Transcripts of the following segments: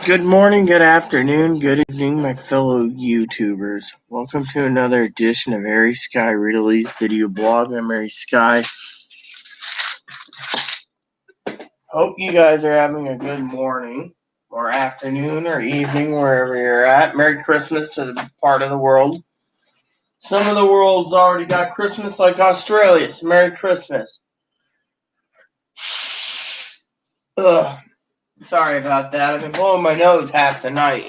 Good morning, good afternoon, good evening, my fellow YouTubers. Welcome to another edition of Harry Sky Ridley's video blog. I'm Harry Sky. Hope you guys are having a good morning, or afternoon, or evening, wherever you're at. Merry Christmas to the part of the world. Some of the world's already got Christmas, like Australia. So Merry Christmas. Ugh. Sorry about that. I've been blowing my nose half the night,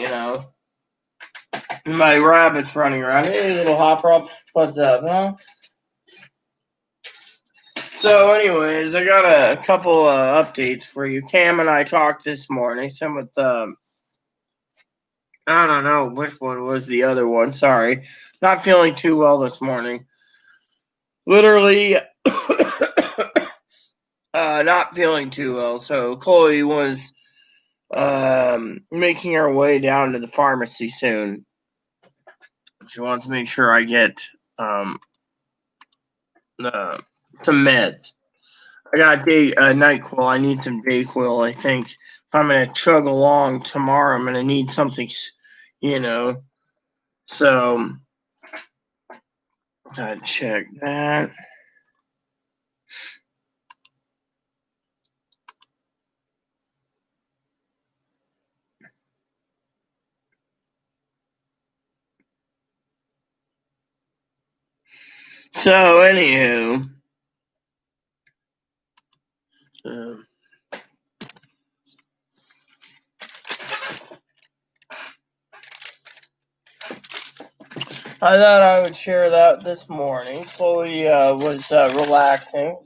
My rabbit's running around. Hey, little hopper, what's up, huh? So, anyways, I got a couple updates for you. Cam and I talked this morning. Some with I don't know which one was the other one. Sorry, not feeling too well this morning. Literally, not feeling too well. So Chloe was making her way down to the pharmacy soon. She wants to make sure I get some meds. I got NyQuil. I need some DayQuil. I think if I'm gonna chug along tomorrow, I'm gonna need something, So, gotta check that. So, anywho, I thought I would share that this morning. Chloe was relaxing.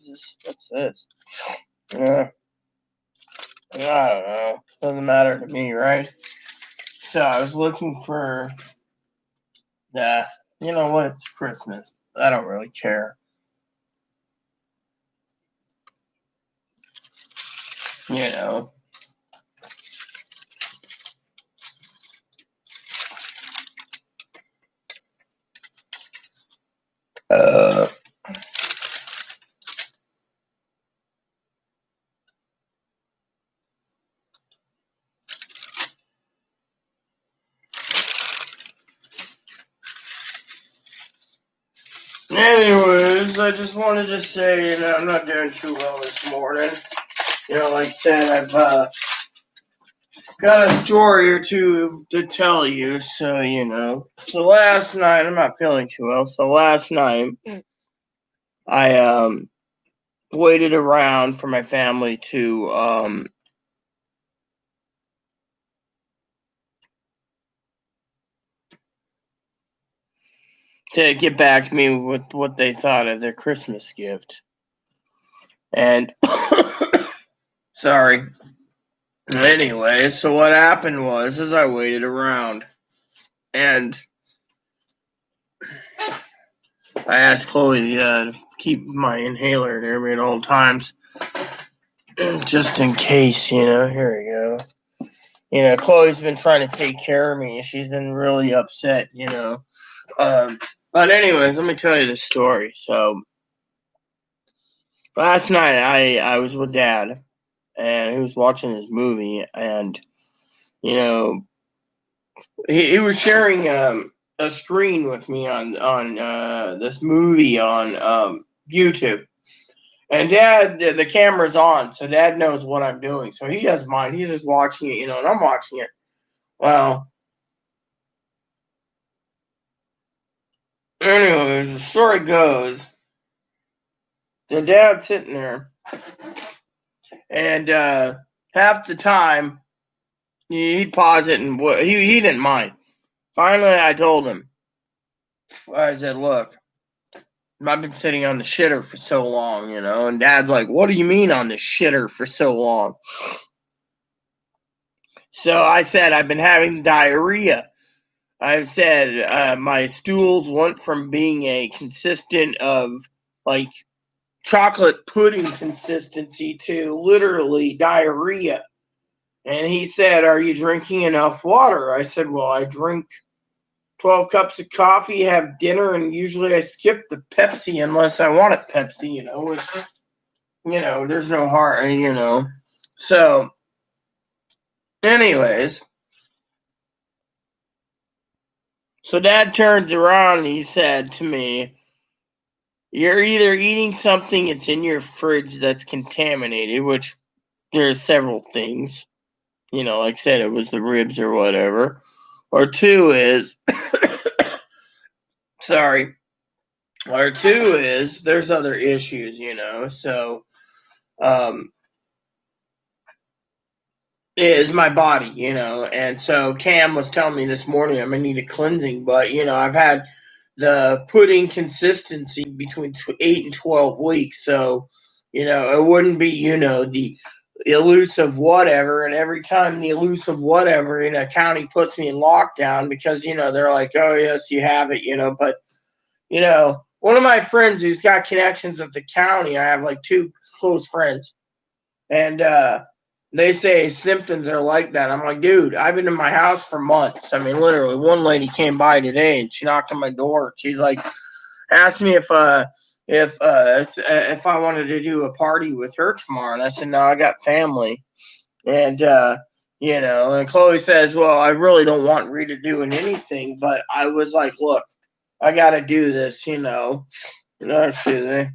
What's this? I don't know. Doesn't matter to me, right? So I was looking for. You know what? It's Christmas. I don't really care. You know. Anyways, I just wanted to say, I'm not doing too well this morning. Like I said, I've got a story or two to tell you, so. So last night, I'm not feeling too well, so last night, I waited around for my family to get back to me with what they thought of their Christmas gift. And, sorry. Anyway, so what happened was I waited around, and I asked Chloe to keep my inhaler near me at all times, just in case, here we go. Chloe's been trying to take care of me, and she's been really upset, But anyways, let me tell you the story. So, last night I was with Dad, and he was watching this movie, and, he was sharing a screen with me on this movie on YouTube. And Dad, the camera's on, so Dad knows what I'm doing. So he doesn't mind. He's just watching it, and I'm watching it. Well, anyways, the story goes, the Dad's sitting there, and half the time, he'd pause it, and he didn't mind. Finally, I told him. I said, look, I've been sitting on the shitter for so long, and Dad's like, what do you mean on the shitter for so long? So I said, I've been having diarrhea. I've said my stools went from being a consistent of, like, chocolate pudding consistency to literally diarrhea. And he said, are you drinking enough water? I said, well, I drink 12 cups of coffee, have dinner, and usually I skip the Pepsi unless I want it Pepsi, which, there's no harm, So, anyways, So Dad turns around and he said to me, "You're either eating something that's in your fridge that's contaminated," which there's several things. Like I said, it was the ribs or whatever. Or two is, sorry. Or two is, there's other issues, So, is my body, And so Cam was telling me this morning I'm gonna need a cleansing, but I've had the pudding consistency between 8 and 12 weeks, so it wouldn't be the elusive whatever, and every time the elusive whatever in a county puts me in lockdown because they're like, oh yes, you have it, but one of my friends who's got connections with the county, I have like two close friends, and they say symptoms are like that. I'm like, dude, I've been in my house for months. I mean, literally, one lady came by today and she knocked on my door. She's like, asked me if I wanted to do a party with her tomorrow, and I said, no, I got family. And and Chloe says, well, I really don't want Rita doing anything, but I was like, look, I got to do this, excuse me.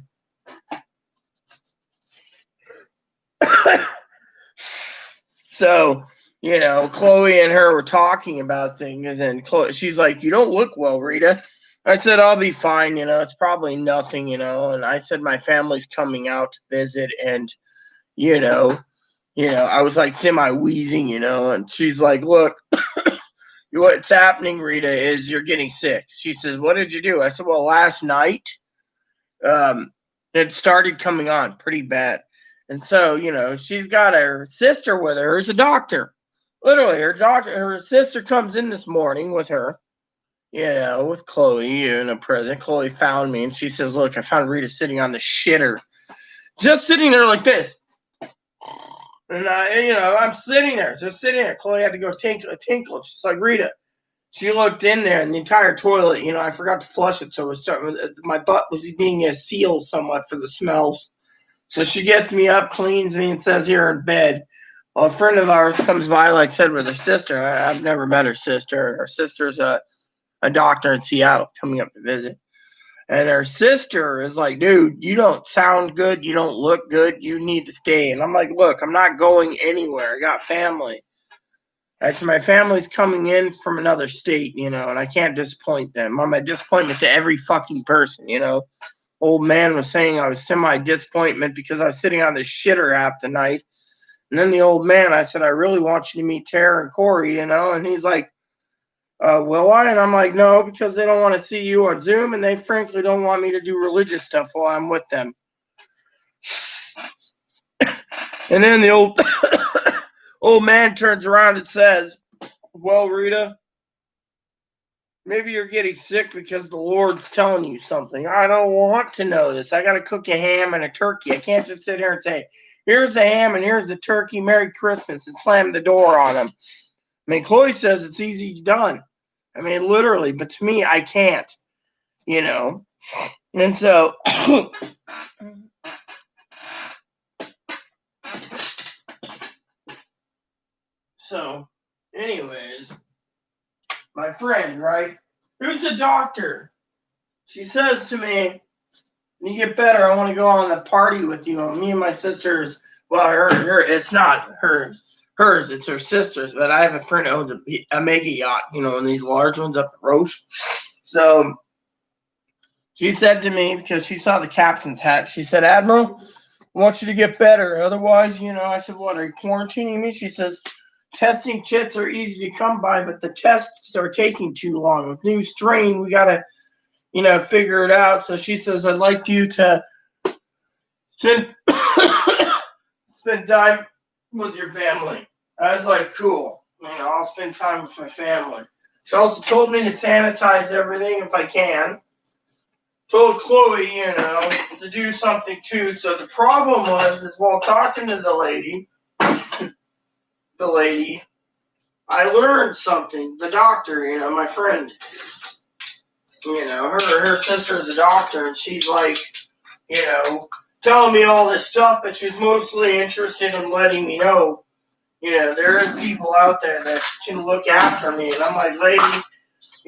So, Chloe and her were talking about things, and she's like, you don't look well, Rita. I said, I'll be fine, it's probably nothing, and I said, my family's coming out to visit, and, I was like semi-wheezing, and she's like, look, what's happening, Rita, is you're getting sick. She says, what did you do? I said, well, last night, it started coming on pretty bad. And so, she's got her sister with her who's a doctor. Literally, her sister comes in this morning with her, with Chloe in a present. Chloe found me and she says, look, I found Rita sitting on the shitter. Just sitting there like this. And I'm sitting there, just sitting there. Chloe had to go tinkle. She's like, Rita. She looked in there and the entire toilet, I forgot to flush it, so it was starting. My butt was being sealed somewhat for the smells. So she gets me up, cleans me, and says, here in bed. Well, a friend of ours comes by, like I said, with her sister. I've never met her sister. Her sister's a doctor in Seattle coming up to visit. And her sister is like, dude, you don't sound good. You don't look good. You need to stay. And I'm like, look, I'm not going anywhere. I got family. I said, my family's coming in from another state, and I can't disappoint them. I'm a disappointment to every fucking person, Old man was saying I was semi-disappointment because I was sitting on the shitter app tonight. And then the old man, I said, I really want you to meet Tara and Corey, and he's like, will I? And I'm like, no, because they don't want to see you on Zoom, and they frankly don't want me to do religious stuff while I'm with them. And then the old man turns around and says, well, Rita, maybe you're getting sick because the Lord's telling you something. I don't want to know this. I got to cook a ham and a turkey. I can't just sit here and say, here's the ham and here's the turkey, Merry Christmas, and slam the door on them. I mean, Chloe says it's easy done. I mean, literally, but to me, I can't, And so, anyways, my friend, right, who's a doctor, she says to me, when you get better, I want to go on the party with you. And me and my sisters, well, her, it's not hers, it's her sister's, but I have a friend who owns a mega yacht, and these large ones up at Roche. So she said to me, because she saw the captain's hat, she said, Admiral, I want you to get better. Otherwise, I said, what, are you quarantining me? She says, testing kits are easy to come by, but the tests are taking too long. With new strain, we got to, figure it out. So she says, I'd like you to spend time with your family. I was like, cool. I'll spend time with my family. She also told me to sanitize everything if I can. Told Chloe, to do something too. So the problem is while talking to the lady, I learned something. The doctor, my friend, her sister is a doctor, and she's like, telling me all this stuff, but she's mostly interested in letting me know, there is people out there that can look after me. And I'm like, lady,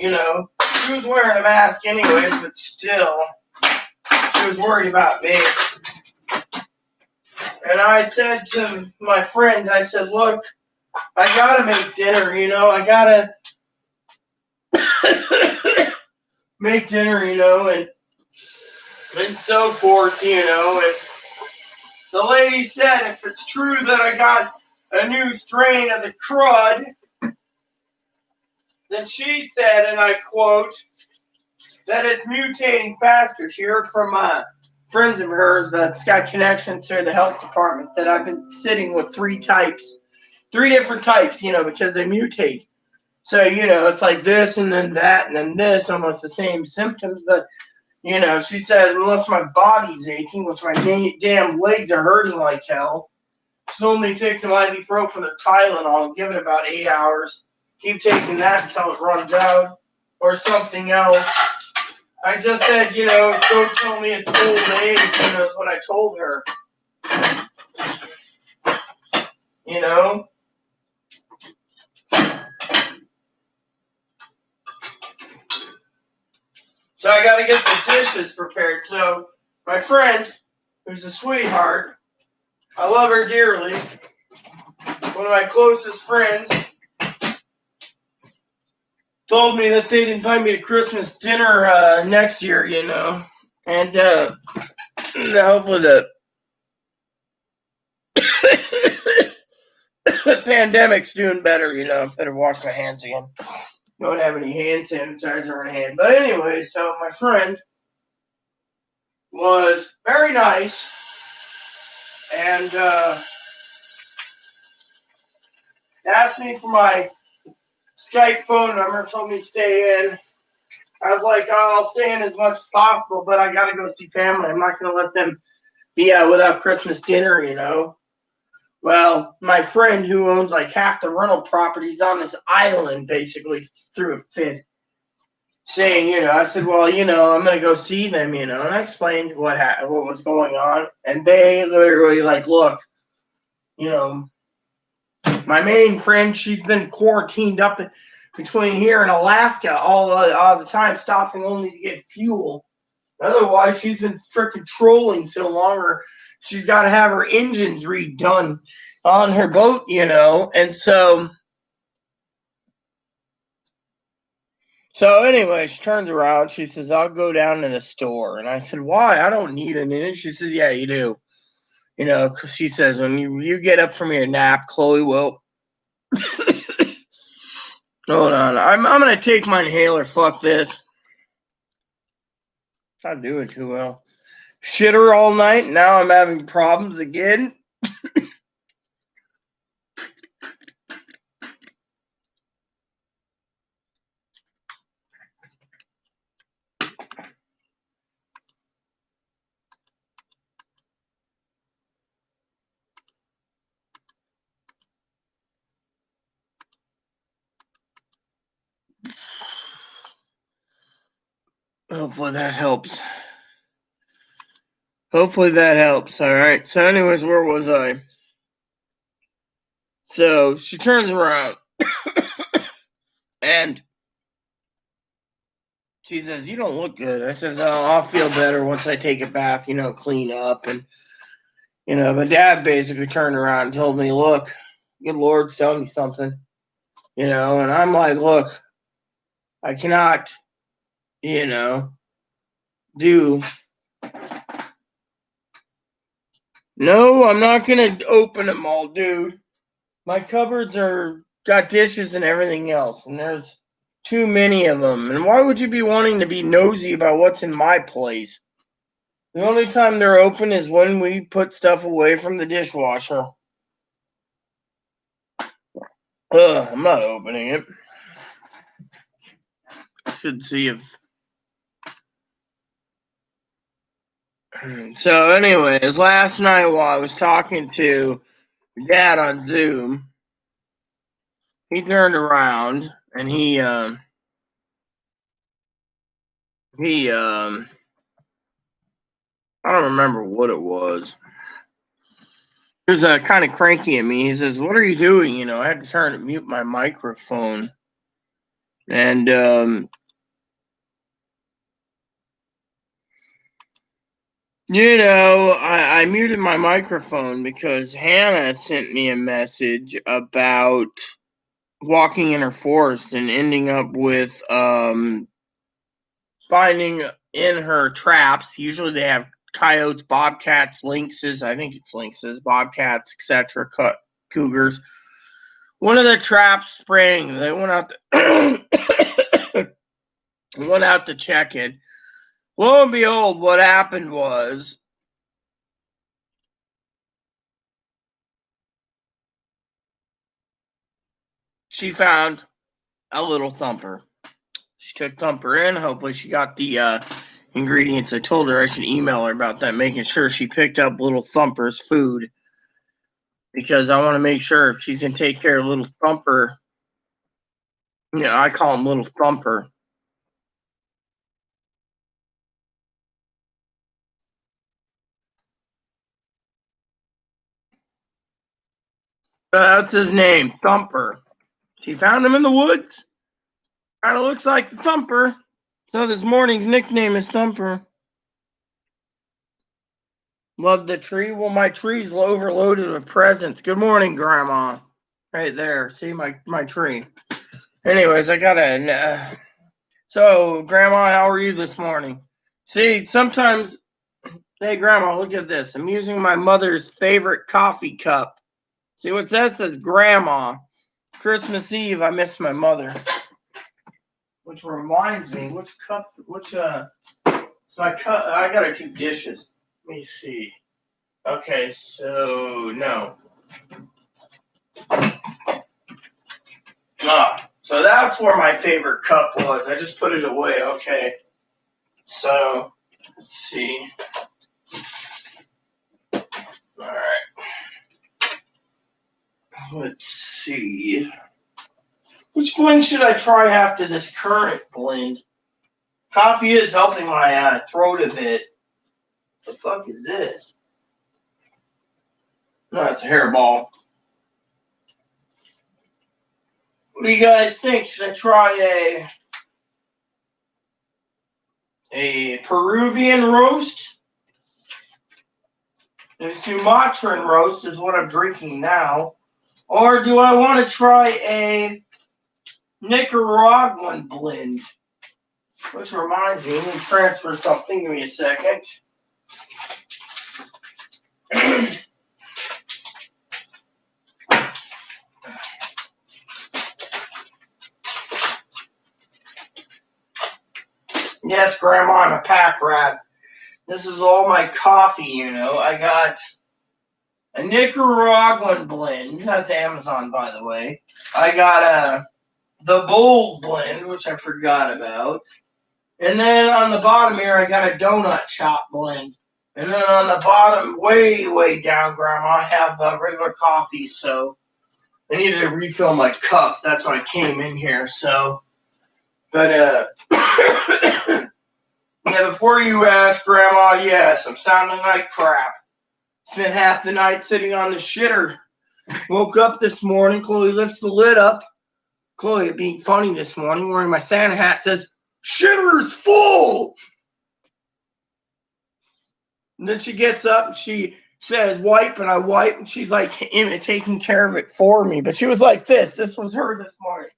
You know, she was wearing a mask anyways, but still, she was worried about me. And I said to my friend, I said, look, I gotta make dinner, you know, I gotta make dinner, you know, and so forth, you know. And the lady said, if it's true that I got a new strain of the crud, then she said, and I quote, that it's mutating faster. She heard from friends of hers that's got connections to the health department that I've been sitting with three different types, you know, because they mutate. So, you know, it's like this and then that and then this, almost the same symptoms. But, you know, she said, unless my body's aching, which my damn legs are hurting like hell, just only take some ibuprofen or Tylenol, give it about 8 hours. Keep taking that until it runs out or something else. I just said, you know, don't tell me it's old age, you know, is what I told her. You know? So I gotta get the dishes prepared. So my friend, who's a sweetheart, I love her dearly, one of my closest friends, told me that they'd invite me to Christmas dinner next year, you know. And hopefully the pandemic's doing better, you know. Better wash my hands again. Don't have any hand sanitizer in hand. But anyway, so my friend was very nice and asked me for my Skype phone number, told me to stay in. I was like, oh, I'll stay in as much as possible, but I gotta go see family. I'm not gonna let them be out without Christmas dinner, you know. Well, my friend who owns like half the rental properties on this island basically threw a fit, saying, you know, I said, well, you know, I'm gonna go see them, you know, and I explained what was going on, and they literally like, look, you know, my main friend, she's been quarantined up between here and Alaska all the time, stopping only to get fuel. Otherwise, she's been freaking trolling so long, or she's got to have her engines redone on her boat, you know. And so anyway, she turns around. She says, I'll go down to the store. And I said, why? I don't need an engine. She says, yeah, you do. You know, 'cause she says, when you get up from your nap, Chloe will. Hold on. I'm going to take my inhaler. Fuck this. Not doing too well. Shitter all night. Now I'm having problems again. Hopefully that helps. All right. So anyways, where was I? So she turns around and she says, you don't look good. I says, oh, I'll feel better once I take a bath, you know, clean up. And, you know, but Dad basically turned around and told me, look, good Lord, tell me something, you know. And I'm like, look, I cannot, you know, do. No, I'm not going to open them all, dude. My cupboards got dishes and everything else, and there's too many of them. And why would you be wanting to be nosy about what's in my place? The only time they're open is when we put stuff away from the dishwasher. I'm not opening it. Should see if. So, anyways, last night while I was talking to Dad on Zoom, he turned around and he I don't remember what it was. He was kind of cranky at me. He says, "What are you doing?" You know, I had to turn and mute my microphone. And I muted my microphone because Hannah sent me a message about walking in her forest and ending up with finding in her traps. Usually they have coyotes, bobcats, lynxes. I think it's lynxes, bobcats, etc. Cougars. One of the traps sprang. They went out. Went out to check it. Lo and behold, what happened was she found a little thumper. She took Thumper in. Hopefully she got the ingredients. I told her I should email her about that, making sure she picked up little Thumper's food. Because I want to make sure if she's going to take care of little Thumper. I call him little Thumper. That's his name, Thumper. She found him in the woods. Kind of looks like the Thumper. So this morning's nickname is Thumper. Love the tree. Well, my tree's overloaded with presents. Good morning, Grandma. Right there. See my tree. Anyways, I got so, Grandma, how are you this morning? See, sometimes, hey, Grandma, look at this. I'm using my mother's favorite coffee cup. See what that says? Grandma. Christmas Eve, I miss my mother. Which reminds me, so I gotta do dishes. Let me see. Okay, so, no. So that's where my favorite cup was. I just put it away. Okay. So, let's see. All right. Let's see. Which blend should I try after this current blend? Coffee is helping my throat a bit. What the fuck is this? No, it's a hairball. What do you guys think? Should I try a Peruvian roast? The Sumatran roast is what I'm drinking now. Or do I want to try a Nicaraguan blend? Which reminds me, let me transfer something. Give me a second. Yes, Grandma, I'm a pack rat. This is all my coffee, I got a Nicaraguan blend. That's Amazon, by the way. I got the Bold blend, which I forgot about. And then on the bottom here, I got a donut shop blend. And then on the bottom, way, way down, Grandma, I have regular coffee. So I needed to refill my cup. That's why I came in here. So, but yeah, before you ask, Grandma, yes, I'm sounding like crap. Spent half the night sitting on the shitter. Woke up this morning. Chloe lifts the lid up. Chloe, being funny this morning, wearing my Santa hat, says, "Shitter's full!" And then she gets up and she says, "Wipe," and I wipe, and she's like taking care of it for me. But she was like this. This was her this morning.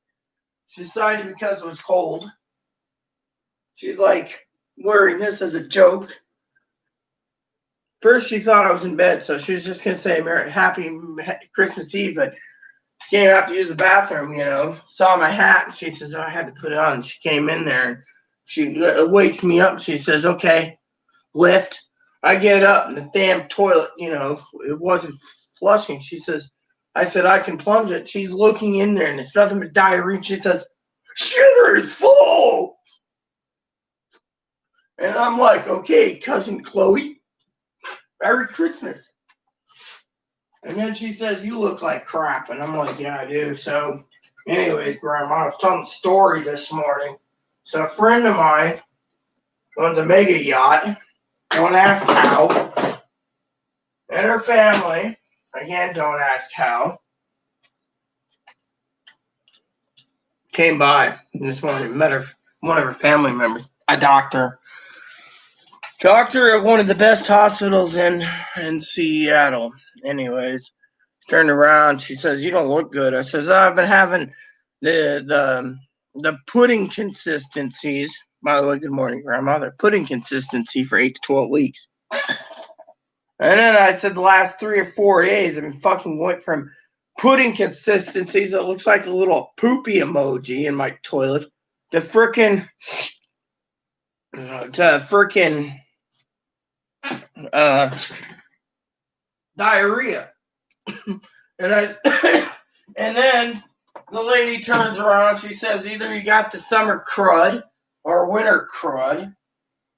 She decided because it was cold. She's like wearing this as a joke. First, she thought I was in bed, so she was just going to say Happy Christmas Eve, but came out to use the bathroom, saw my hat, and she says, "Oh, I had to put it on." And she came in there, and she wakes me up, and she says, "Okay, lift." I get up, and the damn toilet, it wasn't flushing. I said, "I can plunge it." She's looking in there, and it's nothing but diarrhea. She says, "Shitter is full." And I'm like, "Okay, cousin Chloe, Merry Christmas." And then she says, "You look like crap." And I'm like, "Yeah, I do." So, anyways, Grandma, I was telling a story this morning. So, a friend of mine owns a mega yacht. Don't ask how. And her family, again, don't ask how, came by this morning, met one of her family members, a doctor at one of the best hospitals in Seattle. Anyways, turned around. She says, "You don't look good." I says, "I've been having the pudding consistencies." By the way, good morning, Grandma. They're pudding consistency for 8 to 12 weeks. And then I said the last 3 or 4 days, I've been fucking went from pudding consistencies that looks like a little poopy emoji in my toilet to frickin' diarrhea. And and then the lady turns around. She says, either you got the summer crud or winter crud,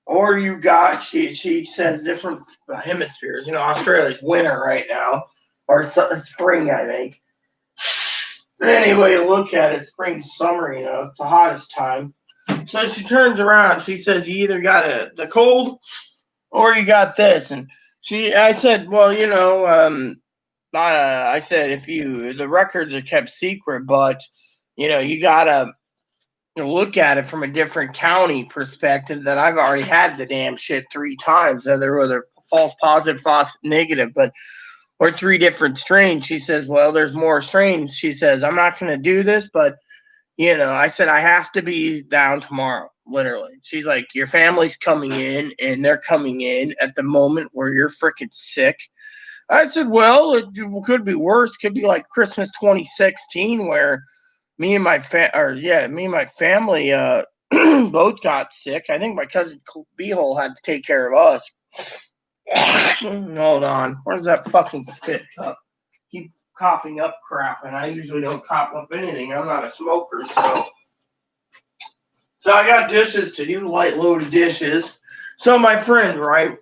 or you got, she says, different hemispheres. Australia's winter right now, or spring, I think. Anyway, look at it, spring, summer, it's the hottest time. So she turns around. She says, you either got the cold or you got this. And I said, well, I said, the records are kept secret, but, you got to look at it from a different county perspective that I've already had the damn shit 3 times, whether false positive, false negative, or 3 different strains. She says, well, there's more strains. She says, I'm not going to do this, but, I said, I have to be down tomorrow, literally. She's like, your family's coming in, and they're coming in at the moment where you're freaking sick. I said, well, it could be worse. Could be like Christmas 2016, where me and my family both got sick. I think my cousin Beehole had to take care of us. Hold on. Where's that fucking spit cup? Keep coughing up crap, and I usually don't cough up anything. I'm not a smoker, so I got dishes to do, light loaded dishes. So my friend, right?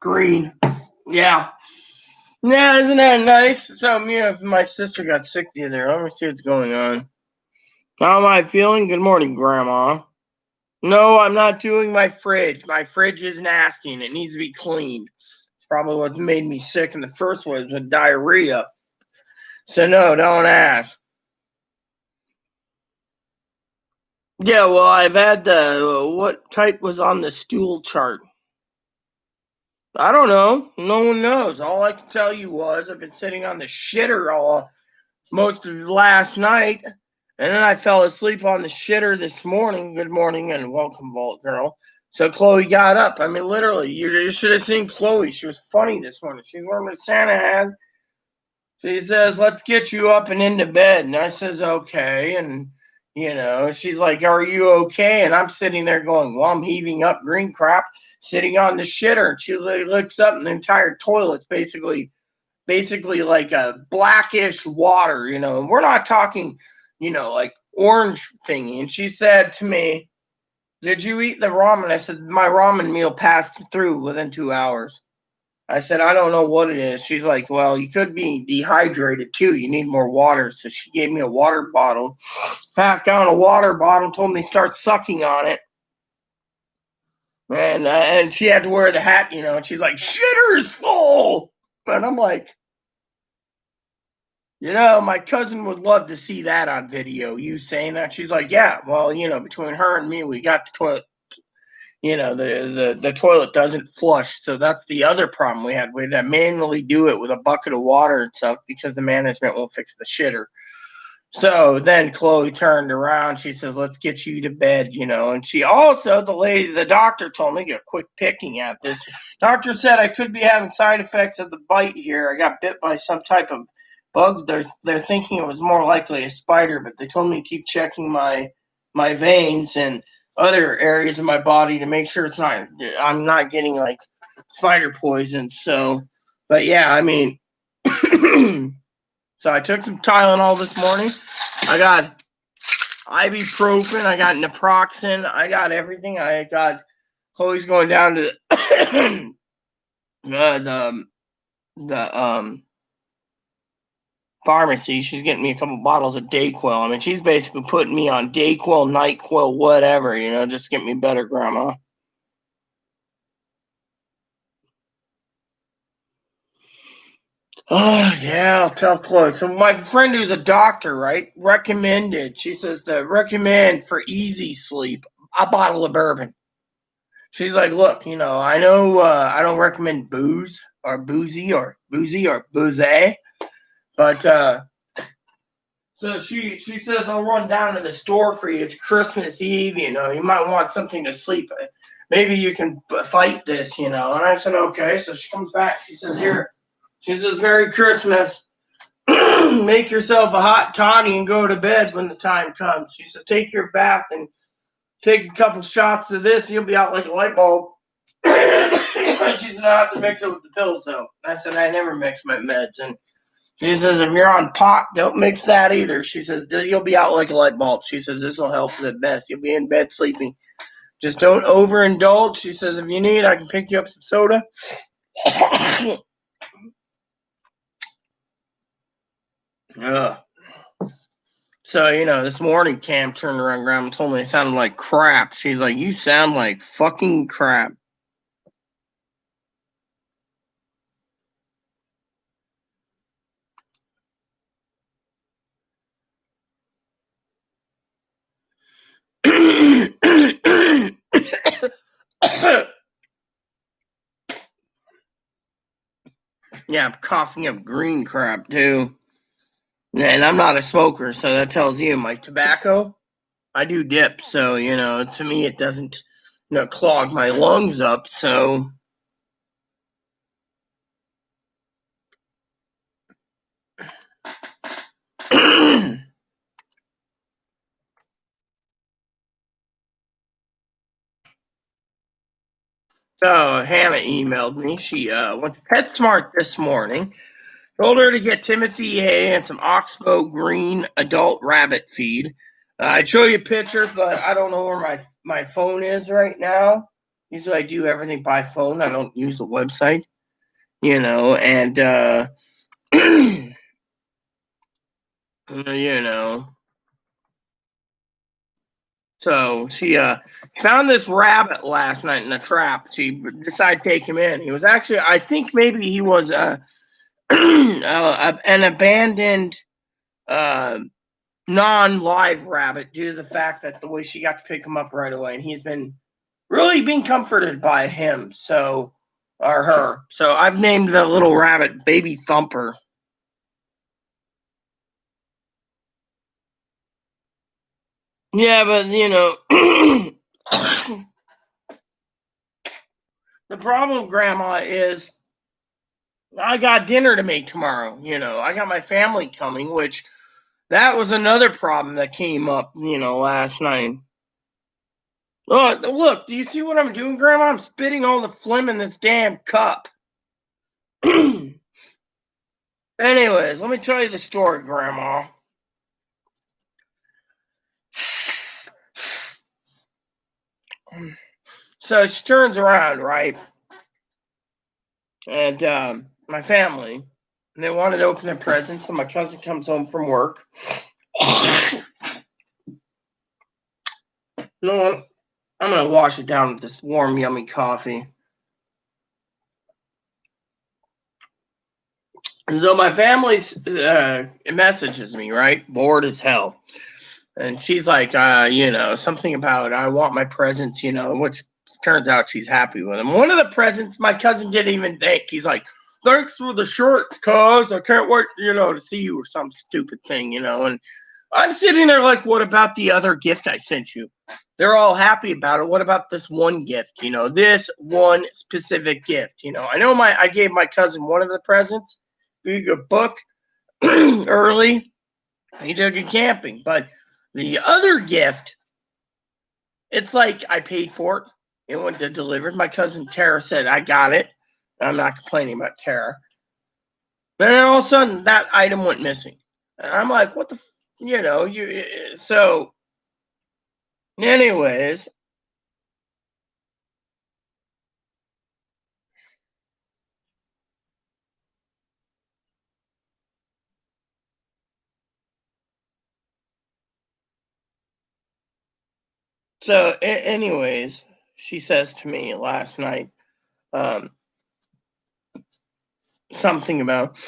Green. Yeah. Yeah, isn't that nice? So my sister got sick the other day. Let me see what's going on. How am I feeling? Good morning, Grandma. No, I'm not doing my fridge. My fridge is nasty and it needs to be cleaned. It's probably what made me sick in the first place with diarrhea. So no, don't ask. Yeah, well, I've had what type was on the stool chart? I don't know. No one knows. All I can tell you was I've been sitting on the shitter most of last night, and then I fell asleep on the shitter this morning. Good morning and welcome, Vault Girl. So Chloe got up. I mean, literally, you should have seen Chloe. She was funny this morning. She's wearing a Santa hat. She says, let's get you up and into bed. And I says, okay. And, she's like, are you okay? And I'm sitting there going, well, I'm heaving up green crap, sitting on the shitter. And she looks up and the entire toilet's basically like a blackish water, and we're not talking, like orange thingy. And she said to me, did you eat the ramen? I said, my ramen meal passed through within 2 hours. I said, I don't know what it is. She's like, well, you could be dehydrated too. You need more water. So she gave me a water bottle, half-gallon of water bottle, told me to start sucking on it. And she had to wear the hat, and she's like, shitter's full. And I'm like, my cousin would love to see that on video, you saying that. She's like, yeah, well, between her and me, we got the toilet. The toilet doesn't flush. So that's the other problem we had. We had to manually do it with a bucket of water and stuff because the management won't fix the shitter. So then Chloe turned around. She says, let's get you to bed, And she also, the doctor told me, get quick picking at this. Doctor said I could be having side effects of the bite here. I got bit by some type of bug. They're thinking it was more likely a spider, but they told me to keep checking my veins and other areas of my body to make sure I'm not getting like spider poison. So, but yeah, I mean, so I took some Tylenol this morning. I got ibuprofen. I got naproxen. I got everything. I got Chloe's going down to the pharmacy. She's getting me a couple bottles of Dayquil. I mean, she's basically putting me on Dayquil, NyQuil, whatever, just to get me better, Grandma. Oh, yeah, I'll tell Chloe. So my friend who's a doctor, right, recommended, she says to recommend for easy sleep, a bottle of bourbon. She's like, look, I know I don't recommend boozy or booze, but so she says I'll run down to the store for you. It's Christmas Eve, you might want something to sleep. Maybe you can fight this. And I said, okay. So she comes back. She says, here. She says, Merry Christmas. Make yourself a hot toddy and go to bed when the time comes. She says, take your bath and take a couple shots of this. You'll be out like a light bulb. She said, I have to mix it with the pills, though. I said, I never mix my meds. And she says, if you're on pot, don't mix that either. She says, you'll be out like a light bulb. She says, this will help the best. You'll be in bed sleeping. Just don't overindulge. She says, if you need, I can pick you up some soda. Ugh. So, this morning Cam turned around Grandma and told me I sounded like crap. She's like, you sound like fucking crap. Yeah, I'm coughing up green crap too. And I'm not a smoker, so that tells you my tobacco. I do dip, so to me it doesn't clog my lungs up. So so Hannah emailed me. She went to PetSmart this morning. Told her to get Timothy hay and some Oxbow green adult rabbit feed. I'd show you a picture, but I don't know where my phone is right now. Usually I do everything by phone. I don't use the website, and you know. So she found this rabbit last night in a trap. She decided to take him in. He was actually, I think maybe he was an abandoned uh, non-live rabbit due to the fact that the way she got to pick him up right away, and he's been really being comforted by him. So or her. So I've named the little rabbit Baby Thumper. Yeah, but the problem, Grandma, is I got dinner to make tomorrow. I got my family coming, which that was another problem that came up, last night. Look, do you see what I'm doing, Grandma? I'm spitting all the phlegm in this damn cup. Anyways, let me tell you the story, Grandma. So she turns around, right? And my family, and they wanted to open their presents, so my cousin comes home from work. No, I'm gonna wash it down with this warm, yummy coffee. And so my family messages me, right? Bored as hell. And she's like, something about I want my presents, which turns out she's happy with them. One of the presents my cousin didn't even thank. He's like, thanks for the shirts, cuz I can't wait, to see you or some stupid thing, and I'm sitting there like, what about the other gift I sent you? They're all happy about it. What about this one gift? This one specific gift. I know I gave my cousin one of the presents, a book early. He took it camping, but the other gift, it's like I paid for it. It went to delivered. My cousin Tara said I got it. I'm not complaining about Tara. Then all of a sudden that item went missing. And I'm like, what the, so anyways, anyways, she says to me last night, um, something about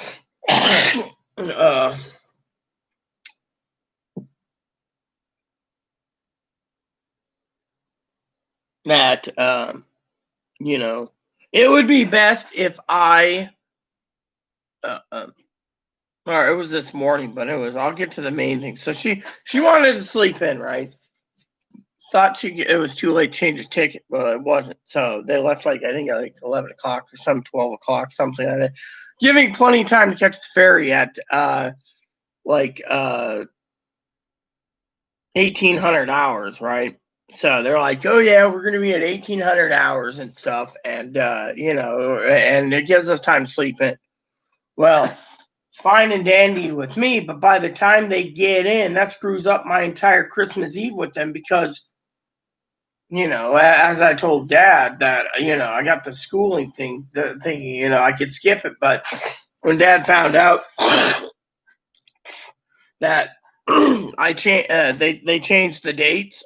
that it would be best if I or it was this morning, but I'll get to the main thing. So she wanted to sleep in, right? Thought it was too late to change the ticket, but it wasn't. So they left I think at 11 o'clock or 12 o'clock, something like that. Giving plenty of time to catch the ferry at like 1,800 hours, right? So they're like, oh yeah, we're gonna be at 1,800 hours and stuff, and and it gives us time to sleep in. Well, it's fine and dandy with me, but by the time they get in, that screws up my entire Christmas Eve with them because, as I told Dad that, I got the schooling thing, thinking, I could skip it, but when Dad found out that they changed the dates,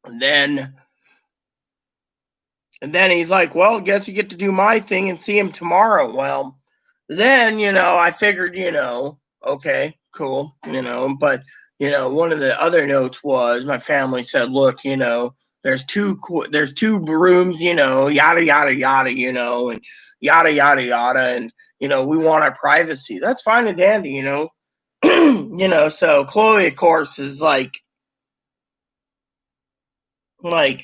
and then he's like, well, I guess you get to do my thing and see him tomorrow. Well, then, I figured, okay, cool, but, one of the other notes was my family said, look, there's two rooms, yada, yada, yada, and yada, yada, yada. And, we want our privacy. That's fine and dandy, so Chloe, of course, is like, well,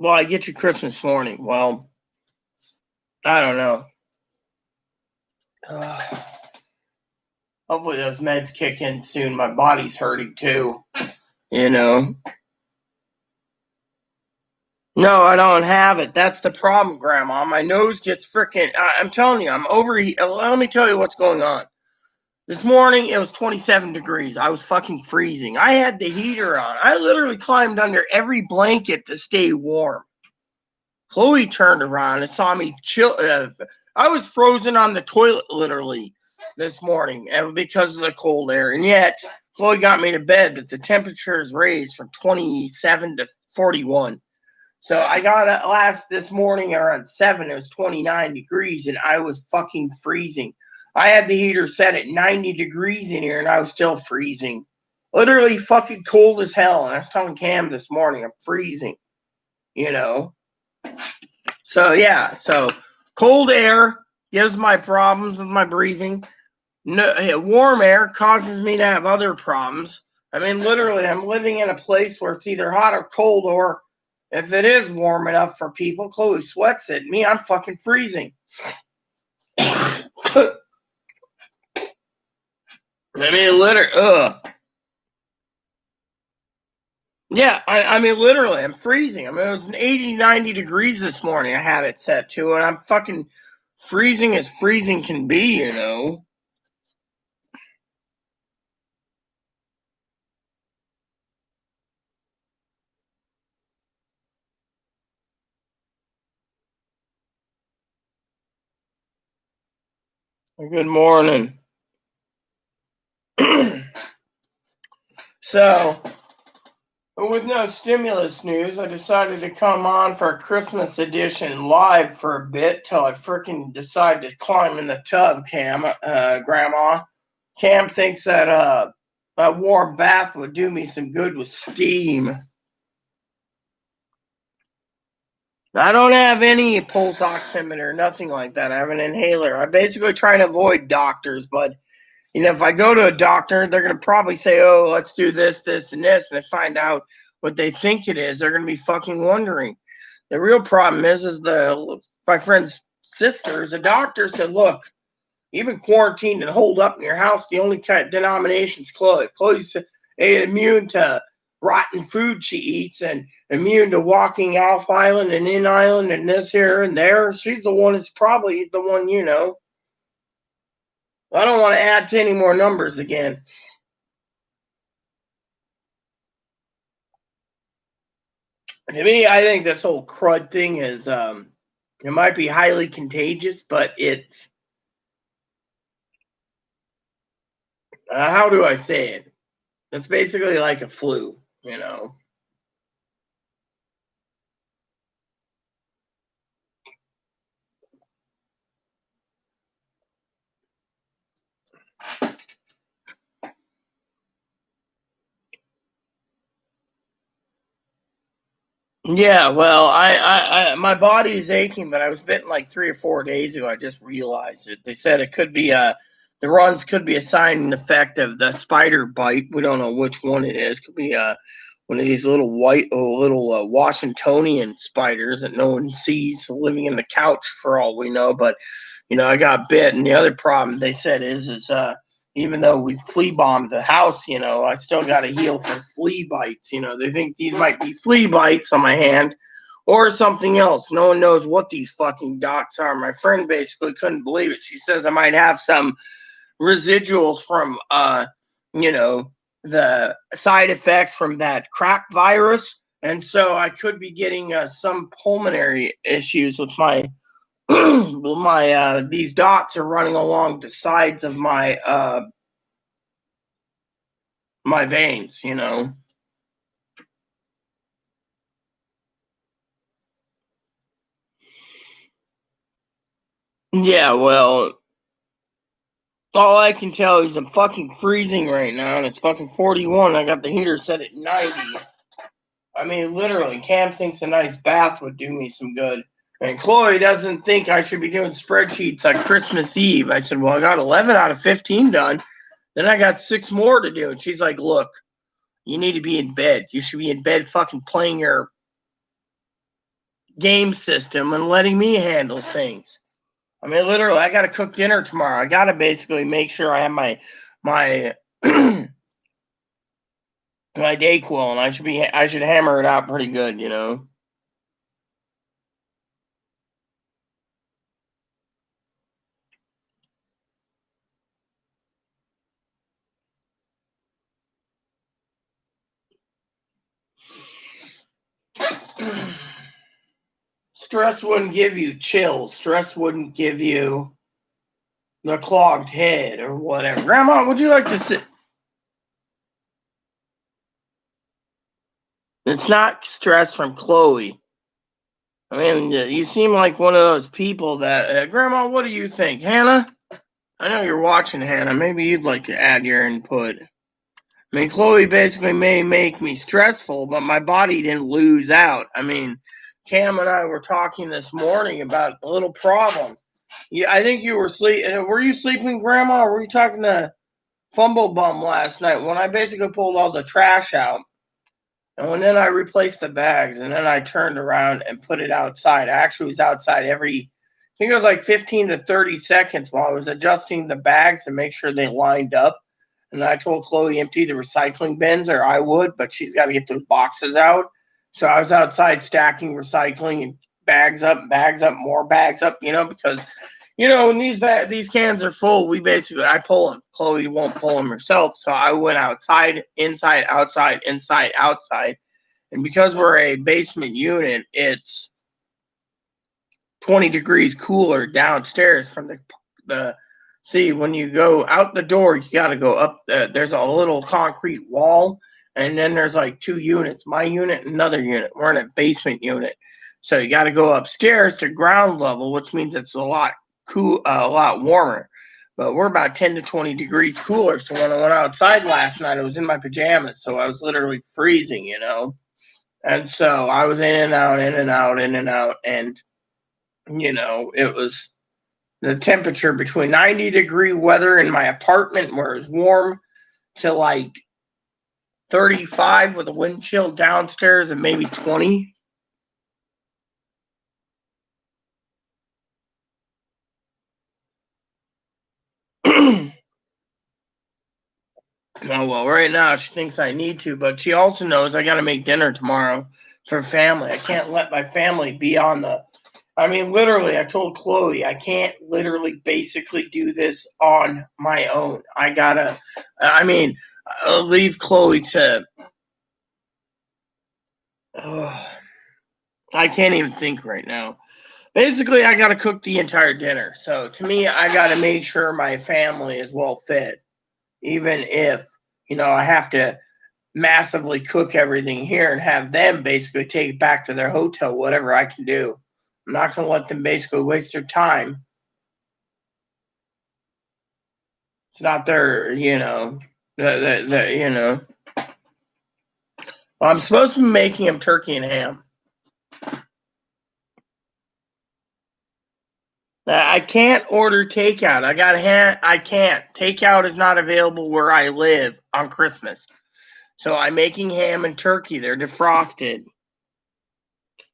I get you Christmas morning. Well, I don't know. Hopefully those meds kick in soon. My body's hurting too. No, I don't have it. That's the problem, Grandma. My nose gets freaking. I'm telling you, I'm overheat. Let me tell you what's going on. This morning it was 27 degrees. I was fucking freezing. I had the heater on. I literally climbed under every blanket to stay warm. Chloe turned around and saw me chill. I was frozen on the toilet literally this morning because of the cold air. And yet, Chloe got me to bed, but the temperature is raised from 27 to 41. So I got this morning around 7. It was 29 degrees, and I was fucking freezing. I had the heater set at 90 degrees in here, and I was still freezing. Literally fucking cold as hell. And I was telling Cam this morning, I'm freezing. So yeah, cold air gives my problems with my breathing. No, warm air causes me to have other problems. I mean, literally, I'm living in a place where it's either hot or cold, or if it is warm enough for people, Chloe sweats it. Me, I'm fucking freezing. I mean, Yeah, I mean, literally, I'm freezing. I mean, it was 80, 90 degrees this morning. I had it set to, and I'm fucking freezing as freezing can be, Good morning. So, with no stimulus news, I decided to come on for a Christmas edition live for a bit till I freaking decide to climb in the tub, Grandma. Cam thinks that a warm bath would do me some good with steam. I don't have any pulse oximeter, nothing like that. I have an inhaler. I basically try to avoid doctors, but if I go to a doctor, they're going to probably say, oh, let's do this, this, and this, and they find out what they think it is. They're going to be fucking wondering. The real problem is my friend's sister is a doctor, said, look, you've been quarantined and holed up in your house. The only denomination's Chloe. Chloe's immune to rotten food she eats and immune to walking off island and in island and this here and there. She's the one that's probably the one, I don't want to add to any more numbers again. To me, I think this whole crud thing is it might be highly contagious, but it's how do I say it? It's basically like a flu, Yeah, well, my body is aching, but I was bitten like 3 or 4 days ago. I just realized it. They said it could be the runs could be a sign and effect of the spider bite. We don't know which one it is. Could be one of these little white, little Washingtonian spiders that no one sees living in the couch for all we know. But I got bit, and the other problem they said is even though we flea bombed the house, I still got to heal from flea bites. They think these might be flea bites on my hand or something else. No one knows what these fucking dots are. My friend basically couldn't believe it. She says I might have some residuals from, you know, the side effects from that crap virus. And so I could be getting some pulmonary issues with my my these dots are running along the sides of my veins. Yeah, well, all I can tell is I'm fucking freezing right now, and it's fucking 41. I got the heater set at 90. I mean, literally, Cam thinks a nice bath would do me some good. And Chloe doesn't think I should be doing spreadsheets on Christmas Eve. I said, well, I got 11 out of 15 done. Then I got 6 more to do. And she's like, look, you need to be in bed. You should be in bed fucking playing your game system and letting me handle things. I mean, literally, I got to cook dinner tomorrow. I got to basically make sure I have my my Dayquil, and I should hammer it out pretty good. Stress wouldn't give you chills. Stress wouldn't give you the clogged head or whatever. Grandma, would you like to sit? It's not stress from Chloe. I mean, you seem like one of those people that, Grandma, what do you think? Hannah? I know you're watching, Hannah. Maybe you'd like to add your input. I mean, Chloe basically may make me stressful, but my body didn't lose out. I mean, Cam and I were talking this morning about a little problem. Yeah, I think you were sleeping. Were you sleeping, Grandma, or were you talking to Fumble Bum last night when I basically pulled all the trash out? And then I replaced the bags, and then I turned around and put it outside. I actually was outside I think it was like 15 to 30 seconds while I was adjusting the bags to make sure they lined up. And I told Chloe empty the recycling bins, or I would, but she's got to get those boxes out. So I was outside stacking recycling and bags up, more bags up, because when these cans are full, I pull them. Chloe won't pull them herself, so I went outside, inside, outside, inside, outside, and because we're a basement unit, it's 20 degrees cooler downstairs from the. See, when you go out the door, you got to go up. There's a little concrete wall, and then there's like 2 units. My unit, and another unit. We're in a basement unit, so you got to go upstairs to ground level, which means it's a lot warmer. But we're about 10 to 20 degrees cooler. So when I went outside last night, I was in my pajamas, so I was literally freezing. And so I was in and out, in and out, in and out, and it was the temperature between 90-degree weather in my apartment where it was warm to like 35 with a wind chill downstairs and maybe 20. Oh, well, right now she thinks I need to, but she also knows I got to make dinner tomorrow for family. I can't let my family be on the. I mean, literally, I told Chloe I can't literally basically do this on my own. I gotta, I mean, leave Chloe to. I can't even think right now. Basically, I got to cook the entire dinner. So to me, I got to make sure my family is well fed, even if, I have to massively cook everything here and have them basically take it back to their hotel, whatever I can do. I'm not going to let them basically waste their time. It's not their, well, I'm supposed to be making them turkey and ham. I can't order takeout. I can't. Takeout is not available where I live on Christmas. So I'm making ham and turkey. They're defrosted.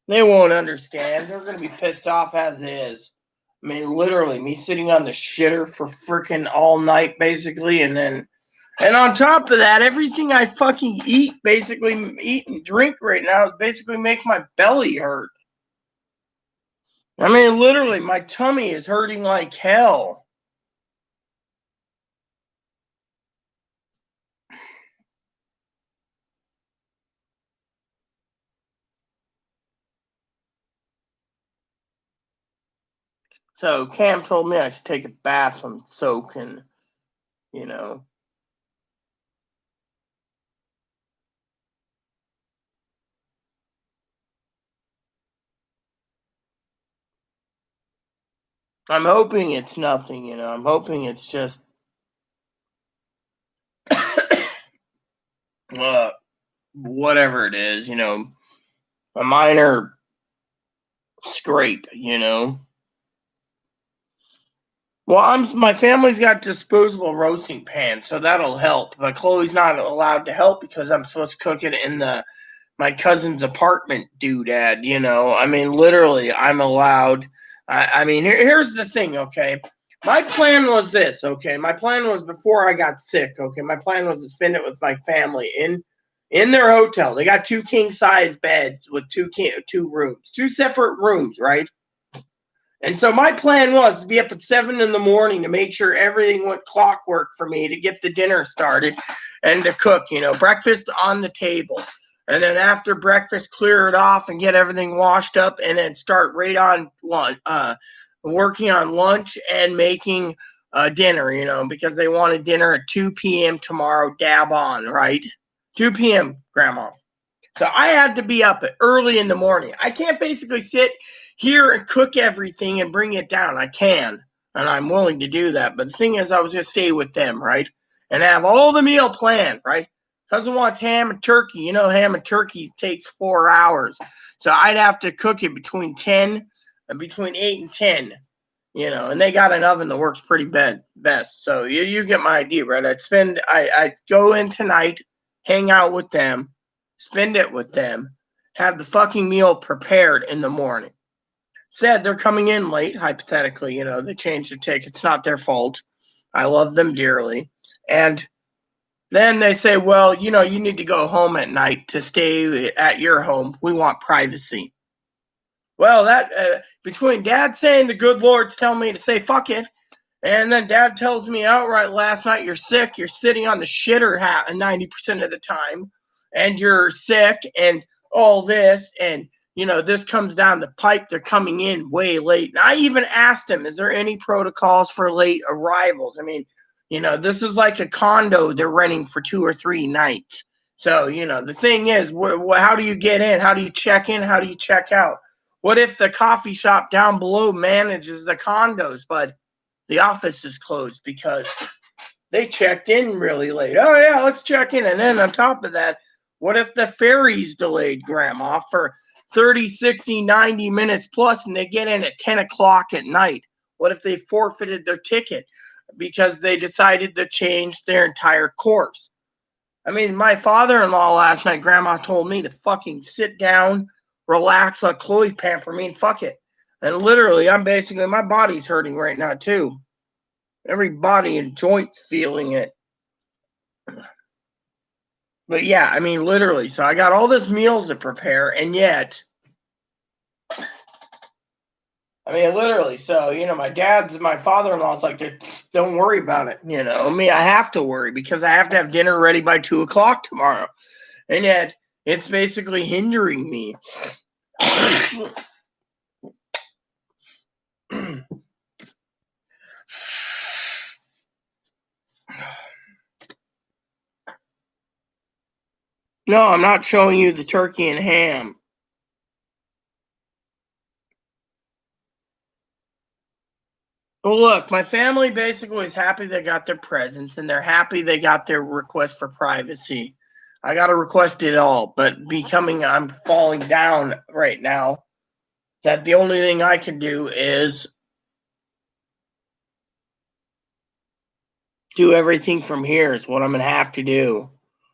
They won't understand. They're going to be pissed off as is. I mean, literally, me sitting on the shitter for freaking all night, basically, and on top of that, everything I fucking basically eat and drink right now, basically make my belly hurt. I mean, literally, my tummy is hurting like hell. So Cam told me I should take a bath and soak and, you know. I'm hoping it's nothing, you know. I'm hoping it's just whatever it is, you know, a minor scrape, you know. Well, my family's got disposable roasting pans, so that'll help. But Chloe's not allowed to help because I'm supposed to cook it in my cousin's apartment doodad, you know. I mean, literally, I'm allowed. I mean, here's the thing, okay? My plan was this, okay? My plan was before I got sick, okay? My plan was to spend it with my family in their hotel. They got 2 king size beds with two rooms, 2 separate rooms, right? And so my plan was to be up at 7 in the morning to make sure everything went clockwork for me to get the dinner started and to cook, you know, breakfast on the table. And then after breakfast, clear it off and get everything washed up and then start right on working on lunch and making dinner, you know, because they wanted dinner at 2 p.m. tomorrow, dab on, right? 2 p.m., Grandma. So I had to be up early in the morning. I can't basically sit here and cook everything and bring it down. I can, and I'm willing to do that. But the thing is, I was going to stay with them, right? And have all the meal planned, right? Cousin wants ham and turkey. You know, ham and turkey takes 4 hours. So I'd have to cook it between 8 and 10, you know, and they got an oven that works pretty best. So you get my idea, right? I'd go in tonight, hang out with them, spend it with them, have the fucking meal prepared in the morning. Said they're coming in late, hypothetically, you know, they changed the ticket. It's not their fault. I love them dearly. And then they say, well, you know, you need to go home at night to stay at your home. We want privacy. Well, that between Dad saying the good Lord's telling me to say fuck it, and then Dad tells me outright last night, you're sick, you're sitting on the shitter hat 90% of the time, and you're sick, and all this, and you know, this comes down the pipe, they're coming in way late. And I even asked him, is there any protocols for late arrivals? I mean, you know, this is like a condo they're renting for 2 or 3 nights. So, you know, the thing is, how do you get in? How do you check in? How do you check out? What if the coffee shop down below manages the condos, but the office is closed because they checked in really late? Oh, yeah, let's check in. And then on top of that, what if the ferry's delayed, Grandma, for 30, 60, 90 minutes plus and they get in at 10 o'clock at night? What if they forfeited their ticket because they decided to change their entire course? I mean, my father-in-law last night, Grandma told me to fucking sit down, relax, let Chloe pamper me, and fuck it. And literally, my body's hurting right now, too. Every body and joints feeling it. But yeah, I mean, literally. So I got all this meals to prepare, and yet, I mean, literally. So, you know, my father-in-law's like, don't worry about it. You know, me, I have to worry because I have to have dinner ready by 2 o'clock tomorrow. And yet, it's basically hindering me. No, I'm not showing you the turkey and ham. Well, look, my family basically is happy they got their presents and they're happy they got their request for privacy. I got to request it all, but I'm falling down right now. That the only thing I can do is Do everything from here is what I'm going to have to do.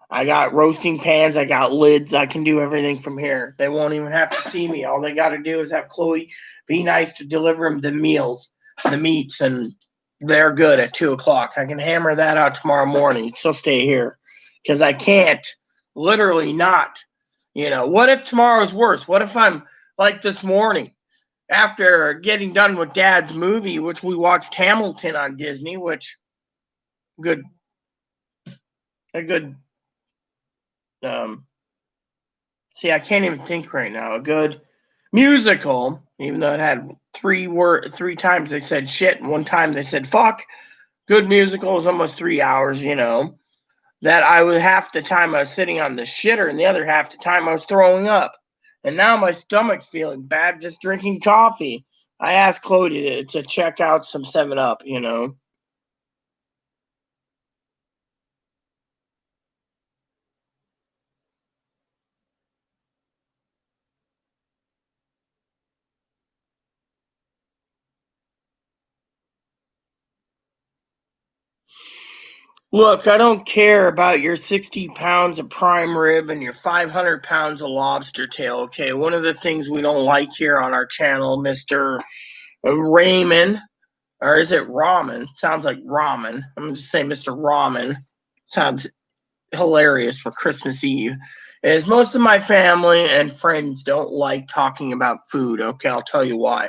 I got roasting pans. I got lids. I can do everything from here. They won't even have to see me. All they got to do is have Chloe be nice to deliver them the meals, the meats, and they're good at 2 o'clock. I can hammer that out tomorrow morning. So stay here because I can't literally not. What if tomorrow's worse? What if I'm like this morning after getting done with Dad's movie, which we watched Hamilton on Disney, which a good see, I can't even think right now. A good musical, even though it had three times they said shit and one time they said fuck. Good musical is almost 3 hours, that I was half the time I was sitting on the shitter and the other half the time I was throwing up. And now my stomach's feeling bad just drinking coffee. I asked Chloe to check out some 7-Up, Look, I don't care about your 60 pounds of prime rib and your 500 pounds of lobster tail, okay? One of the things we don't like here on our channel, Mr. Raymond, or is it ramen? Sounds like ramen. I'm going to say Mr. Ramen. Sounds hilarious for Christmas Eve. Is most of my family and friends don't like talking about food, okay? I'll tell you why.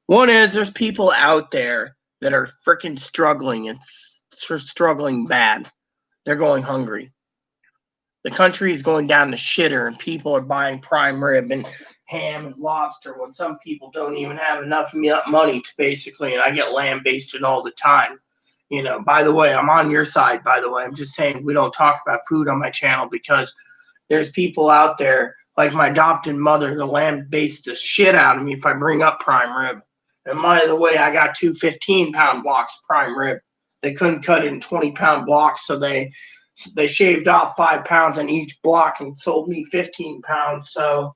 One is there's people out there that are freaking struggling. It's struggling bad. They're going hungry. The country is going down the shitter, and people are buying prime rib and ham and lobster when some people don't even have enough money to basically, and I get lamb basted all the time. By the way, I'm on your side, by the way. I'm just saying we don't talk about food on my channel because there's people out there, like my adopted mother, the lamb bastes the shit out of me if I bring up prime rib. And by the way, I got 2 15-pound blocks of prime rib. They couldn't cut it in 20-pound blocks, so they shaved off 5 pounds on each block and sold me 15 pounds. So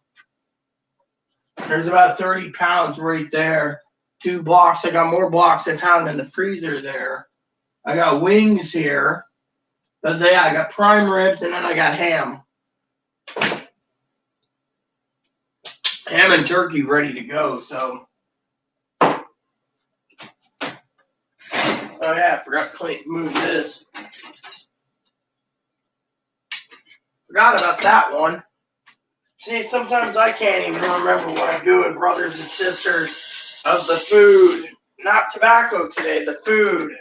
there's about 30 pounds right there. 2 blocks. I got more blocks I found in the freezer there. I got wings here. But yeah, I got prime ribs and then I got ham. Ham and turkey ready to go. So, oh yeah, I forgot to move this. Forgot about that one. See, sometimes I can't even remember what I'm doing, brothers and sisters, of the food. Not tobacco today, the food.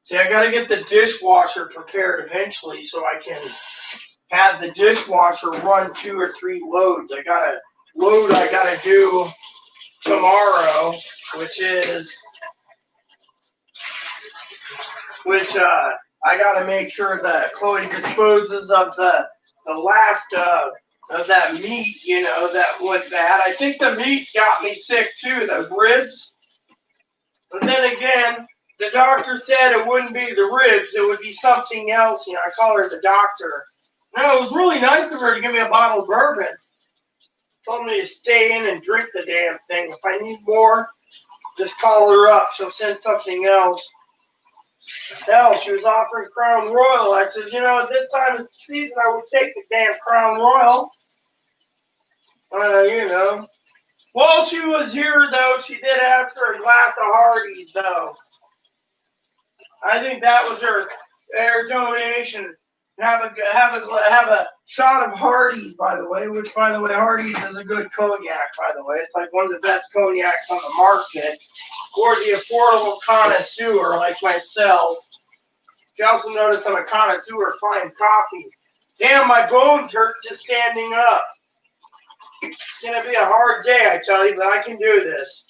See, I gotta get the dishwasher prepared eventually so I can have the dishwasher run 2 or 3 loads. I got a load I gotta do tomorrow, which I gotta make sure that Chloe disposes of the last of that meat, that went bad. I think the meat got me sick too, those ribs. But then again, the doctor said it wouldn't be the ribs, it would be something else. I call her the doctor. No, it was really nice of her to give me a bottle of bourbon. Told me to stay in and drink the damn thing. If I need more, just call her up. She'll send something else. Hell, she was offering Crown Royal. I said, this time of the season, I would take the damn Crown Royal. While she was here, though, she did ask for a glass of Hardee's, though. I think that was her donation. Have a shot of Hardee's, by the way. Which, by the way, Hardee's is a good cognac. By the way, it's like one of the best cognacs on the market for the affordable connoisseur like myself. You also notice I'm a connoisseur fine coffee. Damn, my bones hurt just standing up. It's gonna be a hard day, I tell you, but I can do this.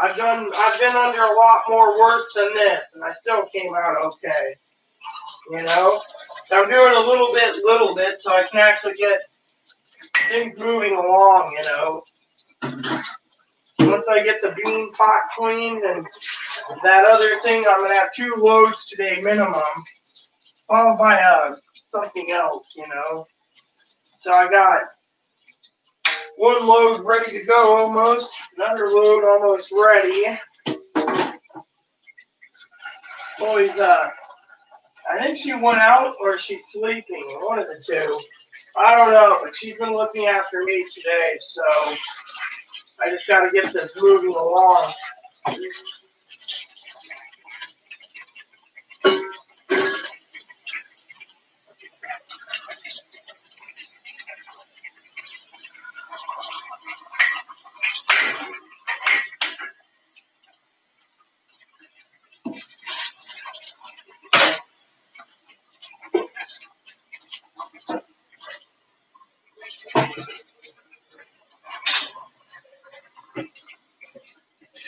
I've been under a lot more worse than this, and I still came out okay. So I'm doing a little bit, so I can actually get things moving along. Once I get the bean pot cleaned and that other thing, I'm gonna have 2 loads today minimum, followed by something else. So I got 1 load ready to go almost, another load almost ready. Chloe's, I think she went out or she's sleeping, one of the two. I don't know, but she's been looking after me today, so I just got to get this moving along.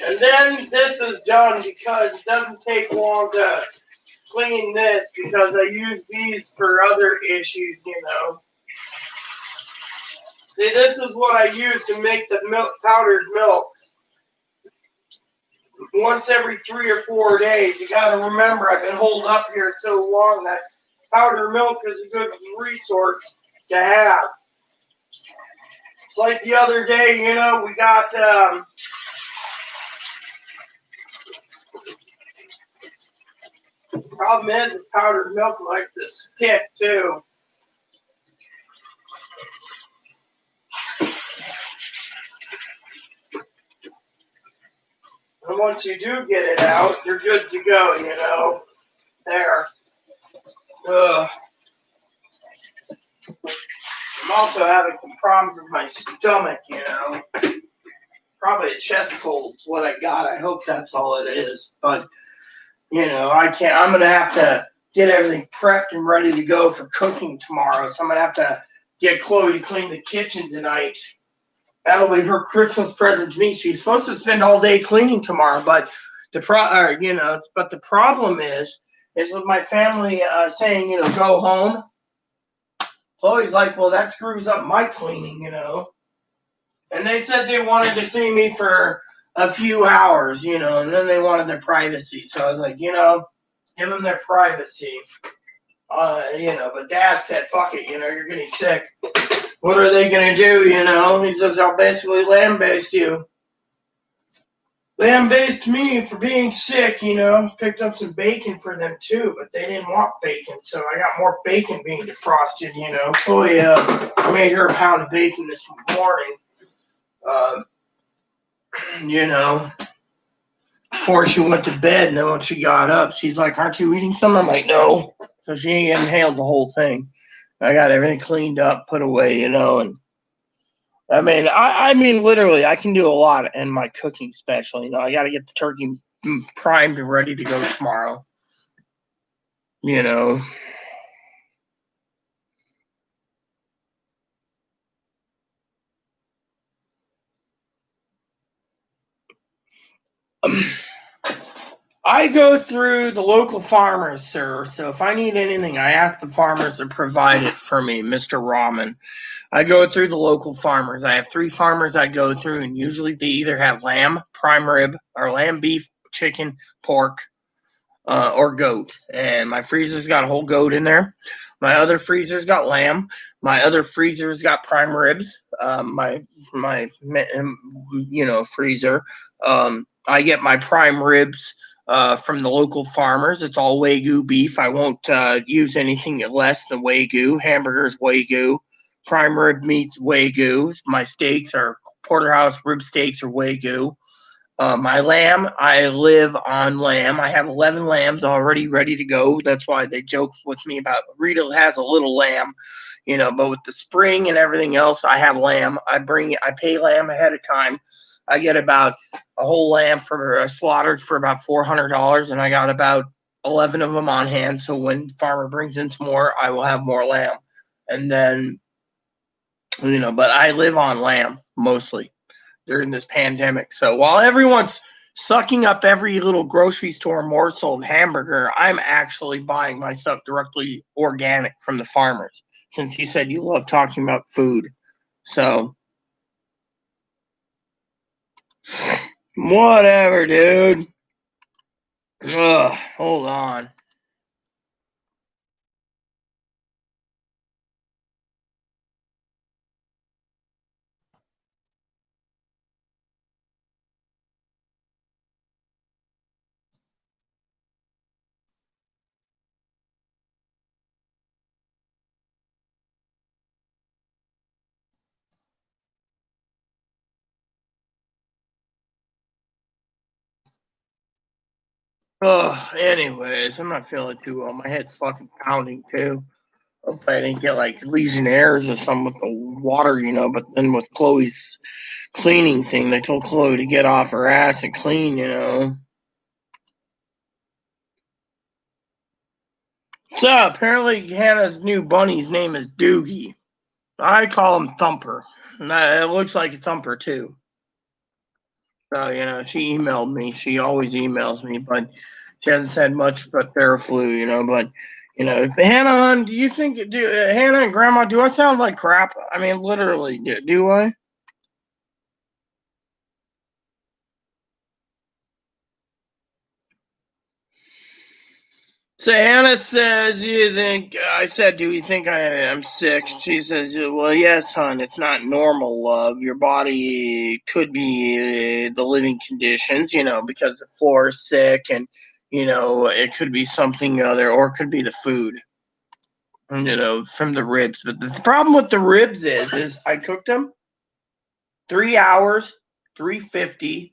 And then this is done because it doesn't take long to clean this because I use these for other issues, you know. See, this is what I use to make the milk, powdered milk. Once every 3 or 4 days. You got to remember, I've been holed up here so long that powdered milk is a good resource to have. It's like the other day, you know, we got problem is with powdered milk likes to stick too. And once you do get it out, you're good to go, you know. There. Ugh. I'm also having some problems with my stomach, you know. Probably a chest cold's what I got. I hope that's all it is. But, you know, I can't. I'm going to have to get everything prepped and ready to go for cooking tomorrow. So I'm going to have to get Chloe to clean the kitchen tonight. That'll be her Christmas present to me. She's supposed to spend all day cleaning tomorrow, but the problem is with my family saying, you know, go home. Chloe's like, well, that screws up my cleaning, you know. And they said they wanted to see me for a few hours, you know, and then they wanted their privacy. So I was like, you know, give them their privacy. You know, but Dad said, fuck it, you know, you're getting sick. What are they going to do, you know? He says, I'll basically lambaste you. Lambasted me for being sick, you know. Picked up some bacon for them too, but they didn't want bacon, so I got more bacon being defrosted, you know. Chloe made her a pound of bacon this morning. You know, before she went to bed, and then when she got up, she's like, aren't you eating some? I'm like, no. So she inhaled the whole thing. I got everything cleaned up, put away, you know, and I mean, literally, I can do a lot in my cooking special. You know, I got to get the turkey primed and ready to go tomorrow. You know. I go through the local farmers, sir. So if I need anything, I ask the farmers to provide it for me, Mr. Rahman. I go through the local farmers. I have 3 farmers I go through, and usually they either have lamb, prime rib, or lamb, beef, chicken, pork, or goat. And my freezer's got a whole goat in there. My other freezer's got lamb. My other freezer's got prime ribs. My freezer. I get my prime ribs from the local farmers. It's all Wagyu beef. I won't use anything less than Wagyu. Hamburgers Wagyu. Prime rib meats Wagyu. My steaks are porterhouse rib steaks or Wagyu. My lamb, I live on lamb. I have 11 lambs already ready to go. That's why they joke with me about Rita has a little lamb, you know, but with the spring and everything else, I have lamb. I pay lamb ahead of time. I get about a whole lamb slaughtered for about $400, and I got about 11 of them on hand. So when farmer brings in some more, I will have more lamb. And then, you know, but I live on lamb mostly during this pandemic. So while everyone's sucking up every little grocery store morsel of hamburger, I'm actually buying my stuff directly organic from the farmers. Since you said you love talking about food. So whatever, dude. Ugh, hold on. Anyways, I'm not feeling too well. My head's fucking pounding too. Hopefully I didn't get like Legionnaires or something with the water, but then with Chloe's cleaning thing, they told Chloe to get off her ass and clean. So apparently Hannah's new bunny's name is Doogie. I call him Thumper. And it looks like a Thumper too. So, she emailed me. She always emails me, but she hasn't said much but Theraflu, but Hannah, do you think, Hannah and Grandma, do I sound like crap? I mean, literally, do I? So Hannah says, I said, do you think I am sick? She says, well, yes, hon, it's not normal, love. Your body could be the living conditions, because the floor is sick and, it could be something other, or it could be the food, from the ribs. But the problem with the ribs is I cooked them 3 hours, 350.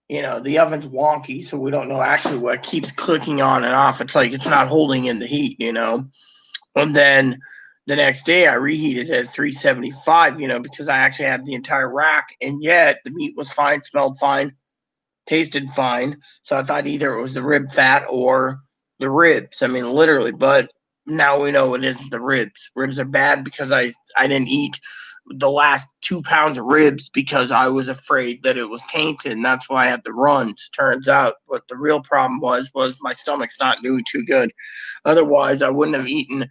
The oven's wonky, so we don't know actually what keeps clicking on and off. It's like it's not holding in the heat. And then the next day I reheated it at 375, because I actually had the entire rack, and yet the meat was fine, smelled fine, tasted fine. So I thought either it was the rib fat or the ribs. I mean, literally. But now we know it isn't the ribs. Ribs are bad because I didn't eat the last 2 pounds of ribs because I was afraid that it was tainted, and that's why I had the runs. Turns out, what the real problem was my stomach's not doing too good. Otherwise, I wouldn't have eaten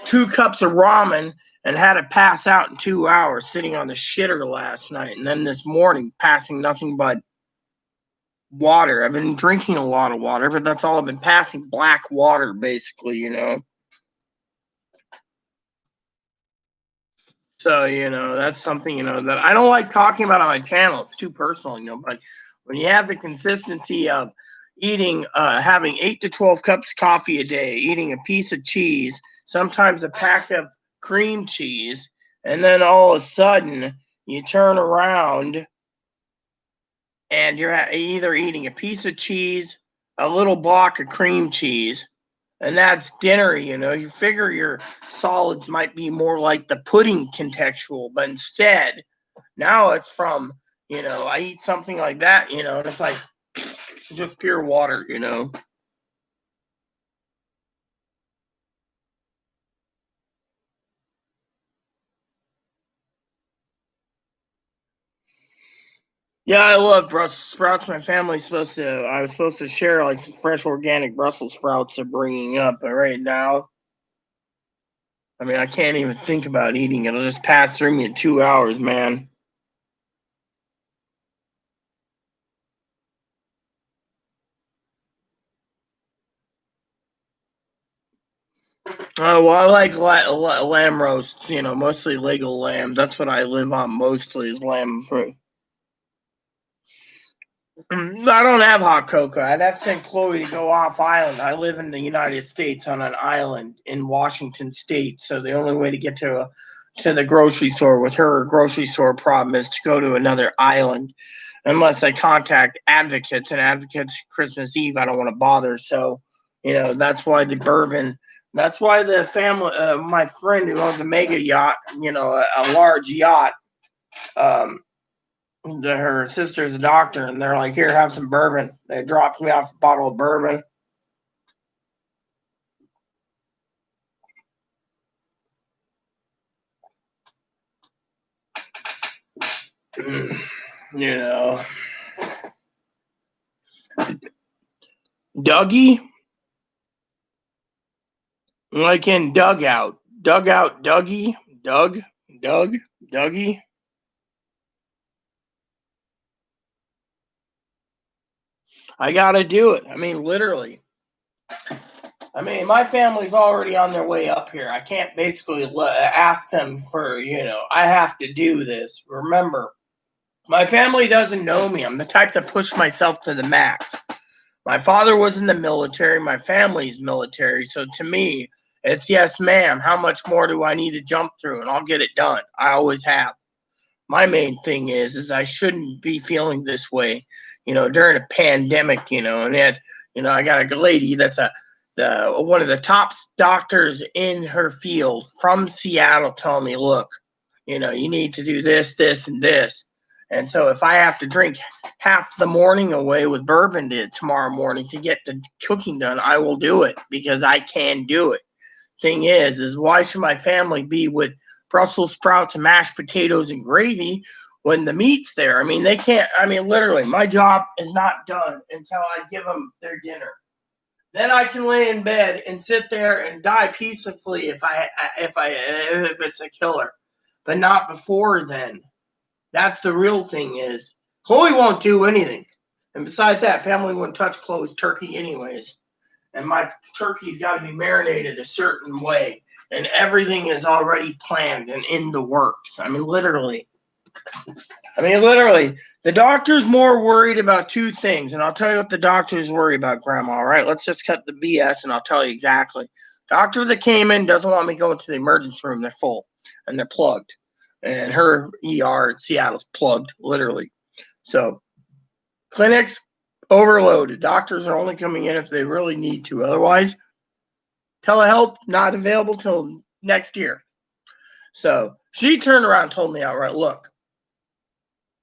2 cups of ramen and had to pass out in 2 hours sitting on the shitter last night, and then this morning passing nothing but water. I've been drinking a lot of water, but that's all I've been passing. Black water, basically. So, that's something, that I don't like talking about on my channel. It's too personal, but when you have the consistency of having 8 to 12 cups of coffee a day, eating a piece of cheese, sometimes a pack of cream cheese, and then all of a sudden you turn around and you're either eating a piece of cheese, a little block of cream cheese, and that's dinner. You figure your solids might be more like the pudding contextual, but instead, now it's from, I eat something like that, and it's like just pure water. Yeah, I love Brussels sprouts. I was supposed to share like some fresh organic Brussels sprouts they're bringing up, but right now, I mean, I can't even think about eating it. It'll just pass through me in 2 hours, man. Well, I like lamb roasts, mostly Lego lamb. That's what I live on mostly is lamb. I don't have hot cocoa. I'd have to send Chloe to go off island. I live in the United States on an island in Washington State, so the only way to get to the grocery store with her grocery store problem is to go to another island, unless I contact advocates. And advocates Christmas Eve, I don't want to bother. So, that's why the bourbon. That's why the family, my friend who owns a mega yacht, a large yacht. Um, her sister's a doctor, and they're like, "Here, have some bourbon." They dropped me off a bottle of bourbon. you know, Dougie, like in dugout, dugout, Dougie, Doug, Dougie. I gotta do it. I mean, literally. I mean, my family's already on their way up here. I can't basically ask them for. I have to do this. Remember, my family doesn't know me. I'm the type to push myself to the max. My father was in the military. My family's military. So to me, it's yes, ma'am. How much more do I need to jump through? And I'll get it done. I always have. My main thing is I shouldn't be feeling this way, during a pandemic, and yet, I got a lady that's one of the top doctors in her field from Seattle telling me, look, you need to do this, this, and this. And so if I have to drink half the morning away with bourbon tomorrow morning to get the cooking done, I will do it because I can do it. Thing is why should my family be with Brussels sprouts and mashed potatoes and gravy when the meat's there? I mean, they can't. I mean, literally, my job is not done until I give them their dinner. Then I can lay in bed and sit there and die peacefully if it's a killer, but not before then. That's the real thing is Chloe won't do anything. And besides that, family wouldn't touch Chloe's turkey anyways. And my turkey's got to be marinated a certain way. And everything is already planned and in the works. I mean, literally, the doctor's more worried about two things. And I'll tell you what the doctor's worried about, Grandma. All right, let's just cut the BS and I'll tell you exactly. Doctor that came in doesn't want me going to the emergency room. They're full and they're plugged. And her ER in Seattle's plugged, literally. So clinics overloaded. Doctors are only coming in if they really need to. Otherwise, telehealth not available till next year. So she turned around and told me outright, look,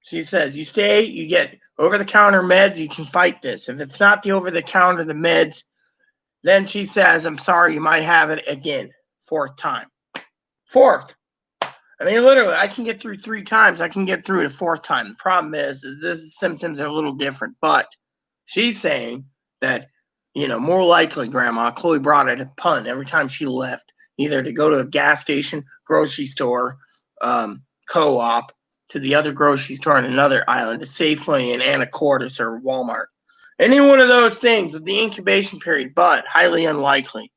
she says, you stay, you get over-the-counter meds, you can fight this. If it's not the over-the-counter, the meds, then she says, I'm sorry, you might have it again. Fourth time. Fourth. I mean, literally, I can get through 3 times. I can get through the 4th time. The problem is this symptoms are a little different. But she's saying that, more likely, Grandma, Chloe brought it a pun every time she left, either to go to a gas station, grocery store, co-op, to the other grocery store on another island, to Safeway and Anacortes or Walmart. Any one of those things with the incubation period, but highly unlikely.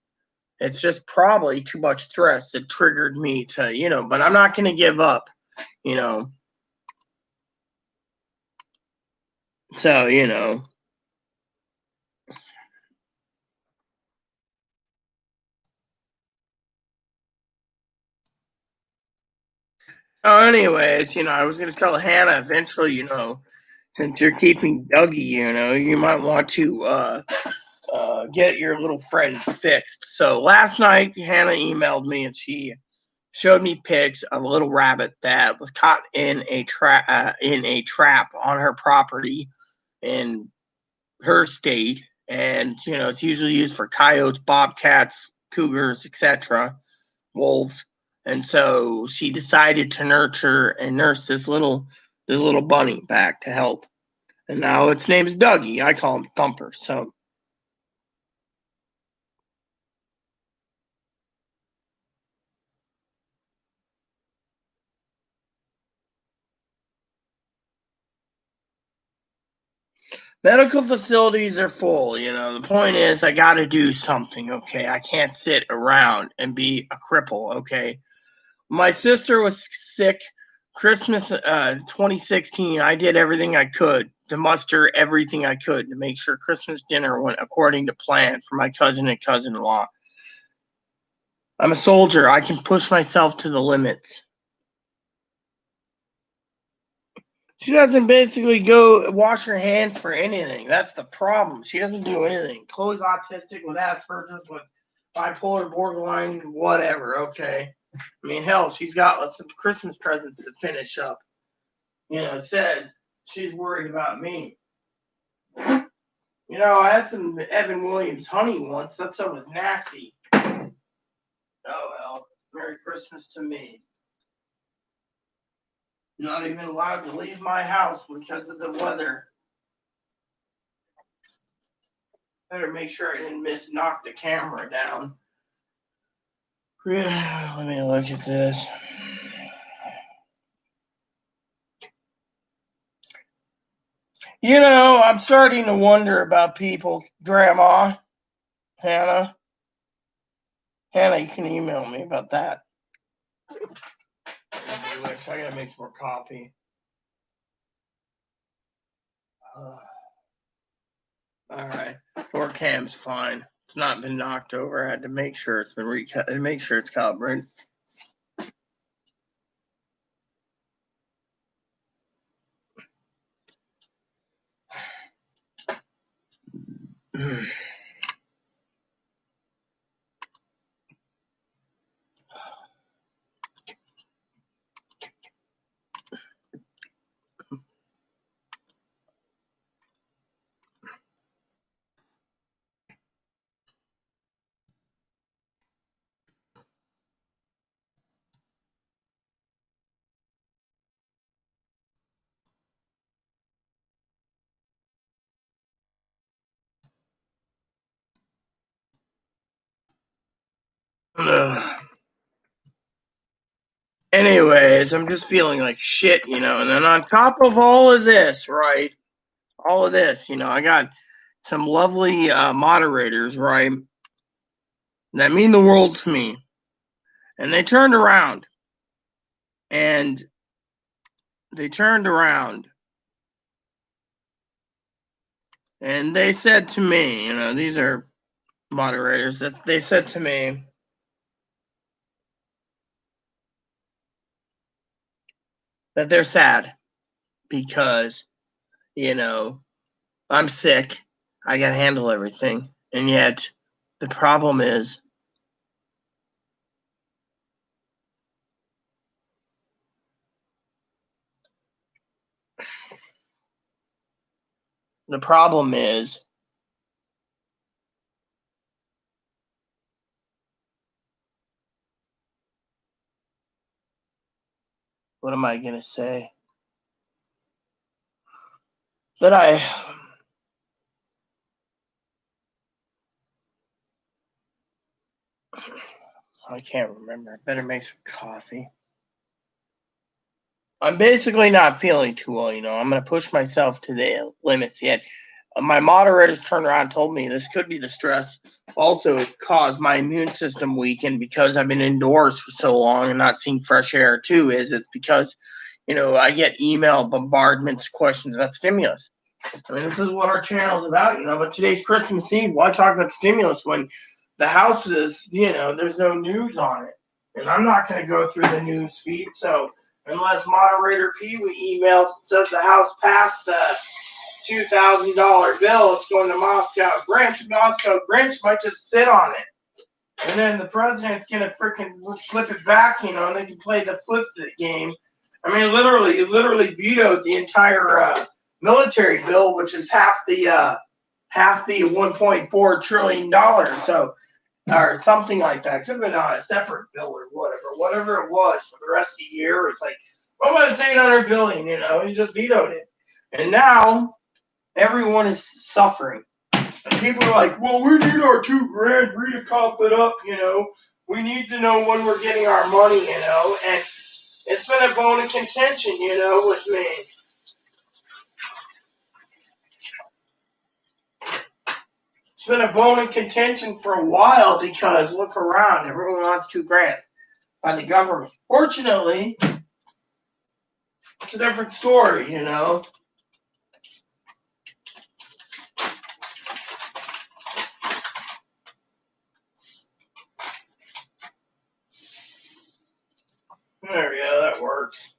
It's just probably too much stress that triggered me to, but I'm not going to give up, So. Oh, anyways, I was going to tell Hannah eventually, since you're keeping Dougie, you might want to get your little friend fixed. So last night, Hannah emailed me and she showed me pics of a little rabbit that was caught in a trap on her property in her state. And it's usually used for coyotes, bobcats, cougars, etc., wolves. And so she decided to nurse this little bunny back to health. And now its name is Dougie. I call him Thumper. So medical facilities are full. The point is I got to do something. Okay, I can't sit around and be a cripple. Okay, my sister was sick. Christmas 2016, I did everything I could to muster everything I could to make sure Christmas dinner went according to plan for my cousin and cousin-in-law. I'm a soldier. I can push myself to the limits. She doesn't basically go wash her hands for anything. That's the problem. She doesn't do anything. Chloe's autistic with Asperger's, with bipolar, borderline, whatever. Okay. I mean, hell, she's got some Christmas presents to finish up. It said she's worried about me. I had some Evan Williams honey once. That stuff was nasty. Oh, well. Merry Christmas to me. Not even allowed to leave my house because of the weather. Better make sure I didn't knock the camera down. Let me look at this. I'm starting to wonder about people, Grandma, Hannah. Hannah, you can email me about that. I gotta make some more coffee. All right. Door cam's fine. It's not been knocked over. I had to make sure it's been recut and make sure it's calibrated. Anyways, I'm just feeling like shit, and then on top of all of this, right? All of this, I got some lovely moderators, right? That mean the world to me. And they turned around. And they said to me, these are moderators, that they said to me that they're sad because, I'm sick. I got to handle everything. And yet the problem is what am I going to say? That I can't remember. I better make some coffee. I'm basically not feeling too well, I'm going to push myself to the limits yet. My moderators turned around and told me this could be the stress. Also, it caused my immune system weakened because I've been indoors for so long and not seeing fresh air too. It's because, I get email bombardments, questions about stimulus. I mean, this is what our channel is about, but today's Christmas Eve. Why talk about stimulus when the House is, there's no news on it? And I'm not going to go through the news feed. So unless moderator Pee Wee emails and says the House passed the $2,000 bill, it's going to Moscow Grinch. Moscow Grinch might just sit on it. And then the president's going to freaking flip it back, and they can play the flip game. I mean, you literally vetoed the entire military bill, which is half the $1.4 trillion. So, or something like that. Could have been on a separate bill or whatever it was for the rest of the year. It's like almost $800 billion. He just vetoed it, and now everyone is suffering. And people are like, well, we need our $2,000. We need to cough it up. We need to know when we're getting our money. And it's been a bone of contention. With me. It's been a bone of contention for a while because look around, everyone wants $2,000 by the government. Fortunately, it's a different story, There we go, that works.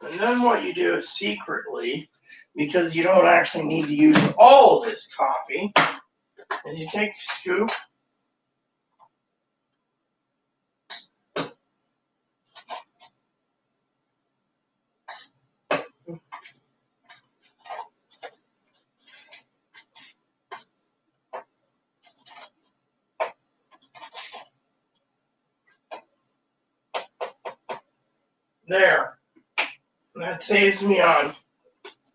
And then what you do is secretly, because you don't actually need to use all of this coffee, is you take a scoop. There. And that saves me on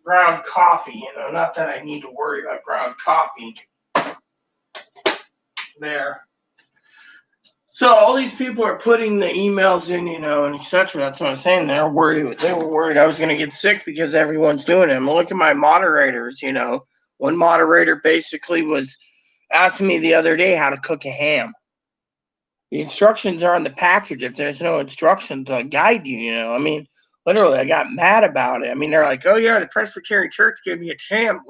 ground coffee, not that I need to worry about ground coffee. There. So all these people are putting the emails in, and etc. That's what I'm saying. They were worried I was going to get sick because everyone's doing it. I'm looking at my moderators, One moderator basically was asking me the other day how to cook a ham. The instructions are on the package. If there's no instructions, they'll guide you, I mean, literally, I got mad about it. I mean, they're like, oh, yeah, the Presbyterian Church gave me a ham.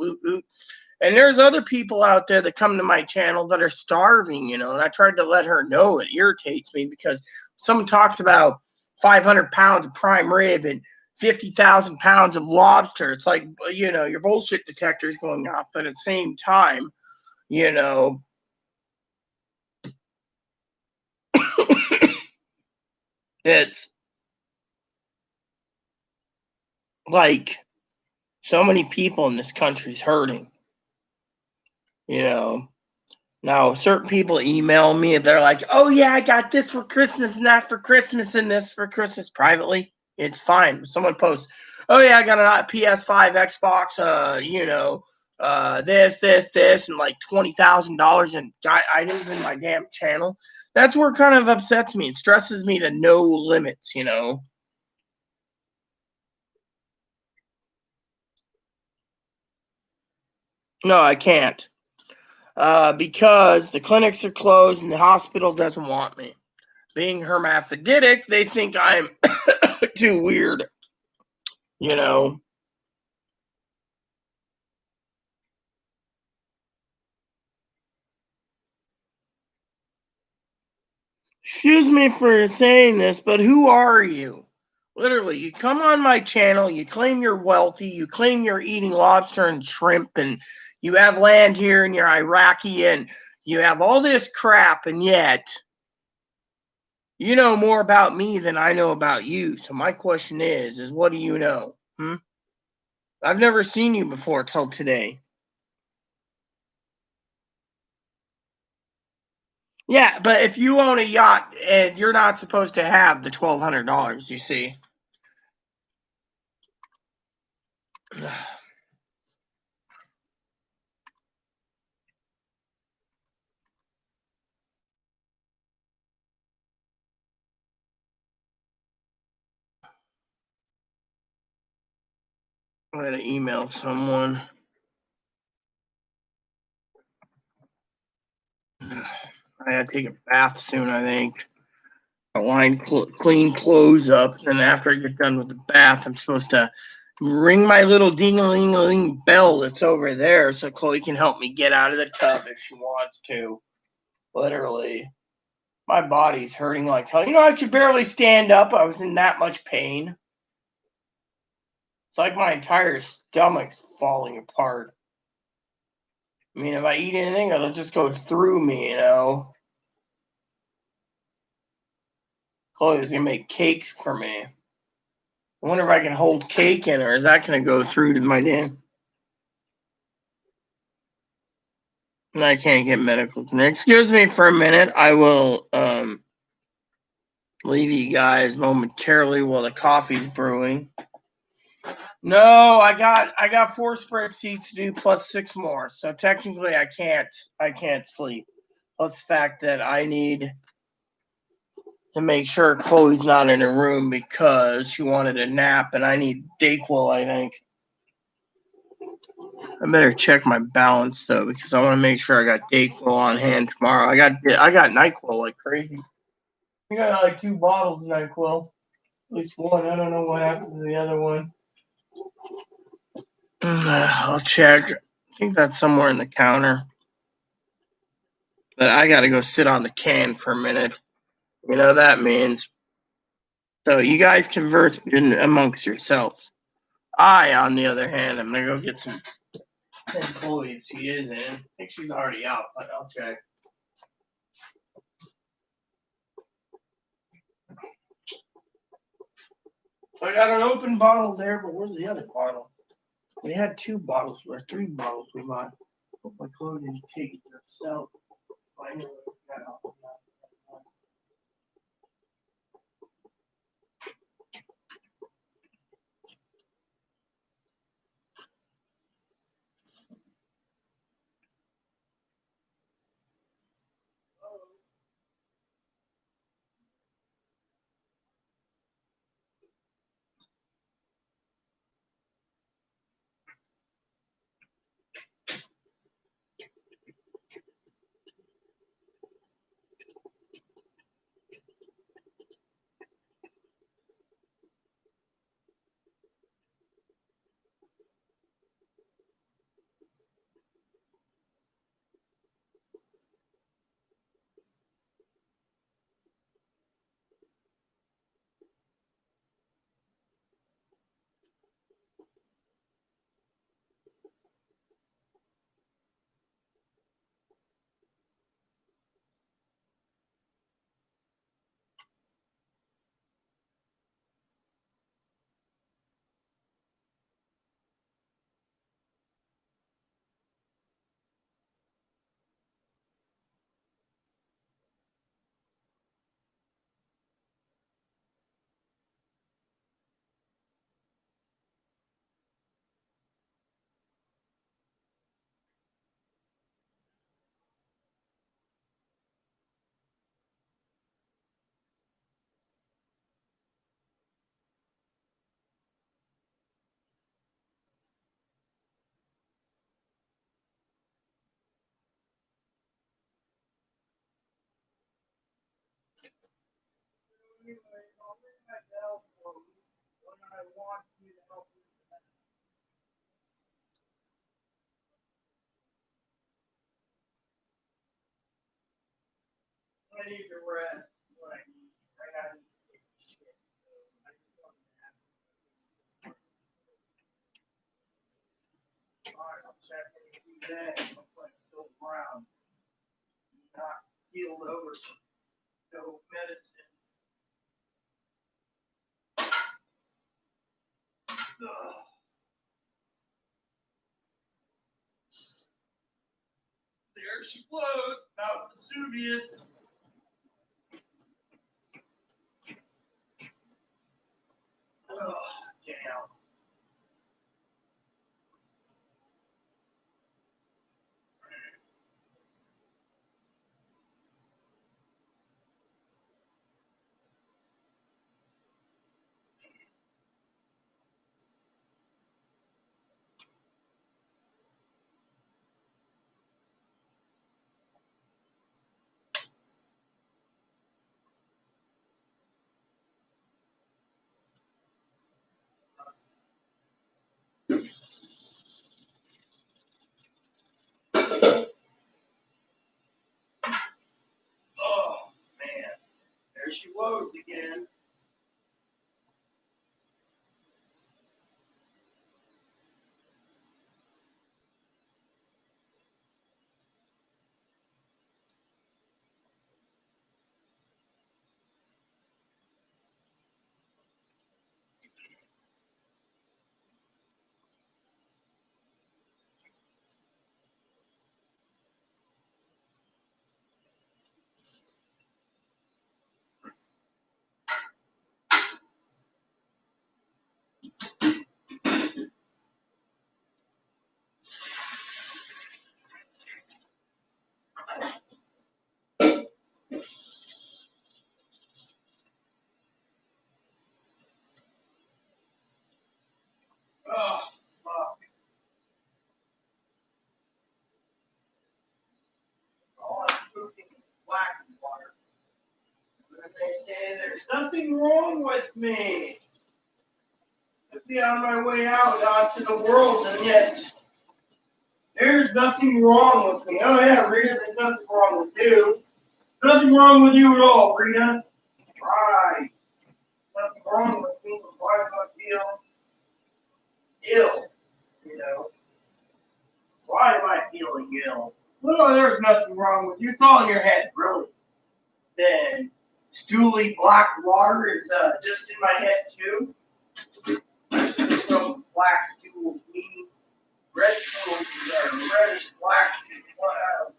And there's other people out there that come to my channel that are starving, and I tried to let her know. It irritates me because someone talks about 500 pounds of prime rib and 50,000 pounds of lobster. It's like, your bullshit detector is going off, but at the same time, it's like so many people in this country's hurting, you know. Now, certain people email me and they're like, oh, yeah, I got this for Christmas and that for Christmas and this for Christmas. Privately, it's fine. When someone posts, oh, yeah, I got a PS5, Xbox, this, and like $20,000 in items in my damn channel. That's where it kind of upsets me. It stresses me to no limits, No, I can't. Because the clinics are closed and the hospital doesn't want me. Being hermaphroditic, they think I'm too weird, you know. Excuse me for saying this, but who are you? Literally, you come on my channel, you claim you're wealthy, you claim you're eating lobster and shrimp, and you have land here and you're Iraqi, and you have all this crap, and yet you know more about me than I know about you. So my question is what do you know? I've never seen you before till today. Yeah, but if you own a yacht and you're not supposed to have the $1,200, you see. I'm gonna email someone. I gotta take a bath soon, I think. I line clean clothes up, and after I get done with the bath, I'm supposed to ring my little ding-a-ling-a-ling bell that's over there so Chloe can help me get out of the tub if she wants to. Literally. My body's hurting like hell. I could barely stand up. I was in that much pain. It's like my entire stomach's falling apart. I mean, if I eat anything, it'll just go through me. Chloe's gonna make cakes for me. I wonder if I can hold cake in, or is that gonna go through to my damn? And I can't get medical. Excuse me for a minute. I will leave you guys momentarily while the coffee's brewing. No, I got 4 spreadsheets to do plus 6 more. So technically I can't sleep. Plus the fact that I need to make sure Chloe's not in her room because she wanted a nap and I need Dayquil, I think. I better check my balance though because I want to make sure I got Dayquil on hand tomorrow. I got NyQuil like crazy. I got like 2 bottles of NyQuil. At least one. I don't know what happened to the other one. I'll check. I think that's somewhere in the counter. But I gotta go sit on the can for a minute. You know what that means. So you guys converse amongst yourselves. I, on the other hand, I'm gonna go get some Chloe if she is in. I think she's already out, but I'll check. So I got an open bottle there, but where's the other bottle? We had 2 bottles, or 3 bottles we bought. Hope my Chloe didn't take it herself. Finally, rest when I need. Right now, I need to take a shit. So I just want to have Alright, I'll check in with you then. Looks like it's still around. Not healed over. No medicine. Ugh. There she floats, Mount Vesuvius. Oh, damn. Oh, man. There she floats again. Oh, fuck. All I'm cooking is black water. And they say there's nothing wrong with me. I'd be on my way out onto the world, and yet there's nothing wrong with me. Oh, yeah, Rita, there's nothing wrong with you. Nothing wrong with you at all, Rita. Right. Nothing wrong with me, but why do I feel ill? You know, why am I feeling ill? Well, there's nothing wrong with you. It's all in your head, really. Then, stooly black water is just in my head, too. Some black stools, meaning red stools are reddish black stools. Wow.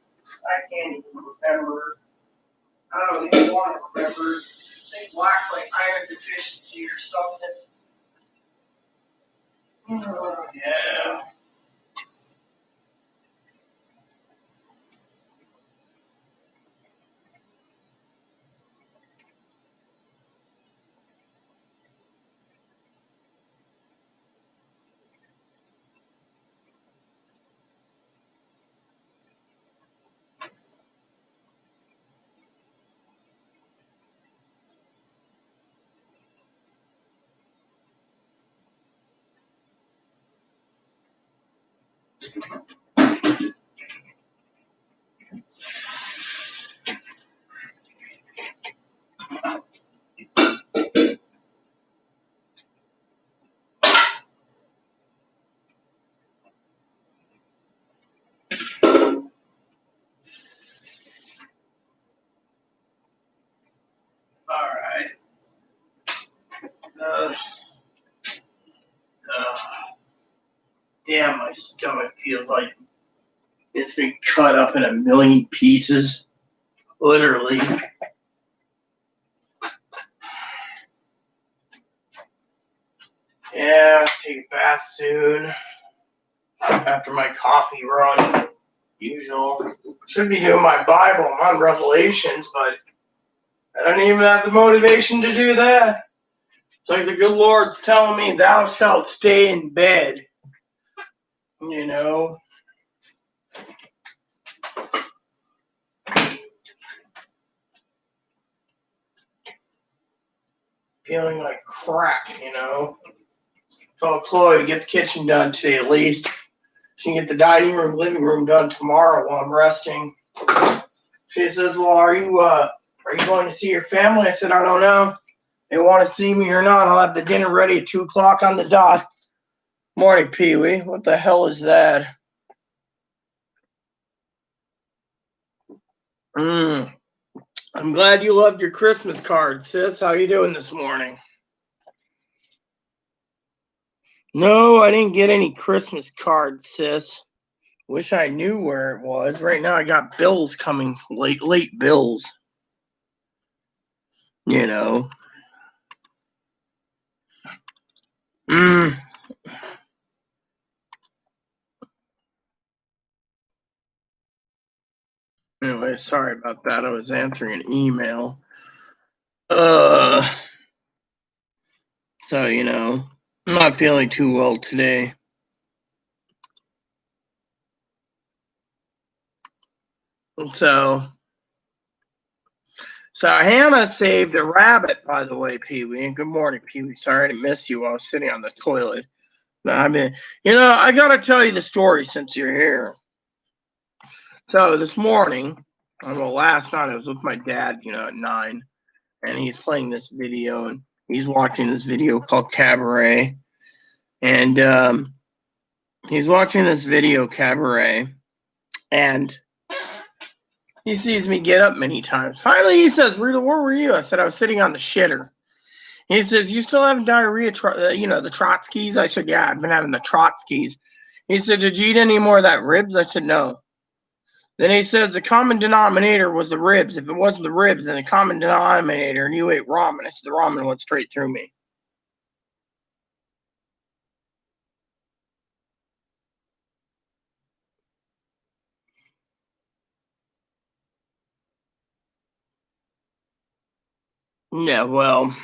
I can't even remember. I don't even want to remember. I think black's like iron deficiency or something. Oh, yeah. All right. Uh, uh, damn, my stomach feels like it's been cut up in a million pieces. Literally. Yeah, take a bath soon. After my coffee run. Usual. Should be doing my Bible. I'm on Revelations, but I don't even have the motivation to do that. It's like the good Lord's telling me, thou shalt stay in bed. You know? Feeling like crap, you know? Told Chloe to get the kitchen done today at least. She can get the dining room, living room done tomorrow while I'm resting. She says, well, are you Are you going to see your family? I said, I don't know. They want to see me or not. I'll have the dinner ready at 2 o'clock on the dot. Morning, Pee-wee. What the hell is that? I'm glad you loved your Christmas card, sis. How you doing this morning? No, I didn't get any Christmas card, sis. Wish I knew where it was. Right now I got bills coming, late bills. You know. Anyway, sorry about that. I was answering an email. So, I'm not feeling too well today. So Hannah saved a rabbit, by the way, Pee-wee. And good morning, Pee-wee. Sorry I missed you while I was sitting on the toilet. I mean, I got to tell you the story since you're here. So this morning, last night, I was with my dad, at 9, and he's playing this video, and he's watching this video called Cabaret. And he's watching this video, Cabaret, and he sees me get up many times. Finally, he says, Rita, where were you? I said, I was sitting on the shitter. He says, you still having diarrhea, the Trotskys? I said, yeah, I've been having the Trotskys. He said, did you eat any more of that ribs? I said, no. Then he says, the common denominator was the ribs. If it wasn't the ribs, then the common denominator, and you ate ramen. I said, the ramen went straight through me. Yeah, well,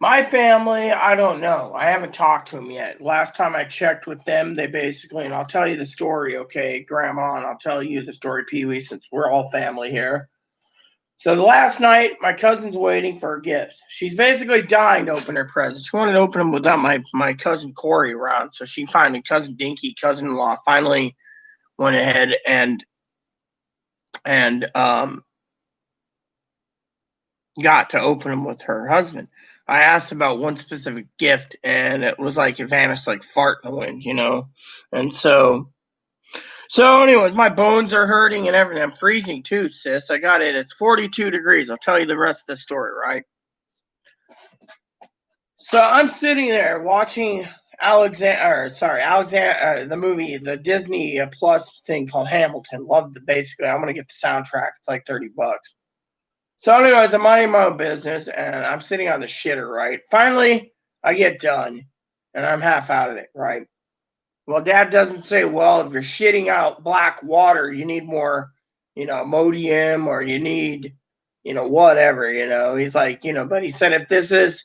my family, I don't know. I haven't talked to them yet. Last time I checked with them, they basically, and I'll tell you the story, okay, Grandma, and I'll tell you the story, Pee-wee, since we're all family here. So the last night, my cousin's waiting for her gift. She's basically dying to open her presents. She wanted to open them without my cousin Corey around. So she finally, cousin Dinky, cousin-in-law, finally went ahead and got to open them with her husband. I asked about one specific gift, and it was like it vanished like fart in the wind, And so anyways, my bones are hurting and everything. I'm freezing too, sis. I got it. It's 42 degrees. I'll tell you the rest of the story, right? So I'm sitting there watching the movie, the Disney Plus thing called Hamilton. Loved it. Basically, I'm gonna get the soundtrack. It's like $30. So anyways, I'm minding my own business, and I'm sitting on the shitter, right? Finally, I get done, and I'm half out of it, right? Well, Dad doesn't say, well, if you're shitting out black water, you need more, Imodium, or you need, whatever, He's like, but he said if this is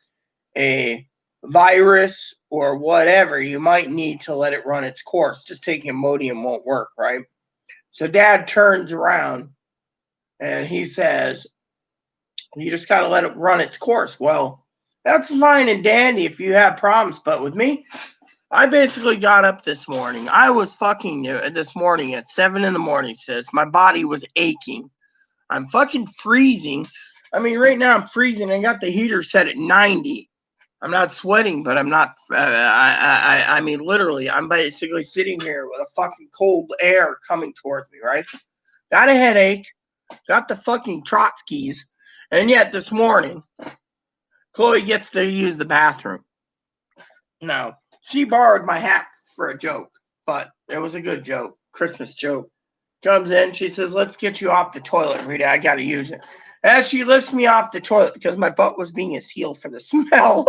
a virus or whatever, you might need to let it run its course. Just taking Imodium won't work, right? So Dad turns around, and he says, you just got to let it run its course. Well, that's fine and dandy if you have problems. But with me, I basically got up this morning. I was fucking this morning at 7 in the morning, sis. My body was aching. I'm fucking freezing. I mean, right now I'm freezing. I got the heater set at 90. I'm not sweating, but I'm not. I mean, literally, I'm basically sitting here with a fucking cold air coming towards me, right? Got a headache. Got the fucking Trotskys. And yet this morning, Chloe gets to use the bathroom. Now, she borrowed my hat for a joke, but it was a good joke, Christmas joke. Comes in, she says, let's get you off the toilet, Rita. I got to use it. As she lifts me off the toilet, because my butt was being a seal for the smell,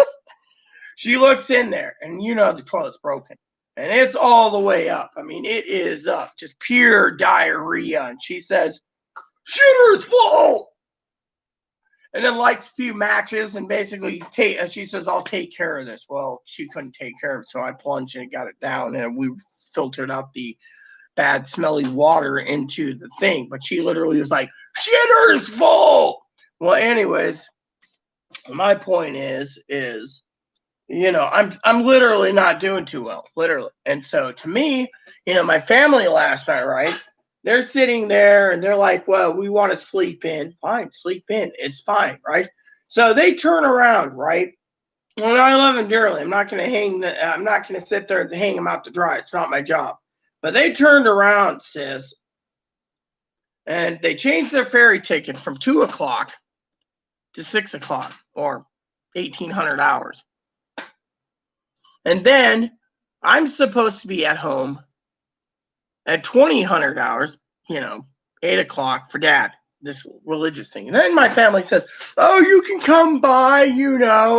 she looks in there, and the toilet's broken. And it's all the way up. I mean, it is up, just pure diarrhea. And she says, shooter's full! And then lights a few matches, and basically she says, I'll take care of this. Well, she couldn't take care of it, so I plunged and got it down, and we filtered out the bad smelly water into the thing. But she literally was like, shitter's full! Well, anyways, my point is I'm literally not doing too well, literally. And so to me, my family last night, right? They're sitting there and they're like, well, we want to sleep in. Fine, sleep in. It's fine, right? So they turn around, right? Well, I live in Dearly. I'm not going to sit there and hang them out to dry. It's not my job. But they turned around, sis, and they changed their ferry ticket from 2 o'clock to 6 o'clock, or 1,800 hours. And then I'm supposed to be at home at 2,000 hours, 8 o'clock for dad, this religious thing. And then my family says, oh, you can come by,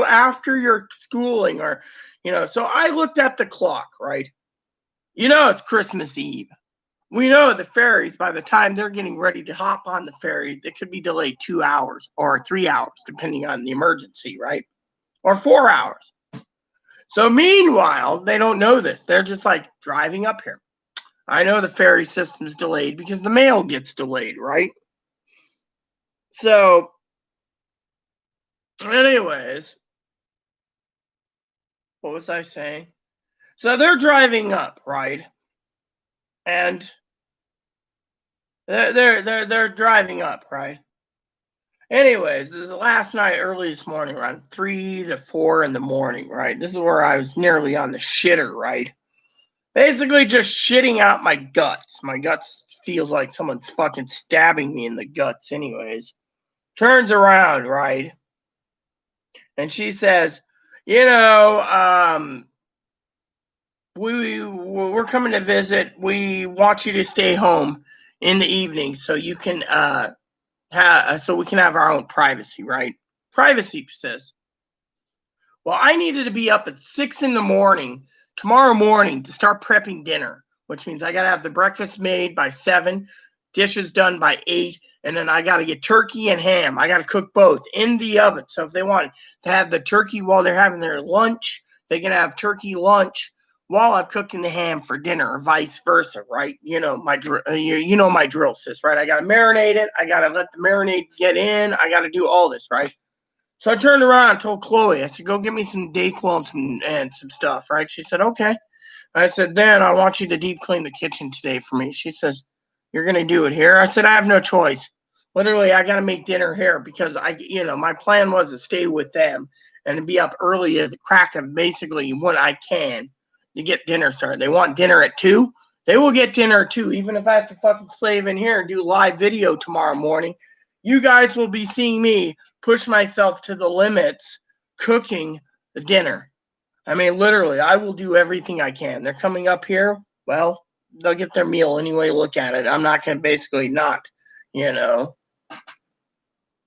after your schooling, or, so I looked at the clock, right? It's Christmas Eve. We know the ferries, by the time they're getting ready to hop on the ferry, they could be delayed 2 hours or 3 hours, depending on the emergency, right? Or 4 hours. So meanwhile, they don't know this. They're just like driving up here. I know the ferry system's delayed because the mail gets delayed, right? So, anyways, what was I saying? So they're driving up, right? And they're driving up, right? Anyways, this is last night, early this morning, around 3 to 4 in the morning, right? This is where I was nearly on the shitter, right? Basically just shitting out my guts. My guts feels like someone's fucking stabbing me in the guts, anyways. Turns around, right? And she says, we're coming to visit. We want you to stay home in the evening so you can so we can have our own privacy, right? Privacy, says. Well, I needed to be up at 6 in the morning tomorrow morning to start prepping dinner, which means I got to have the breakfast made by 7, dishes done by 8, and then I got to get turkey and ham. I got to cook both in the oven. So if they want to have the turkey while they're having their lunch, they can have turkey lunch while I'm cooking the ham for dinner, or vice versa, right? My drill, sis, right? I got to marinate it. I got to let the marinade get in. I got to do all this, right? So I turned around and told Chloe, I said, go get me some Dayquil and some stuff, right? She said, okay. I said, then I want you to deep clean the kitchen today for me. She says, you're going to do it here? I said, I have no choice. Literally, I got to make dinner here because my plan was to stay with them and be up early at the crack of basically when I can to get dinner started. They want dinner at 2. They will get dinner at 2, even if I have to fucking slave in here and do live video tomorrow morning. You guys will be seeing me push myself to the limits cooking the dinner. I mean, literally, I will do everything I can. They're coming up here. Well, they'll get their meal anyway. Look at it. I'm not going to basically not, And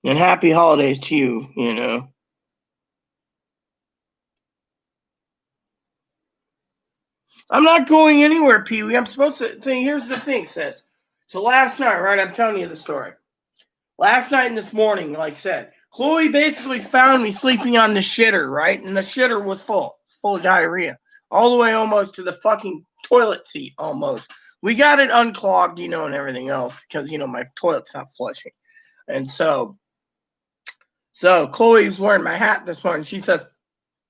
happy holidays to you, I'm not going anywhere, Pee Wee. I'm supposed to think. Here's the thing, sis. So last night, right? I'm telling you the story. Last night and this morning, like I said, Chloe basically found me sleeping on the shitter, right? And the shitter was full. It's full of diarrhea. All the way almost to the fucking toilet seat, almost. We got it unclogged, and everything else, because, my toilet's not flushing. And so Chloe was wearing my hat this morning. She says,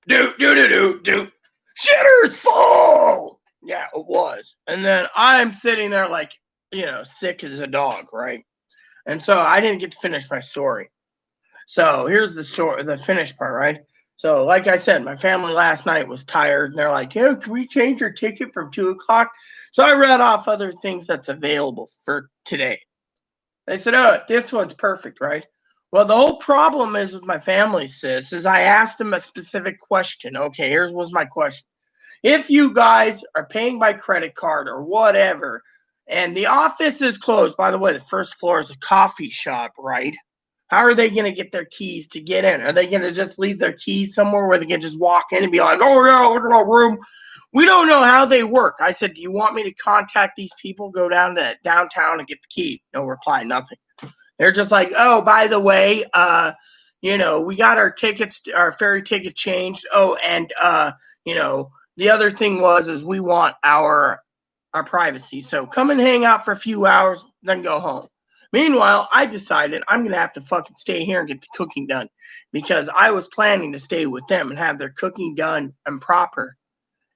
do, shitter's full! Yeah, it was. And then I'm sitting there like, sick as a dog, right? And so I didn't get to finish my story. So here's the story, the finished part, right? So like I said, my family last night was tired, and they're like, "Hey, can we change your ticket from 2 o'clock?" So I read off other things that's available for today. They said, "Oh, this one's perfect, right?" Well, the whole problem is with my family, sis, is I asked them a specific question. Okay, here's was my question. If you guys are paying by credit card or whatever, and the office is closed, by the way, the first floor is a coffee shop, right? How are they going to get their keys to get in? Are they going to just leave their keys somewhere where they can just walk in and be like, oh, yeah, look at our room? We don't know how they work. I said, do you want me to contact these people, go down to downtown and get the key? No reply, nothing. They're just like, oh, by the way, we got our tickets, our ferry ticket changed. Oh, and, the other thing is we want our privacy. So come and hang out for a few hours, then go home. Meanwhile, I decided I'm going to have to fucking stay here and get the cooking done because I was planning to stay with them and have their cooking done and proper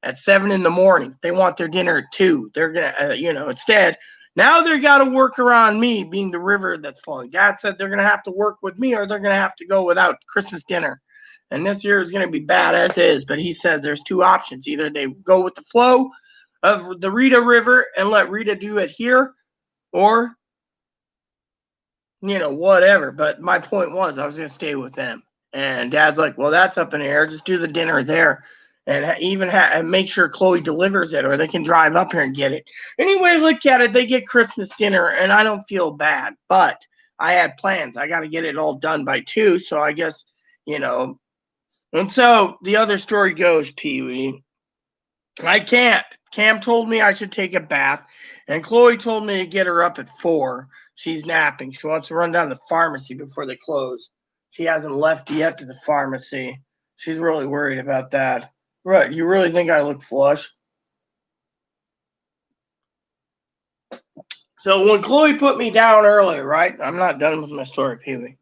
at 7 in the morning. They want their dinner at 2. They're going to, instead, Now they got to work around me being the river that's flowing. Dad said they're going to have to work with me or they're going to have to go without Christmas dinner. And this year is going to be bad as is. But he says there's two options. Either they go with the flow of the Rita River and let Rita do it here, or, whatever. But my point was I was going to stay with them. And Dad's like, well, that's up in the air. Just do the dinner there. And even make sure Chloe delivers it, or they can drive up here and get it. Anyway, look at it. They get Christmas dinner, and I don't feel bad. But I had plans. I got to get it all done by 2. So I guess, And so the other story goes, Pee-wee, I can't. Cam told me I should take a bath, and Chloe told me to get her up at 4. She's napping. She wants to run down to the pharmacy before they close. She hasn't left yet to the pharmacy. She's really worried about that. Right, you really think I look flush? So when Chloe put me down earlier, right? I'm not done with my story, Pee-wee.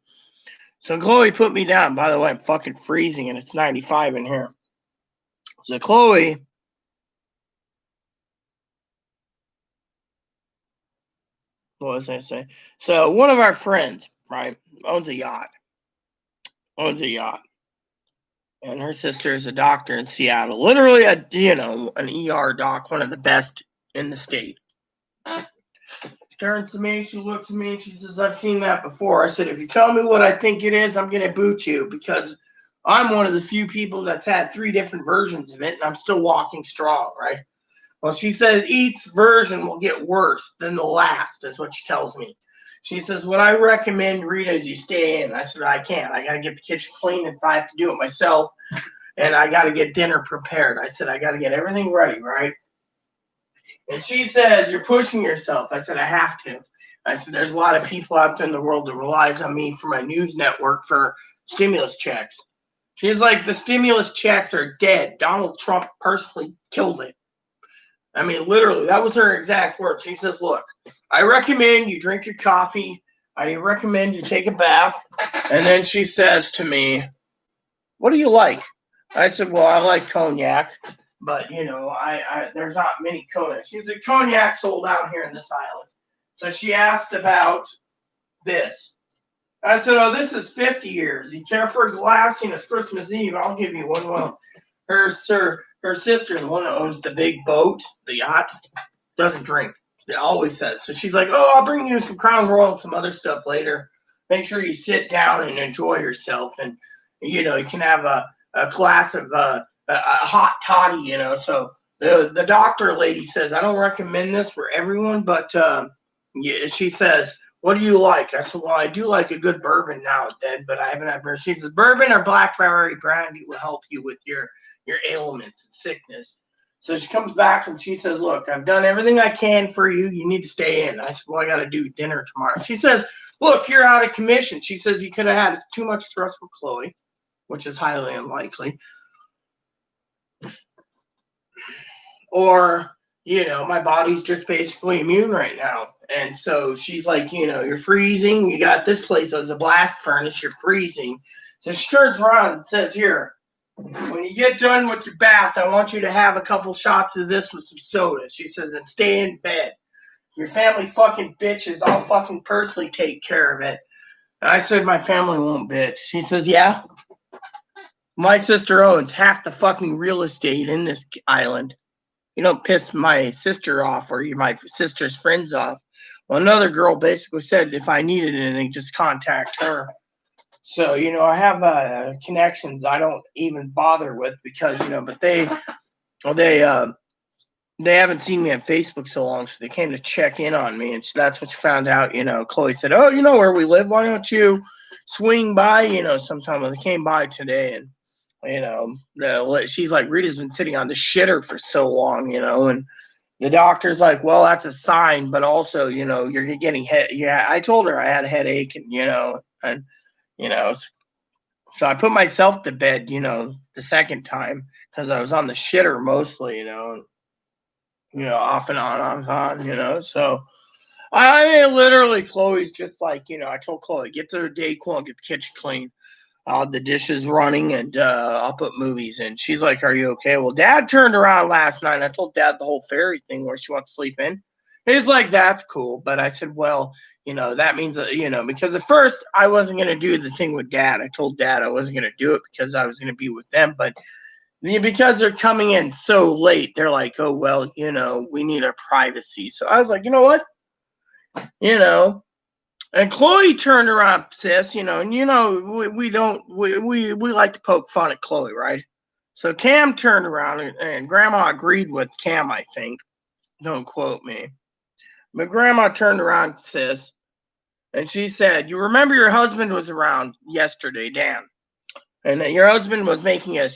So Chloe put me down. By the way, I'm fucking freezing, and it's 95 in here. So Chloe... What was I saying? So one of our friends, right, owns a yacht. And her sister is a doctor in Seattle. Literally an ER doc, one of the best in the state. She turns to me, she looks at me, and she says, I've seen that before. I said, if you tell me what I think it is, I'm going to boot you, because I'm one of the few people that's had 3 different versions of it, and I'm still walking strong, right? Well, she said each version will get worse than the last, is what she tells me. She says, what I recommend, Rita, is you stay in. I said, I can't. I got to get the kitchen clean if I have to do it myself, and I got to get dinner prepared. I said, I got to get everything ready, right? And she says, you're pushing yourself. I said, I have to. I said, there's a lot of people out there in the world that relies on me for my news network for stimulus checks. She's like, the stimulus checks are dead. Donald Trump personally killed it. I mean, literally, that was her exact words. She says, look, I recommend you drink your coffee. I recommend you take a bath. And then she says to me, what do you like? I said, well, I like cognac. But, there's not many cognac. She said, cognac sold out here in this island. So she asked about this. I said, oh, this is 50 years. You care for a glass? It's Christmas Eve. I'll give you one. Well, her sister, the one that owns the big boat, the yacht, doesn't drink. She always says. So she's like, oh, I'll bring you some Crown Royal and some other stuff later. Make sure you sit down and enjoy yourself. And, you can have a glass of a hot toddy, So the doctor lady says, I don't recommend this for everyone, but she says, what do you like? I said, well, I do like a good bourbon now and then, but I haven't had bourbon. She says, bourbon or blackberry brandy will help you with your ailments and sickness. So she comes back and she says, look, I've done everything I can for you. You need to stay in. I said, well, I got to do dinner tomorrow. She says, look, you're out of commission. She says, you could have had too much stress with Chloe, which is highly unlikely. Or, my body's just basically immune right now. And so she's like, you're freezing. You got this place as a blast furnace. You're freezing. So she turns around and says, here, when you get done with your bath, I want you to have a couple shots of this with some soda. She says, and stay in bed. Your family fucking bitches. I'll fucking personally take care of it. And I said, my family won't bitch. She says, yeah. My sister owns half the fucking real estate in this island. You don't piss my sister off or my sister's friends off. Well, another girl basically said if I needed anything, just contact her. So, I have connections I don't even bother with because, but they haven't seen me on Facebook so long, so they came to check in on me, and that's what you found out. Chloe said, oh, you know where we live? Why don't you swing by, sometime? Well, they came by today, and, she's like, Rita's been sitting on the shitter for so long, and the doctor's like, well, that's a sign, but also, you're getting head. Yeah, I told her I had a headache, and, so I put myself to bed, the second time because I was on the shitter mostly, off and on, So I mean, literally, Chloe's just like, I told Chloe, get to the Dayquil and get the kitchen clean. I'll have the dishes running and I'll put movies in. She's like, are you okay? Well, Dad turned around last night and I told Dad the whole fairy thing where she wants to sleep in. He's like, that's cool. But I said, well, that means, because at first I wasn't going to do the thing with dad. I told dad I wasn't going to do it because I was going to be with them. But because they're coming in so late, they're like, oh, well, we need our privacy. So I was like, you know what? You know, and Chloe turned around, sis, and we don't, we like to poke fun at Chloe, right? So Cam turned around and Grandma agreed with Cam, I think. Don't quote me. But Grandma turned around, sis, and she said, you remember your husband was around yesterday, Dan, and that your husband was making a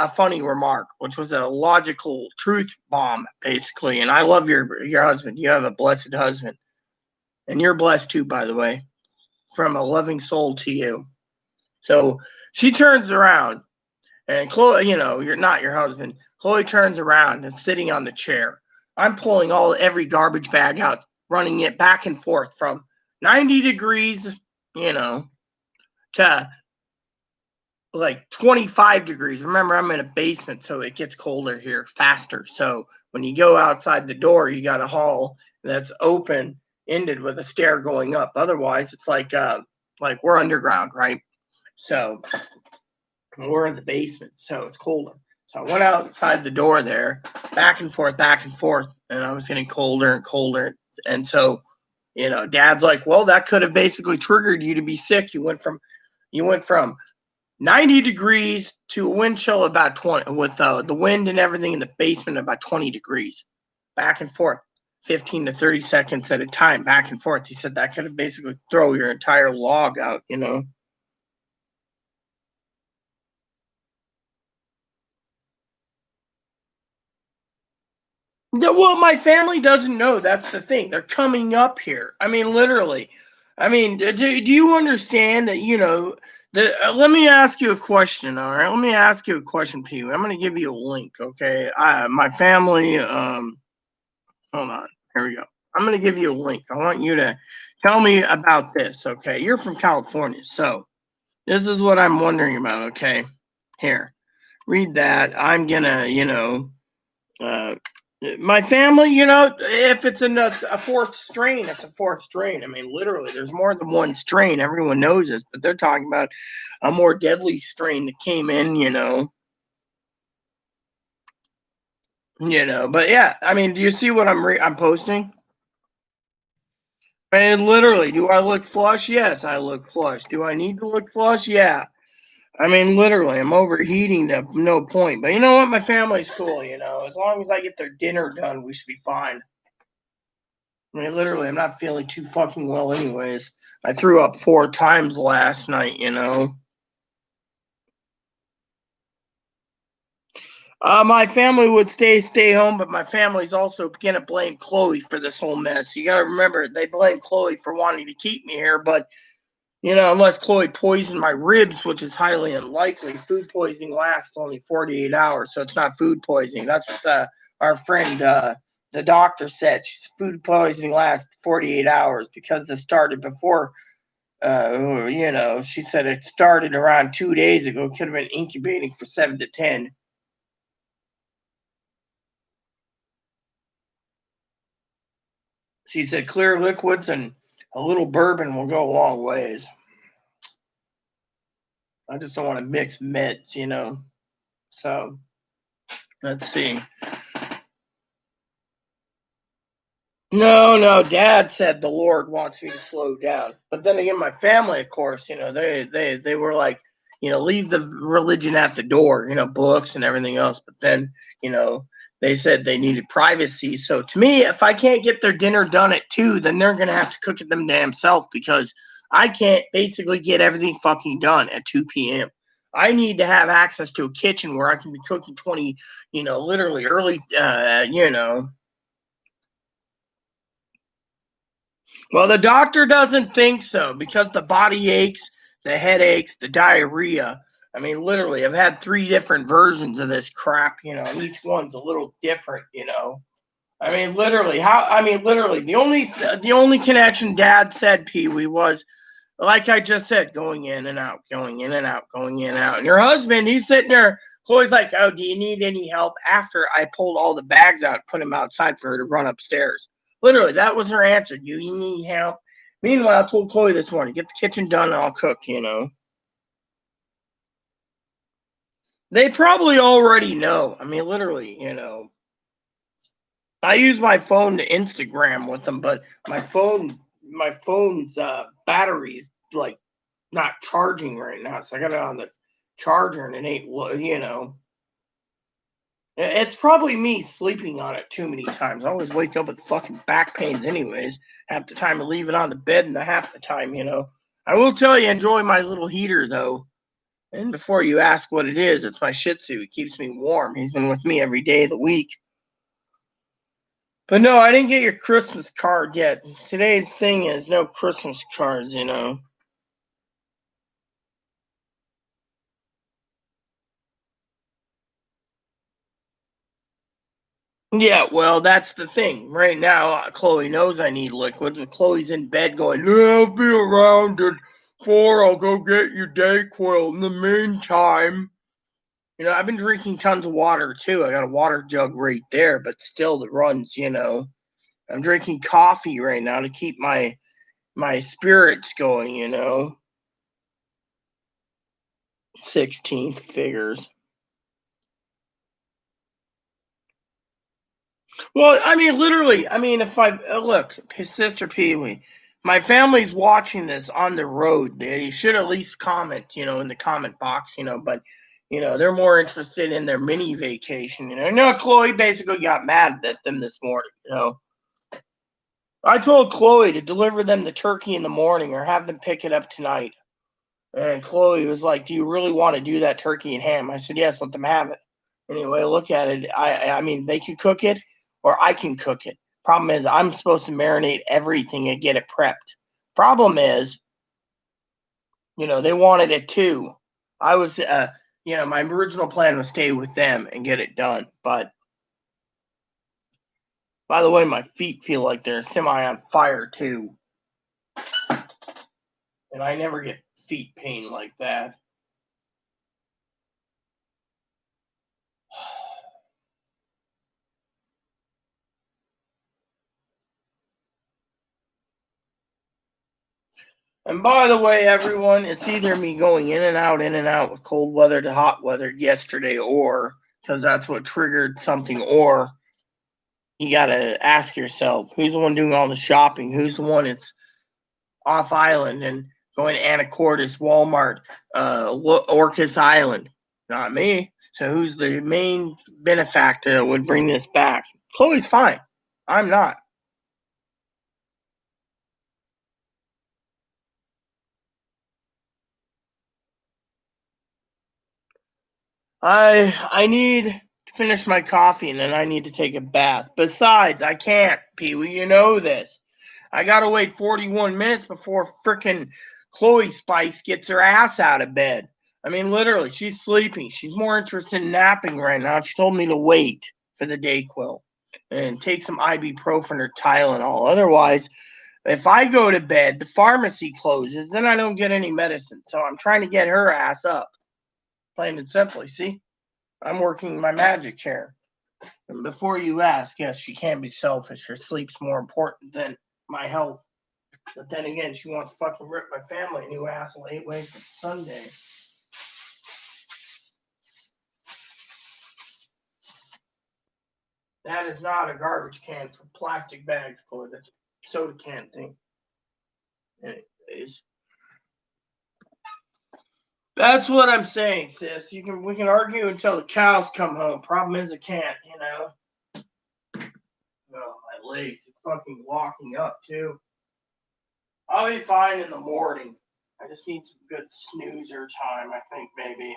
funny remark, which was a logical truth bomb, basically. And I love your husband. You have a blessed husband. And you're blessed too, by the way, from a loving soul to you. So she turns around, and Chloe, you're not your husband. Chloe turns around and sitting on the chair. I'm pulling every garbage bag out, running it back and forth from 90 degrees, to like 25 degrees. Remember, I'm in a basement, so it gets colder here faster. So when you go outside the door, you got a hall that's open ended with a stair going up. Otherwise, it's like we're underground, right? So we're in the basement, so it's colder. So I went outside the door there, back and forth, and I was getting colder and colder. And so, Dad's like, well, that could have basically triggered you to be sick. You went from 90 degrees to a wind chill about 20, with the wind and everything in the basement about 20 degrees, back and forth, 15 to 30 seconds at a time, back and forth. He said that could have basically throw your entire log out, Well, my family doesn't know. That's the thing. They're coming up here. I mean, literally. I mean, do you understand that, let me ask you a question, all right? Let me ask you a question, Pee Wee. I'm going to give you a link, okay? My family, hold on. Here we go. I'm going to give you a link. I want you to tell me about this, okay? You're from California, so this is what I'm wondering about, okay? Here, read that. I'm going to, uh, my family, if it's a fourth strain, it's a fourth strain. I mean, literally, there's more than one strain. Everyone knows this, but they're talking about a more deadly strain that came in, But yeah, I mean, do you see what I'm posting? And literally, do I look flush? Yes, I look flush. Do I need to look flush? Yeah. I mean, literally, I'm overheating to no point. But you know what? My family's cool, As long as I get their dinner done, we should be fine. I mean, literally, I'm not feeling too fucking well, anyways. I threw up 4 times last night, My family would stay home, but my family's also gonna blame Chloe for this whole mess. You gotta remember, they blame Chloe for wanting to keep me here, but unless Chloe poisoned my ribs, which is highly unlikely, food poisoning lasts only 48 hours, so it's not food poisoning. That's what our friend, the doctor said. Food poisoning lasts 48 hours because it started before. She said it started around 2 days ago. Could have been incubating for 7 to 10. She said clear liquids and a little bourbon will go a long ways. I just don't want to mix meds, So let's see. No, Dad said the Lord wants me to slow down. But then again, my family, of course, they were like, leave the religion at the door, books and everything else. But then, they said they needed privacy. So to me, if I can't get their dinner done at 2, then they're gonna have to cook it them damn self because I can't basically get everything fucking done at 2 p.m. I need to have access to a kitchen where I can be cooking 20, literally early, Well, the doctor doesn't think so because the body aches, the headaches, the diarrhea. I mean, literally, I've had 3 different versions of this crap, and each one's a little different, I mean, literally, the only connection Dad said, Pee Wee, was like I just said, going in and out, going in and out, going in and out. And your husband, he's sitting there, Chloe's like, oh, do you need any help? After I pulled all the bags out, put him outside for her to run upstairs. Literally, that was her answer. Do you need help? Meanwhile, I told Chloe this morning, get the kitchen done and I'll cook, They probably already know. I mean, literally, I use my phone to Instagram with them, but my phone's battery's like not charging right now, so I got it on the charger and it ain't. It's probably me sleeping on it too many times. I always wake up with fucking back pains, anyways. Half the time I leave it on the bed, and half the time, I will tell you, enjoy my little heater though. And before you ask what it is, it's my Shih Tzu. It keeps me warm. He's been with me every day of the week. But no, I didn't get your Christmas card yet. Today's thing is no Christmas cards. Yeah, well, that's the thing. Right now, Chloe knows I need liquids, but Chloe's in bed going, I'll be around at 4. I'll go get your Dayquil. In the meantime, I've been drinking tons of water, too. I got a water jug right there, but still it runs. I'm drinking coffee right now to keep my spirits going. 16th figures. Well, I mean, literally, if I look, his sister Pee Wee, my family's watching this on the road. They should at least comment, in the comment box. But they're more interested in their mini vacation. No, Chloe basically got mad at them this morning. I told Chloe to deliver them the turkey in the morning or have them pick it up tonight. And Chloe was like, "Do you really want to do that turkey and ham?" I said, "Yes, let them have it." Anyway, look at it. I mean, they can cook it, or I can cook it. Problem is, I'm supposed to marinate everything and get it prepped. Problem is, they wanted it too. I was, my original plan was stay with them and get it done. But by the way, my feet feel like they're semi on fire too, and I never get feet pain like that. And by the way, everyone, it's either me going in and out with cold weather to hot weather yesterday, or because that's what triggered something, or you got to ask yourself who's the one doing all the shopping? Who's the one that's off island and going to Anacortes, Walmart, Orcas Island? Not me. So who's the main benefactor that would bring this back? Chloe's fine. I'm not. I need to finish my coffee and then I need to take a bath. Besides, I can't, Pee Wee. You know this. I gotta wait 41 minutes before frickin' Chloe Spice gets her ass out of bed. I mean, literally, she's sleeping. She's more interested in napping right now. She told me to wait for the Dayquil and take some ibuprofen or Tylenol. Otherwise, if I go to bed, the pharmacy closes. Then I don't get any medicine. So I'm trying to get her ass up, plain and simply. See? I'm working my magic chair. And before you ask, yes, she can be selfish. Her sleep's more important than my health. But then again, she wants to fucking rip my family a new asshole 8 ways for Sunday. That is not a garbage can for plastic bags, Chloe. That's a soda can thing. Anyways, that's what I'm saying, sis. We can argue until the cows come home. Problem is, I can't. Oh, my legs are fucking walking up too. I'll be fine in the morning. I just need some good snoozer time, I think, maybe.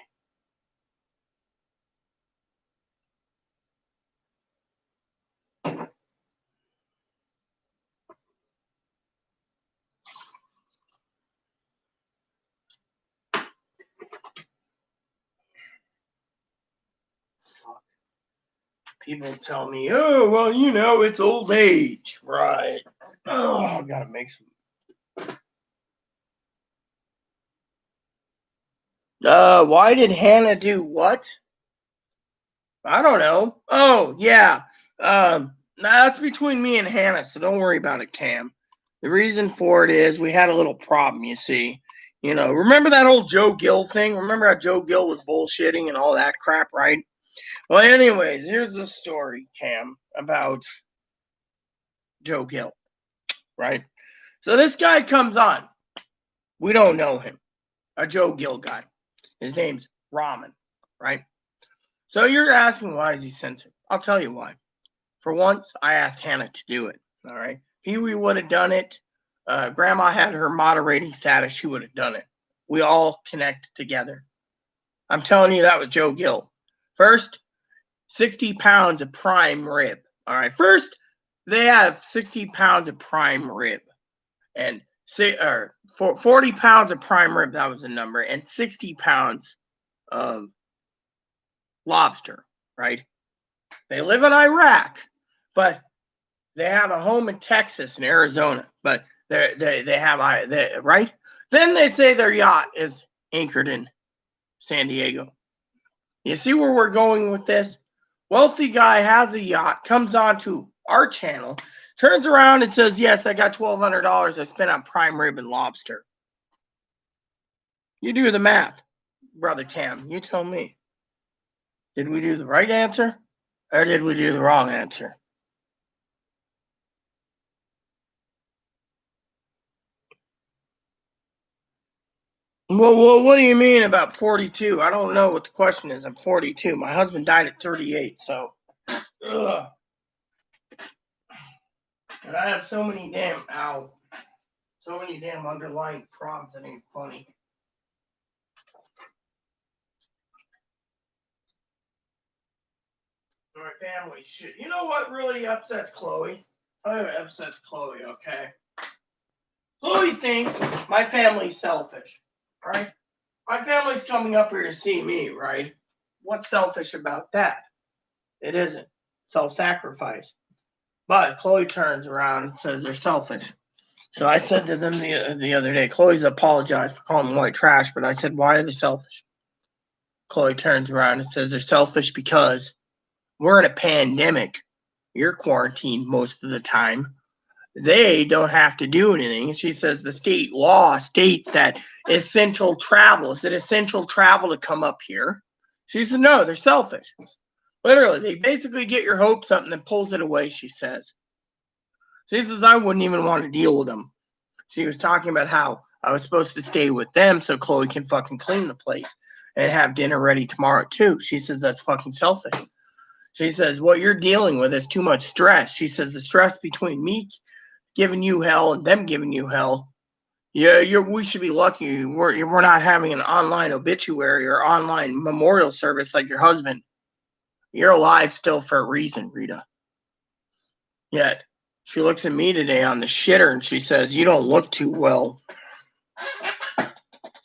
Fuck. People tell me, oh, well, it's old age. Right. Oh, I gotta make some. Why did Hannah do what? I don't know. Oh, yeah. That's between me and Hannah, so don't worry about it, Cam. The reason for it is we had a little problem, you see. Remember that old Joe Gill thing? Remember how Joe Gill was bullshitting and all that crap, right? Well, anyways, here's the story, Cam, about Joe Gill, right? So this guy comes on. We don't know him. A Joe Gill guy. His name's Ramen, right? So you're asking why is he censored? I'll tell you why. For once, I asked Hannah to do it, all right? Pee-wee would have done it. Grandma had her moderating status. She would have done it. We all connect together. I'm telling you, that was Joe Gill. First, 60 pounds of prime rib. All right. First, they have 60 pounds of prime rib. And 40 pounds of prime rib, that was the number. And 60 pounds of lobster, right? They live in Iraq, but they have a home in Texas and Arizona. But they have, right? Then they say their yacht is anchored in San Diego. You see where we're going with this? Wealthy guy has a yacht, comes onto our channel, turns around and says, yes, I got $1,200 I spent on prime rib and lobster. You do the math, Brother Cam. You tell me. Did we do the right answer or did we do the wrong answer? Well, what do you mean about 42? I don't know what the question is. I'm 42. My husband died at 38, so. Ugh. And I have so many damn underlying problems that ain't funny. My family shit. You know what really upsets Chloe? It upsets Chloe, okay? Chloe thinks my family's selfish, right? My family's coming up here to see me, right? What's selfish about that? It isn't. Self-sacrifice. But Chloe turns around and says they're selfish. So I said to them the other day, Chloe's apologized for calling them white trash, but I said, why are they selfish? Chloe turns around and says they're selfish because we're in a pandemic. You're quarantined most of the time. They don't have to do anything. She says the state law states that essential travel. Is it essential travel to come up here? She said, no, they're selfish. Literally, they basically get your hopes up and then pulls it away, she says. She says, I wouldn't even want to deal with them. She was talking about how I was supposed to stay with them so Chloe can fucking clean the place and have dinner ready tomorrow too. She says that's fucking selfish. She says what you're dealing with is too much stress. She says the stress between me giving you hell and them giving you hell. Yeah, we should be lucky we're not having an online obituary or online memorial service like your husband. You're alive still for a reason, Rita. Yet she looks at me today on the shitter and she says, you don't look too well.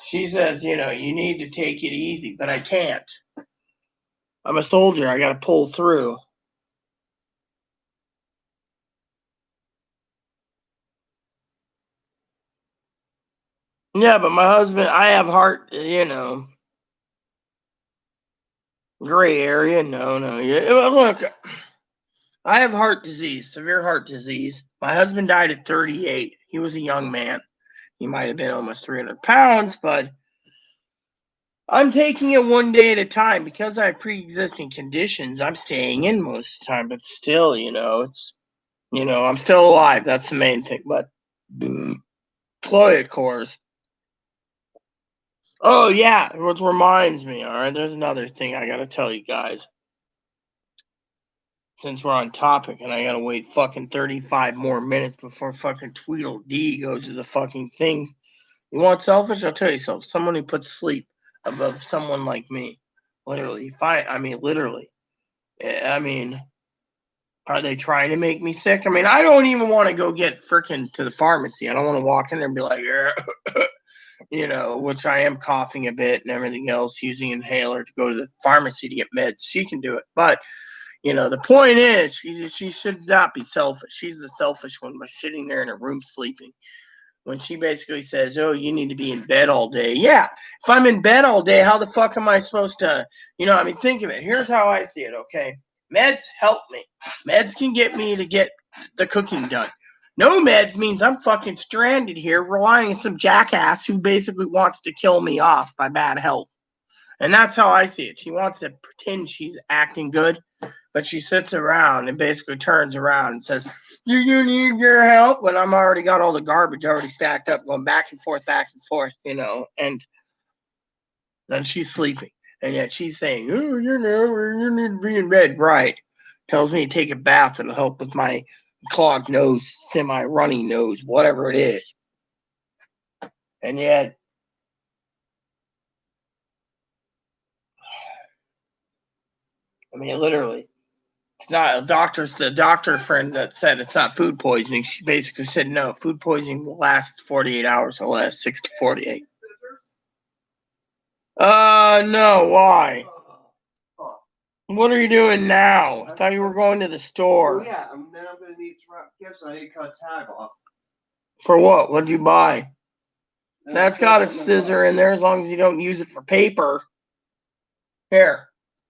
She says, you need to take it easy, but I can't. I'm a soldier. I got to pull through. Yeah, but my husband, I have heart, gray area. No. Yeah, look, I have heart disease, severe heart disease. My husband died at 38. He was a young man. He might have been almost 300 pounds, but I'm taking it one day at a time because I have pre-existing conditions. I'm staying in most of the time, but still, it's, I'm still alive. That's the main thing. But Chloe, of course. Oh yeah, which reminds me. All right, there's another thing I gotta tell you guys. Since we're on topic, and I gotta wait fucking 35 more minutes before fucking Tweedledee goes to the fucking thing. You want selfish? I'll tell you so. Someone who puts sleep above someone like me. Literally. Literally. I mean, are they trying to make me sick? I mean, I don't even want to go get freaking to the pharmacy. I don't want to walk in there and be like, which I am coughing a bit and everything else, using an inhaler to go to the pharmacy to get meds. She can do it. But, the point is, she should not be selfish. She's the selfish one by sitting there in her room sleeping. When she basically says, oh, you need to be in bed all day. Yeah, if I'm in bed all day, how the fuck am I supposed to, think of it. Here's how I see it, okay? Meds help me. Meds can get me to get the cooking done. No meds means I'm fucking stranded here relying on some jackass who basically wants to kill me off by bad health. And that's how I see it. She wants to pretend she's acting good, but she sits around and basically turns around and says, "Do you need your help?" When I'm already got all the garbage already stacked up, going back and forth, and then she's sleeping. And yet she's saying, "Oh, you need to be in bed." Right. Tells me to take a bath. It'll help with my clogged nose, semi-runny nose, whatever it is. And yet, I mean, literally, it's not the doctor friend that said it's not food poisoning. She basically said, no, food poisoning will last 48 hours or less, 6 to 48. No, why? What are you doing now? I thought you were going to the store. Oh, yeah, and then I'm going to need to wrap gifts. I need to cut a tag off. For what? What'd you buy? That's got a scissor in there as long as you don't use it for paper. Here,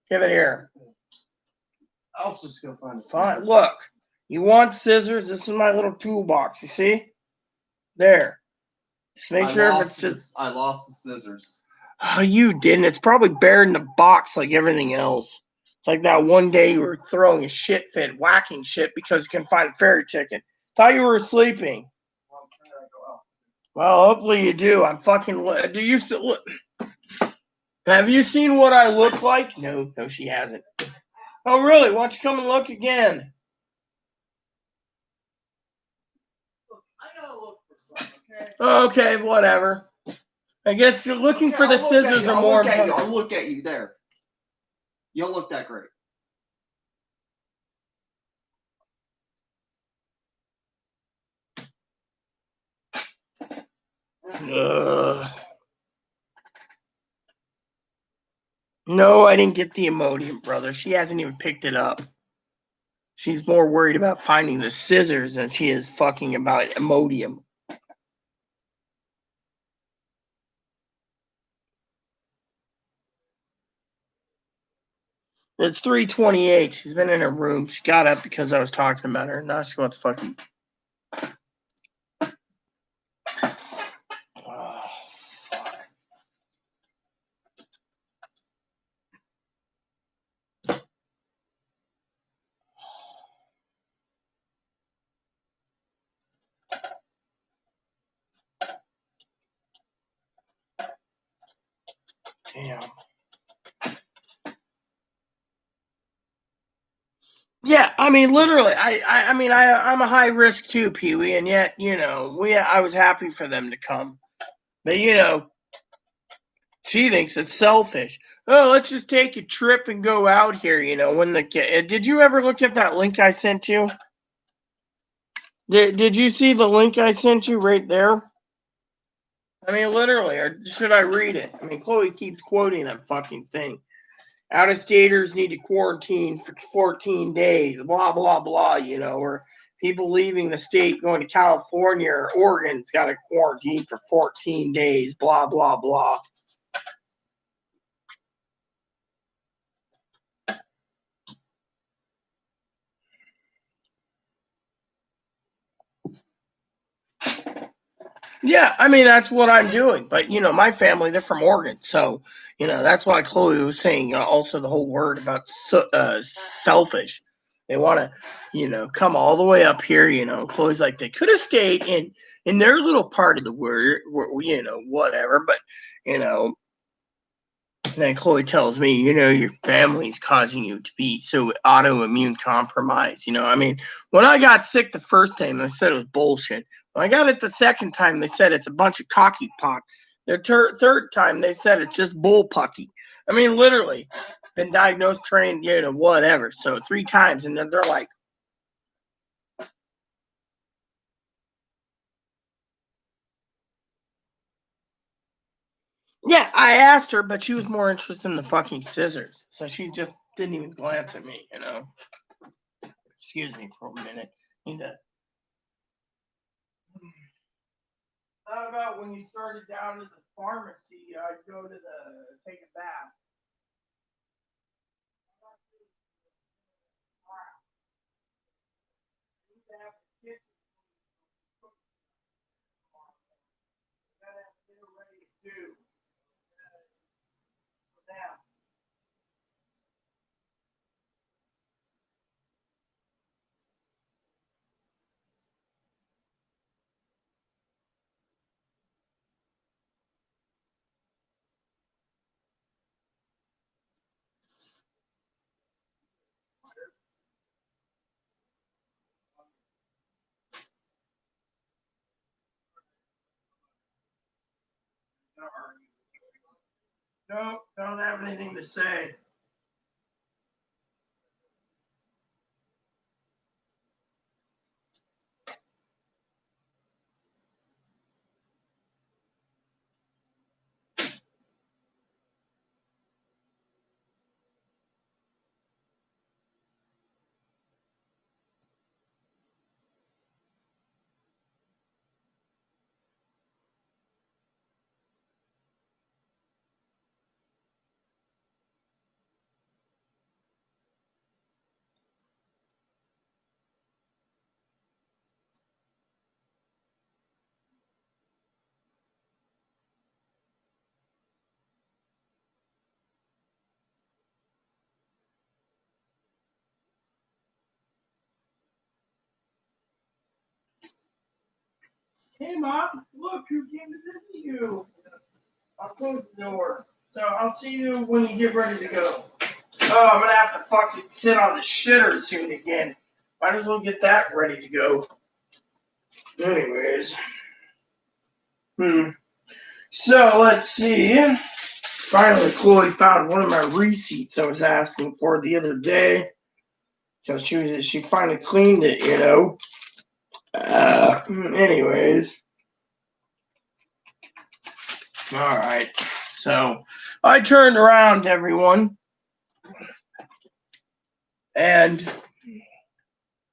give it here. I'll just go find it. Fine. Look, you want scissors? This is my little toolbox. You see? There. Just make sure if it's just. I lost the scissors. Oh, you didn't. It's probably buried in the box like everything else. It's like that one day you were throwing a shit fit, whacking shit because you couldn't find a ferry ticket. Thought you were sleeping. Well, hopefully you do. I'm fucking. Do you still? Have you seen what I look like? No, she hasn't. Oh, really? Why don't you come and look again? I gotta look for something, okay? Okay, whatever. I guess you're looking for the scissors or more. I'll look at you there. You don't look that great. No, I didn't get the Imodium, brother. She hasn't even picked it up. She's more worried about finding the scissors than she is fucking about Imodium. It's 3:28. She's been in her room. She got up because I was talking about her. Now she wants fucking. Oh, fuck. Damn. Yeah, I mean, literally, I'm a high risk too, Pee Wee, and yet, I was happy for them to come, but she thinks it's selfish. Oh, let's just take a trip and go out here. Did you ever look at that link I sent you? Did you see the link I sent you right there? I mean, literally, or should I read it? I mean, Chloe keeps quoting that fucking thing. Out-of-staters need to quarantine for 14 days, blah, blah, blah, or people leaving the state going to California or Oregon's got to quarantine for 14 days, blah, blah, blah. Yeah, I mean, that's what I'm doing. But, my family, they're from Oregon. So, that's why Chloe was saying also the whole word about selfish. They want to, come all the way up here. Chloe's like, they could have stayed in their little part of the world, whatever. But, and then Chloe tells me, your family's causing you to be so autoimmune compromised. I mean, when I got sick the first time, they said it was bullshit. When I got it the second time, they said it's a bunch of cocky pock. The third time, they said it's just bullpucky. I mean, literally, been diagnosed, trained, whatever. So 3 times, and then they're like, yeah, I asked her, but she was more interested in the fucking scissors. So she just didn't even glance at me, Excuse me for a minute. How about when you started down at the pharmacy, I'd go to take a bath? Nope, don't have anything to say. Hey, Mom, look who came to visit you. I'll close the door. So I'll see you when you get ready to go. Oh, I'm gonna have to fucking sit on the shitter soon again. Might as well get that ready to go. Anyways. So let's see. Finally, Chloe found one of my receipts I was asking for the other day. So she finally cleaned it, you know. Anyways. Alright. So I turned around, everyone. And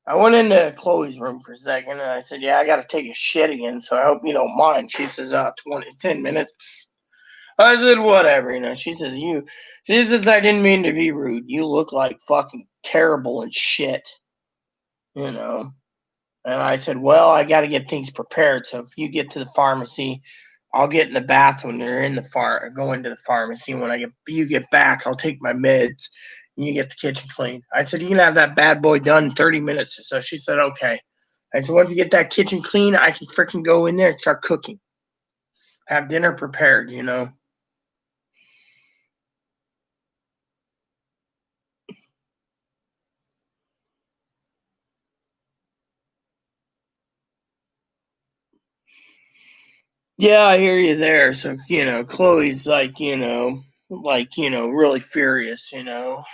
I went into Chloe's room for a second and I said, yeah, I gotta take a shit again, so I hope you don't mind. She says, 10 minutes. I said, whatever, you know. She says, I didn't mean to be rude. You look like fucking terrible and shit, you know. And I said, well, I gotta get things prepared. So if you get to the pharmacy, I'll get in the bathroom or go into the pharmacy. When you get back, I'll take my meds and you get the kitchen clean. I said, you can have that bad boy done in 30 minutes or so. She said, okay. I said, once you get that kitchen clean, I can freaking go in there and start cooking. Have dinner prepared, you know. Yeah, I hear you there. So, you know, Chloe's really furious, you know.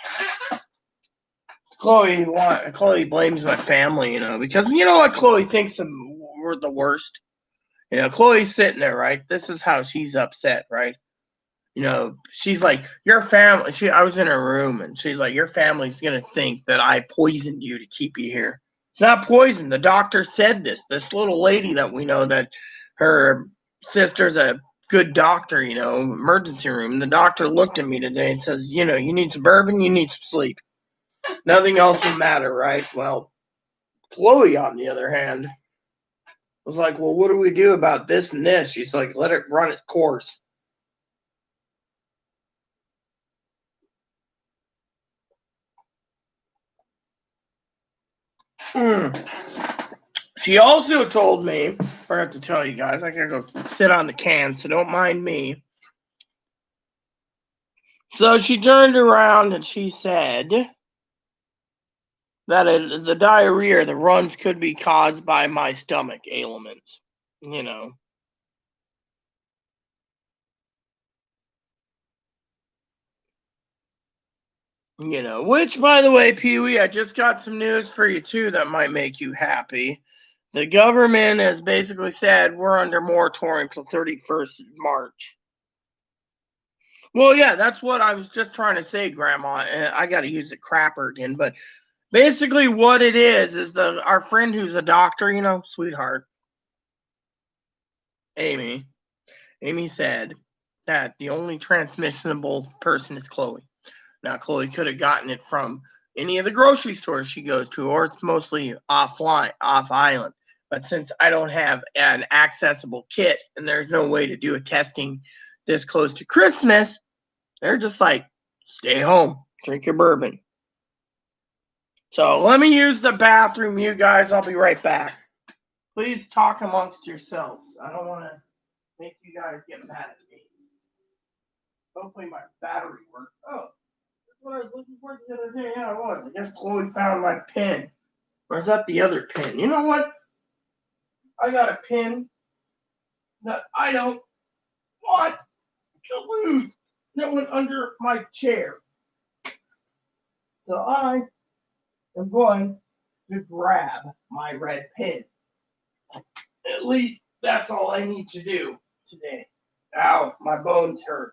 Chloe blames my family, you know, because you know what Chloe thinks we're the worst. You know, Chloe's sitting there, right? This is how she's upset, right? You know, she's like, your family. I was in her room, and she's like, your family's gonna think that I poisoned you to keep you here. It's not poison. The doctor said this. This little lady that we know that her sister's a good doctor, you know, emergency room. The doctor looked at me today and says, you know, you need some bourbon, you need some sleep. Nothing else will matter, right? Well, Chloe, on the other hand, was like, well, what do we do about this and this? She's like, let it run its course. She also told me, I forgot to tell you guys, I gotta go sit on the can, so don't mind me. So she turned around and she said that the diarrhea, the runs could be caused by my stomach ailments, you know. You know, which, by the way, Pee Wee, I just got some news for you, too, that might make you happy. The government has basically said we're under moratorium till 31st March. Well, yeah, that's what I was just trying to say, Grandma. I got to use the crapper again, but basically what it is our friend who's a doctor, you know, sweetheart, Amy said that the only transmissible person is Chloe. Now, Chloe could have gotten it from, any of the grocery stores she goes to, or it's mostly off island. But since I don't have an accessible kit and there's no way to do a testing this close to Christmas, they're just like, stay home, drink your bourbon. So let me use the bathroom, you guys. I'll be right back. Please talk amongst yourselves. I don't want to make you guys get mad at me. Hopefully my battery works. Oh, that's what I was looking for the other day. Yeah, I was. I guess Chloe found my pin. Or is that the other pin? You know what? I got a pin that I don't want to lose. That went under my chair. So I am going to grab my red pin. At least that's all I need to do today. Ow, my bones hurt.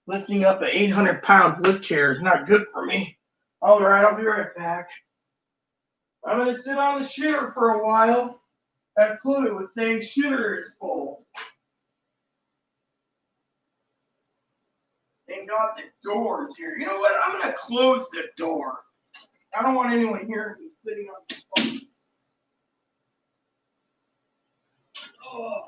Lifting up an 800-pound lift chair is not good for me. All right, I'll be right back. I'm going to sit on the shitter for a while. That Chloe would say shitter is full. Thank God the door is here. You know what? I'm going to close the door. I don't want anyone hearing me sitting on the phone. Oh.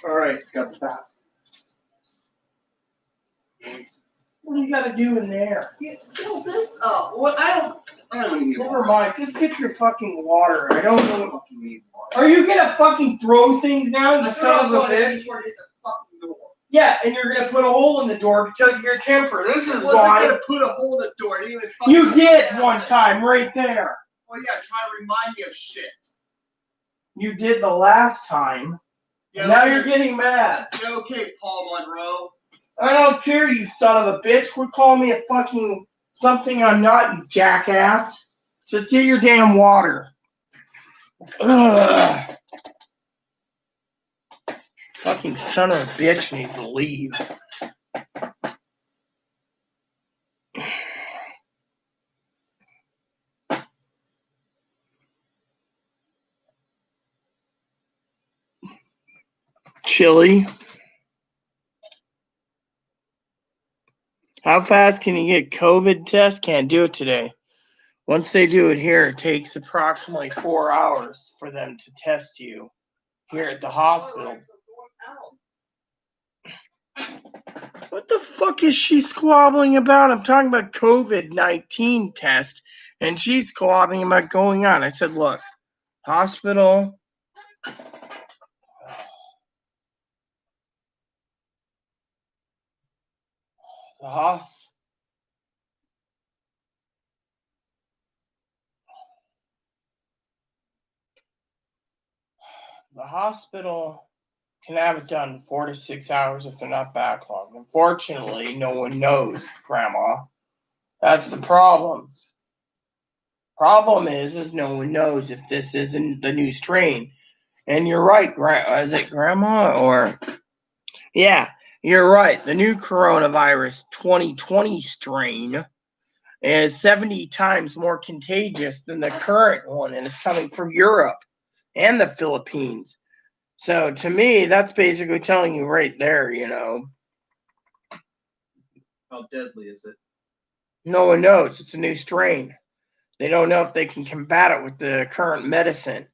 All right, Got the bath. what do you got to do in there? Fill this up. What? I don't need Never water. mind. Just get your fucking water. I don't know. Fucking need water. Are you gonna fucking throw things down, you I son of a bitch? hit the fucking door. Yeah, and you're gonna put a hole in the door because of your temper. This is I wasn't why gonna put a hole in the door. I didn't even fucking you did pass one it. time right there. Oh yeah, trying to remind me of shit. You did the last time. Yeah, And now okay. you're getting mad. Yeah, okay, Paul Monroe. I don't care, you son of a bitch. Quit calling me a fucking something I'm not, you jackass. Just get your damn water. Ugh. Fucking son of a bitch needs to leave. Chili. How fast can you get COVID test? Can't do it today. Once they do it here, it takes approximately 4 hours for them to test you here at the hospital. What the fuck is she squabbling about? I'm talking about COVID-19 test, and she's squabbling about going on. I said, look, hospital. The hospital can have it done in 4 to 6 hours if they're not backlogged. Unfortunately, no one knows, Grandma. That's the problem. Problem is no one knows if this isn't the new strain. And you're right, is it Grandma or... Yeah, you're right. The new coronavirus 2020 strain is 70 times more contagious than the current one, and it's coming from Europe and the Philippines. So to me, that's basically telling you right there, you know. How deadly is it? No one knows. It's a new strain. They don't know if they can combat it with the current medicine.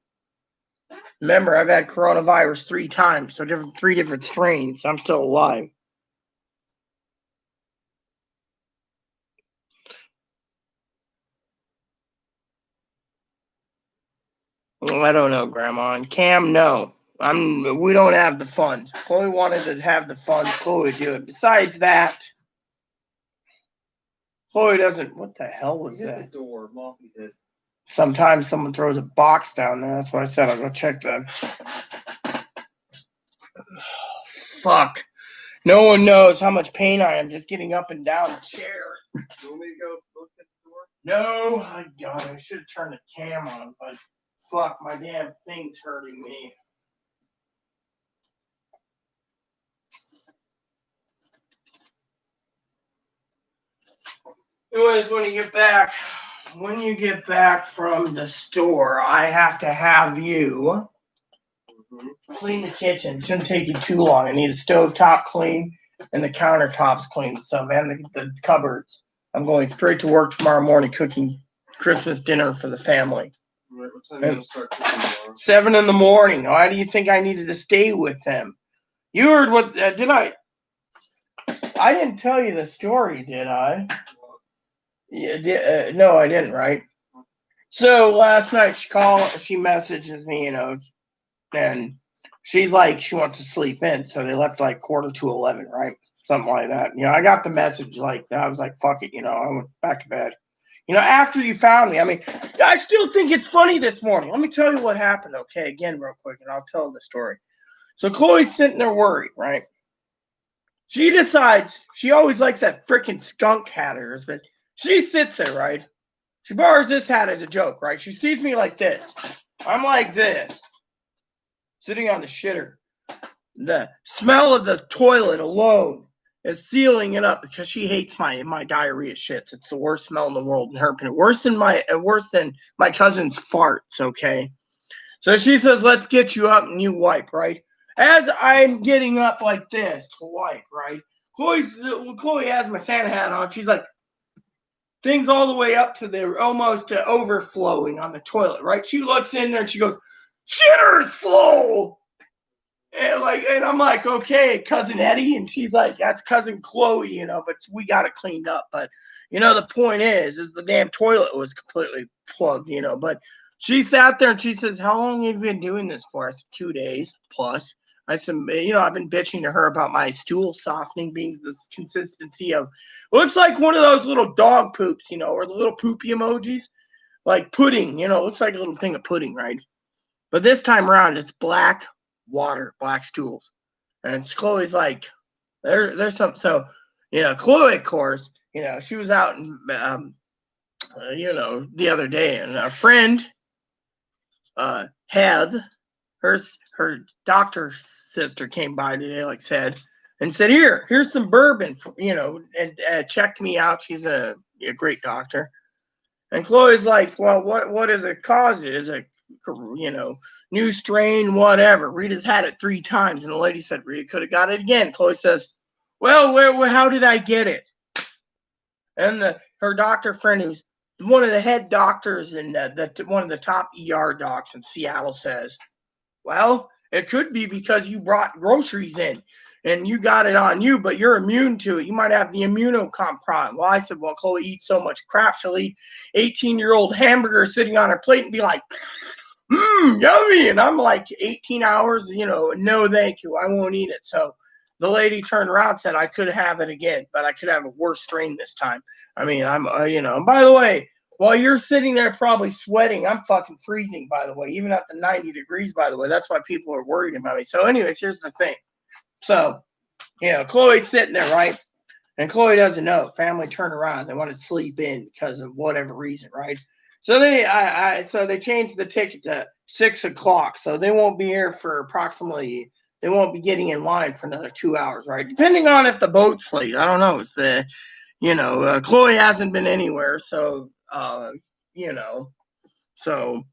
Remember, I've had coronavirus 3 times, so 3 different strains. I'm still alive. I don't know, Grandma. And Cam, no. We don't have the funds. Chloe wanted to have the funds. Chloe would do it. Besides that, Chloe doesn't. What the hell was that? Hit the door. Mommy did. Sometimes someone throws a box down there. That's why I said I'll go check that. Fuck. No one knows how much pain I am just getting up and down the chairs. You want me to go look at the door? No, God, I should have turned the cam on, but fuck, my damn thing's hurting me. Anyways, when you get back from the store, I have to have you clean the kitchen. It shouldn't take you too long. I need a stovetop clean and the countertops clean and stuff, and the cupboards. I'm going straight to work tomorrow morning cooking Christmas dinner for the family. Right, what time are you going to start cooking tomorrow? 7 in the morning. Why do you think I needed to stay with them? You heard what, did I didn't tell you the story, did I? Yeah, no, I didn't, right? So last night she messages me, you know, and she's like, she wants to sleep in. So they left like 11:45, right? Something like that. You know, I got the message like that. I was like, fuck it, you know, I went back to bed. You know, after you found me, I mean, I still think it's funny this morning. Let me tell you what happened, okay? Again, real quick, and I'll tell the story. So Chloe's sitting there worried, right? She decides she always likes that freaking skunk hat of hers, but she sits there, right? She borrows this hat as a joke, right? She sees me like this. I'm like this, sitting on the shitter. The smell of the toilet alone is sealing it up because she hates my diarrhea shits. It's the worst smell in the world, in her opinion. Worse than my cousin's farts. Okay, so she says, "Let's get you up and you wipe." Right as I'm getting up like this to wipe, right? Chloe has my Santa hat on. She's like, things all the way up to the almost overflowing on the toilet, right? She looks in there and she goes, "Shitter's full." And I'm like, okay, cousin Eddie, and she's like, that's cousin Chloe, but we got it cleaned up. But the point is the damn toilet was completely plugged, But she sat there and she says, "How long have you been doing this for?" I said, 2 days plus. I said, I've been bitching to her about my stool softening being this consistency of looks like one of those little dog poops, or the little poopy emojis, like pudding, looks like a little thing of pudding, right? But this time around, it's black water, black stools. And Chloe's like, there's something. So, Chloe, of course, she was out and, the other day, and a friend had her doctor's sister came by today, like said, and said, here's some bourbon, and checked me out. She's a great doctor. And Chloe's like, well, what is it cause it? Is it, new strain, whatever. Rita's had it 3 times. And the lady said, Rita could have got it again. Chloe says, well, how did I get it? And her doctor friend, who's one of the head doctors and one of the top ER docs in Seattle, says, well, it could be because you brought groceries in and you got it on you, but you're immune to it. You might have the immunocompromised. Well, I said, well, Chloe eats so much crap, she'll eat 18-year-old hamburger sitting on her plate and be like, yummy. And I'm like, 18 hours, no, thank you. I won't eat it. So the lady turned around and said, I could have it again, but I could have a worse strain this time. I mean, I'm, and by the way, while you're sitting there probably sweating, I'm fucking freezing, by the way, even at the 90 degrees, by the way. That's why people are worried about me. So anyways, here's the thing. So, Chloe's sitting there, right? And Chloe doesn't know. Family turned around. They want to sleep in because of whatever reason, right? So they changed the ticket to 6:00. So they won't be here for approximately. They won't be getting in line for another 2 hours, right? Depending on if the boat's late. I don't know. It's Chloe hasn't been anywhere, so you know, so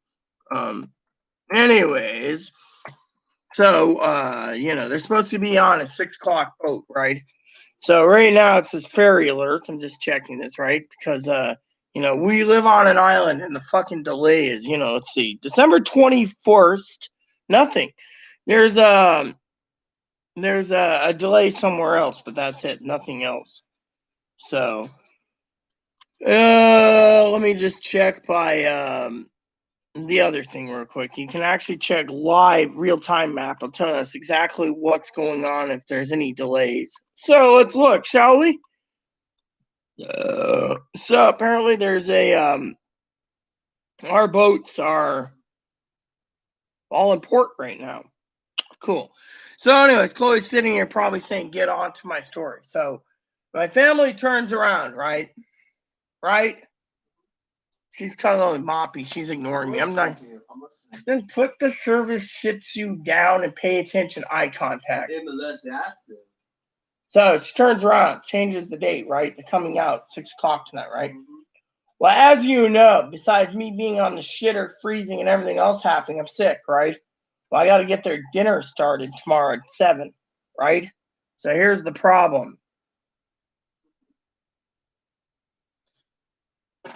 anyways, so they're supposed to be on a 6:00 boat, right? So right now it says ferry alert. I'm just checking this, right? Because we live on an island and the fucking delay is, let's see, December 21st, nothing. There's a delay somewhere else, but that's it, nothing else. So let me just check by the other thing real quick. You can actually check live real-time map. It'll tell us exactly what's going on if there's any delays. So let's look, shall we? So apparently there's our boats are all in port right now. Cool. So anyways, Chloe's sitting here probably saying, get on to my story. So my family turns around, right? She's kind of moppy. She's ignoring me. I'm not. Then put the service shih tzu down and pay attention, eye contact. So she turns around, changes the date, right? They're coming out 6:00 tonight, right? Mm-hmm. Well, as you know, besides me being on the shitter, freezing, and everything else happening, I'm sick, right? Well, I got to get their dinner started tomorrow at 7, right? So here's the problem.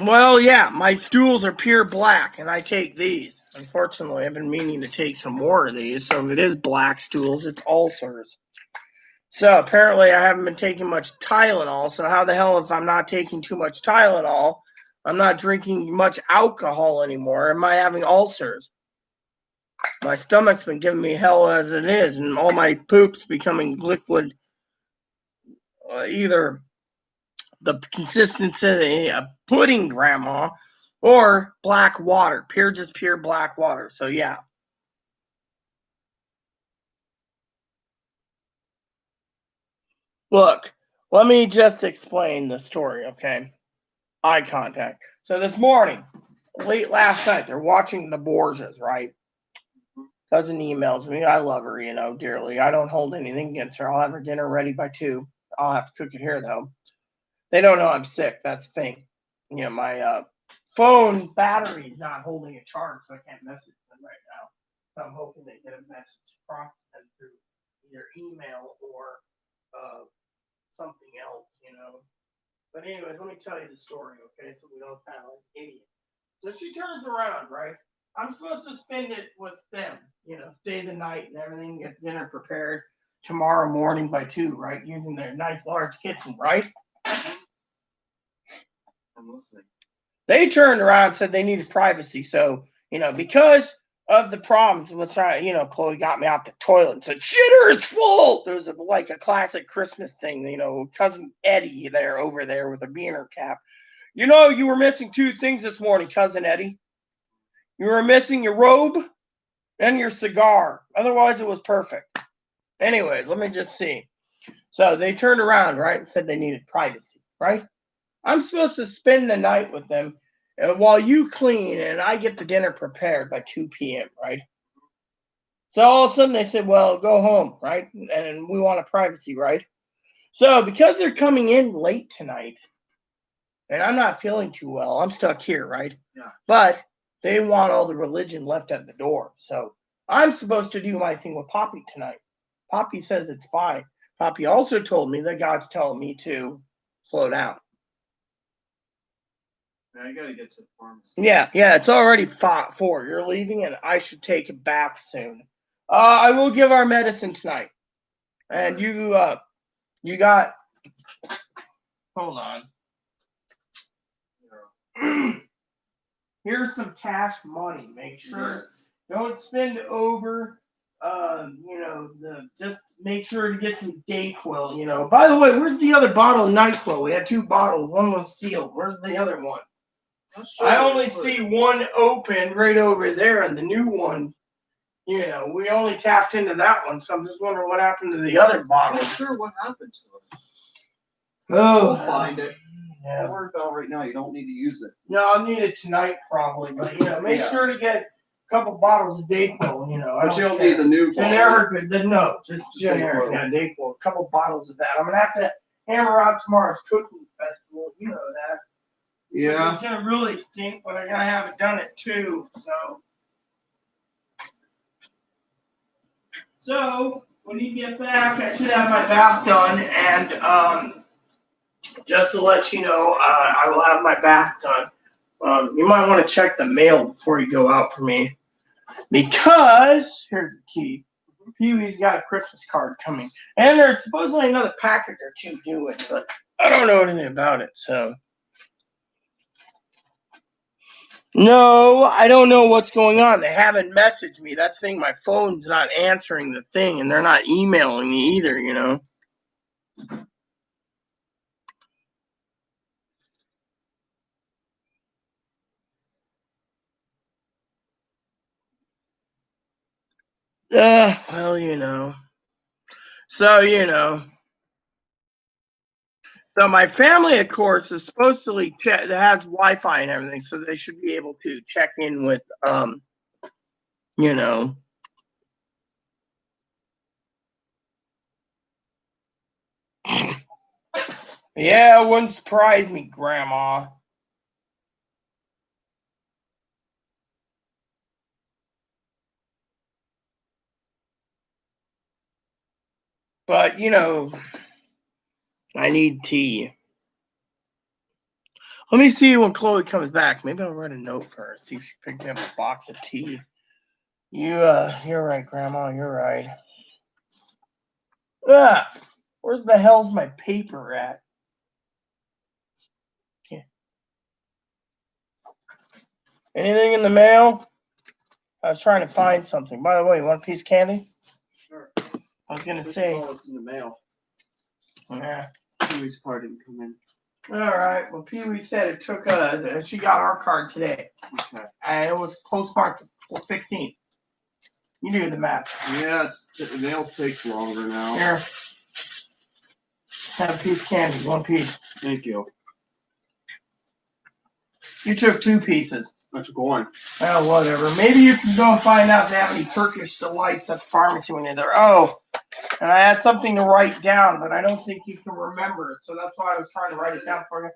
Well, yeah, my stools are pure black, and I take these. Unfortunately, I've been meaning to take some more of these, so it is black stools. It's ulcers. So apparently I haven't been taking much Tylenol, so how the hell, if I'm not taking too much Tylenol, I'm not drinking much alcohol anymore, am I having ulcers? My stomach's been giving me hell as it is, and all my poop's becoming liquid, either the consistency of pudding, grandma, or black water, just pure black water. So yeah. Look, let me just explain the story, okay? Eye contact. So this morning, late last night, they're watching the Borgias, right? Cousin emails me. I love her, dearly. I don't hold anything against her. I'll have her dinner ready by 2. I'll have to cook it here, though. They don't know I'm sick. That's the thing. My phone battery is not holding a charge, so I can't message them right now. So I'm hoping they get a message across to them through either email or something else. But anyways, let me tell you the story, okay? So we don't sound like idiots. So she turns around, right? I'm supposed to spend it with them. stay the night and everything, get dinner prepared tomorrow morning by 2, right? Using their nice large kitchen, right? I'm listening. They turned around and said they needed privacy. So, because of the problems, Chloe got me out the toilet and said, shitter is full. There was like a classic Christmas thing, cousin Eddie over there with a beaner cap. You were missing 2 things this morning, cousin Eddie. You were missing your robe and your cigar. Otherwise, it was perfect. Anyways, let me just see. So they turned around, right, and said they needed privacy, right? I'm supposed to spend the night with them while you clean and I get the dinner prepared by 2 p.m., right? So all of a sudden they said, well, go home, right? And we want a privacy, right? So because they're coming in late tonight and I'm not feeling too well, I'm stuck here, right? Yeah. But they want all the religion left at the door. So I'm supposed to do my thing with Poppy tonight. Poppy says it's fine. Poppy also told me that God's telling me to slow down. I gotta get to the pharmacy. Yeah, it's already 4. You're leaving, and I should take a bath soon. I will give our medicine tonight. And you got. Hold on. Here's some cash money. Make sure don't spend over. Just make sure to get some Dayquil. By the way, where's the other bottle of NyQuil? We had 2 bottles. One was sealed. Where's the other one? I only see one open right over there, and the new one, we only tapped into that one, so I'm just wondering what happened to the other bottle. I'm not sure what happened to it. Oh, we'll find it. Yeah. Don't worry about it right now. You don't need to use it. No, I'll need it tonight probably, but make sure to get a couple bottles of Dayquil. But you don't need the new generic. No, just generic. Yeah, Dayquil. A couple bottles of that. I'm gonna have to hammer out tomorrow's cooking festival. You know that. Yeah. It's gonna really stink, but I gotta have it done at 2. So when you get back, I should have my bath done, and just to let you know, I will have my bath done. You might want to check the mail before you go out for me, because here's the key. Pee-wee's got a Christmas card coming, and there's supposedly another package or 2 due it, but I don't know anything about it, so. No, I don't know what's going on. They haven't messaged me. That thing, my phone's not answering the thing, and they're not emailing me either. Well. So my family, of course, is supposedly that has Wi-Fi and everything, so they should be able to check in with, Yeah, it wouldn't surprise me, Grandma. But, I need tea. Let me see when Chloe comes back. Maybe I'll write a note for her, see if she picked up a box of tea. You're right, Grandma, you're right. Where's the hell's my paper at? Okay. Anything in the mail? I was trying to find something. By the way, you want a piece of candy? Sure. I was going to say. Oh, it's in the mail. Yeah. Pee-wee's card didn't come in. All right. Well, Pee-wee said it took she got our card today. Okay. And it was postmarked the 16th. You do the math. Yeah, the mail takes longer now. Here. Have a piece of candy. 1 piece. Thank you. You took 2 pieces. I took 1. Oh, whatever. Maybe you can go and find out if they have any Turkish delights at the pharmacy when you're there. Oh, and I had something to write down, but I don't think you can remember it, so that's why I was trying to write it down for you.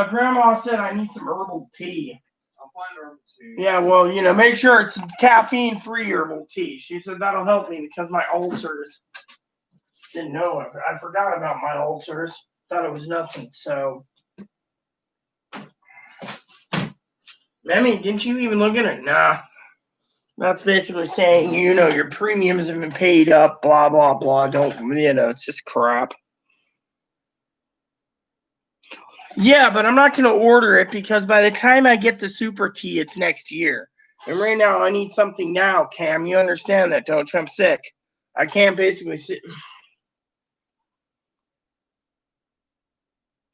Grandma said I need some herbal tea. I'll find herbal tea. Yeah, well, make sure it's caffeine-free herbal tea. She said that'll help me because my ulcers. Didn't know it. I forgot about my ulcers. Thought it was nothing, so. Memmy, didn't you even look at it? Nah. That's basically saying, your premiums have been paid up, blah, blah, blah. It's just crap. Yeah, but I'm not going to order it because by the time I get the super tea, it's next year. And right now, I need something now, Cam. You understand that, don't you? I'm sick. I can't basically sit.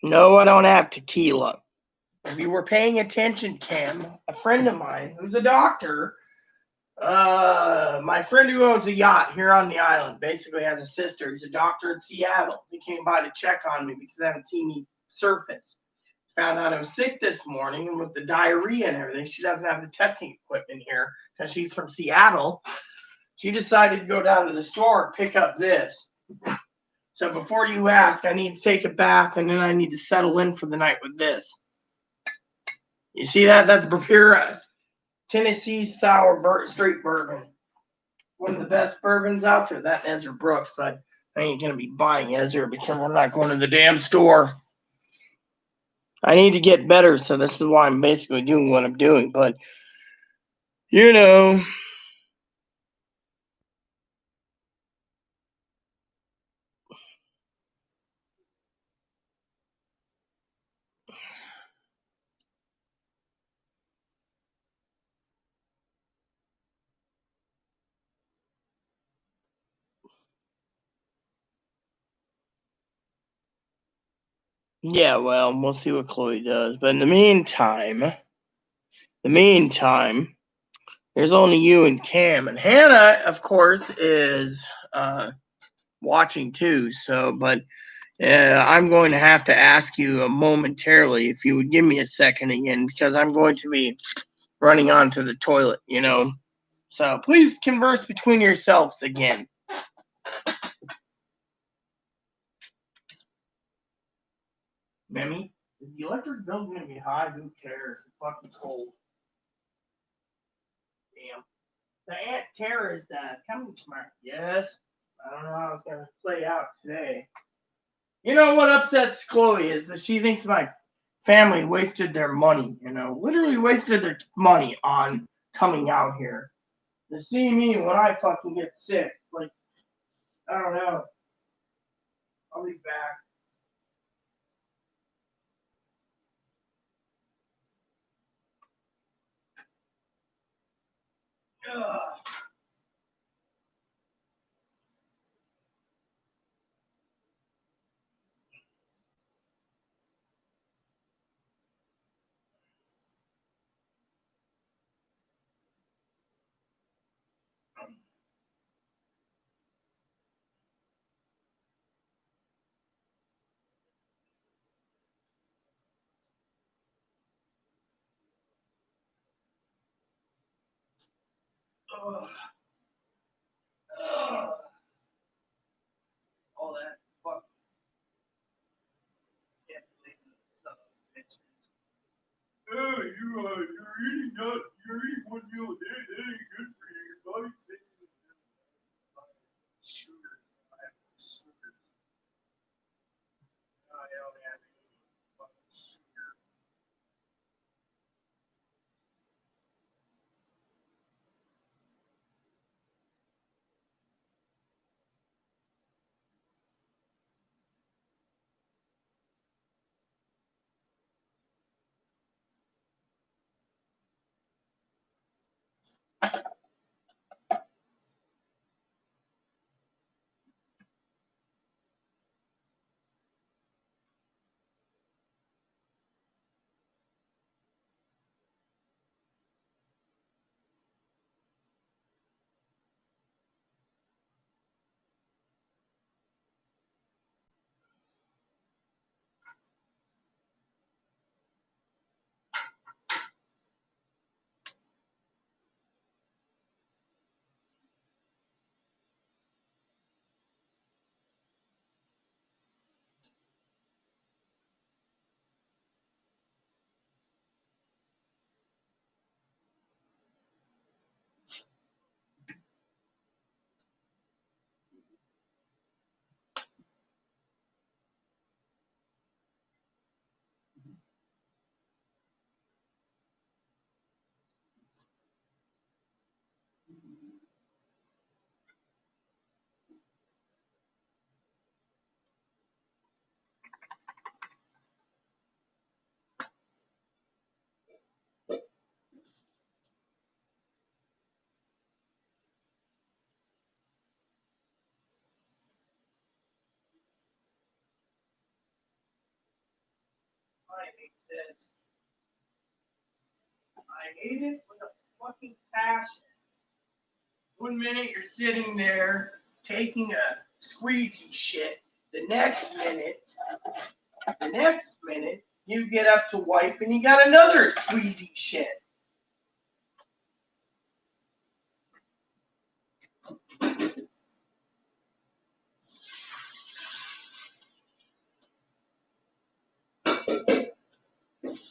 No, I don't have tequila. If you were paying attention, Cam, a friend of mine who's a doctor, my friend who owns a yacht here on the island basically has a sister who's a doctor in Seattle. He came by to check on me because I haven't seen me surface. Found out I was sick this morning, and with the diarrhea and everything, she doesn't have the testing equipment here because she's from Seattle. She decided to go down to the store and pick up this. So before you ask, I need to take a bath, and then I need to settle in for the night with this. You see that? That's pure Tennessee sour straight bourbon. One of the best bourbons out there. That Ezra Brooks, but I ain't gonna be buying Ezra because I'm not going to the damn store. I need to get better, so this is why I'm basically doing what I'm doing. But yeah, well, we'll see what Chloe does. But in the meantime, there's only you and Cam, and Hannah, of course, is watching too. So, but I'm going to have to ask you momentarily if you would give me a second again because I'm going to be running onto the toilet. So please converse between yourselves again. Memmy, is the electric bill going to be high? Who cares? It's fucking cold. Damn. The Aunt Tara is coming tomorrow. Yes. I don't know how it's going to play out today. You know what upsets Chloe is that she thinks my family wasted their money, literally wasted their money on coming out here to see me when I fucking get sick. Like, I don't know. I'll be back. Ugh. Ugh. Ugh. All that fuck. Oh, you're eating one meal a day. That ain't good for you. Your body's taking sugar. I have sugar. I don't have any fucking sugar. I hate this. I hate it with a fucking passion. 1 minute you're sitting there taking a squeezy shit. The next minute, you get up to wipe and you got another squeezy shit.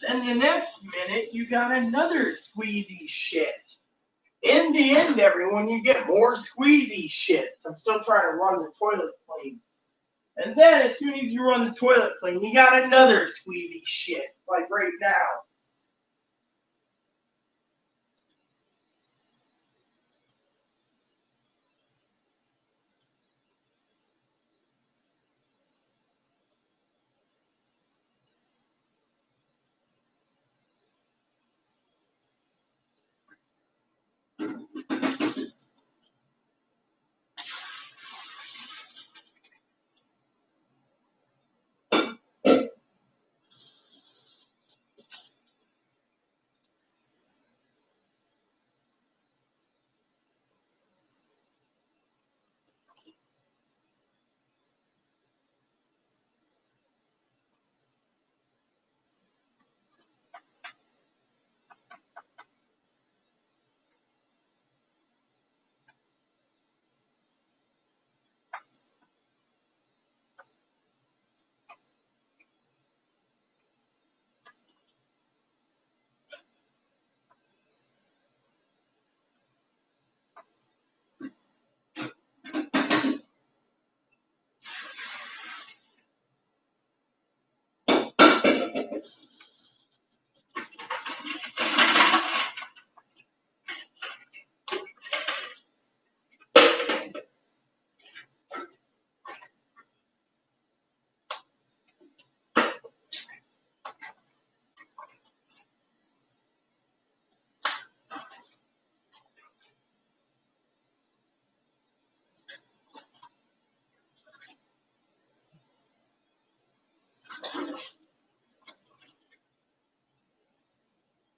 Then the next minute, you got another squeezy shit. In the end, everyone, you get more squeezy shit. I'm still trying to run the toilet clean. And then as soon as you run the toilet clean, you got another squeezy shit, like right now.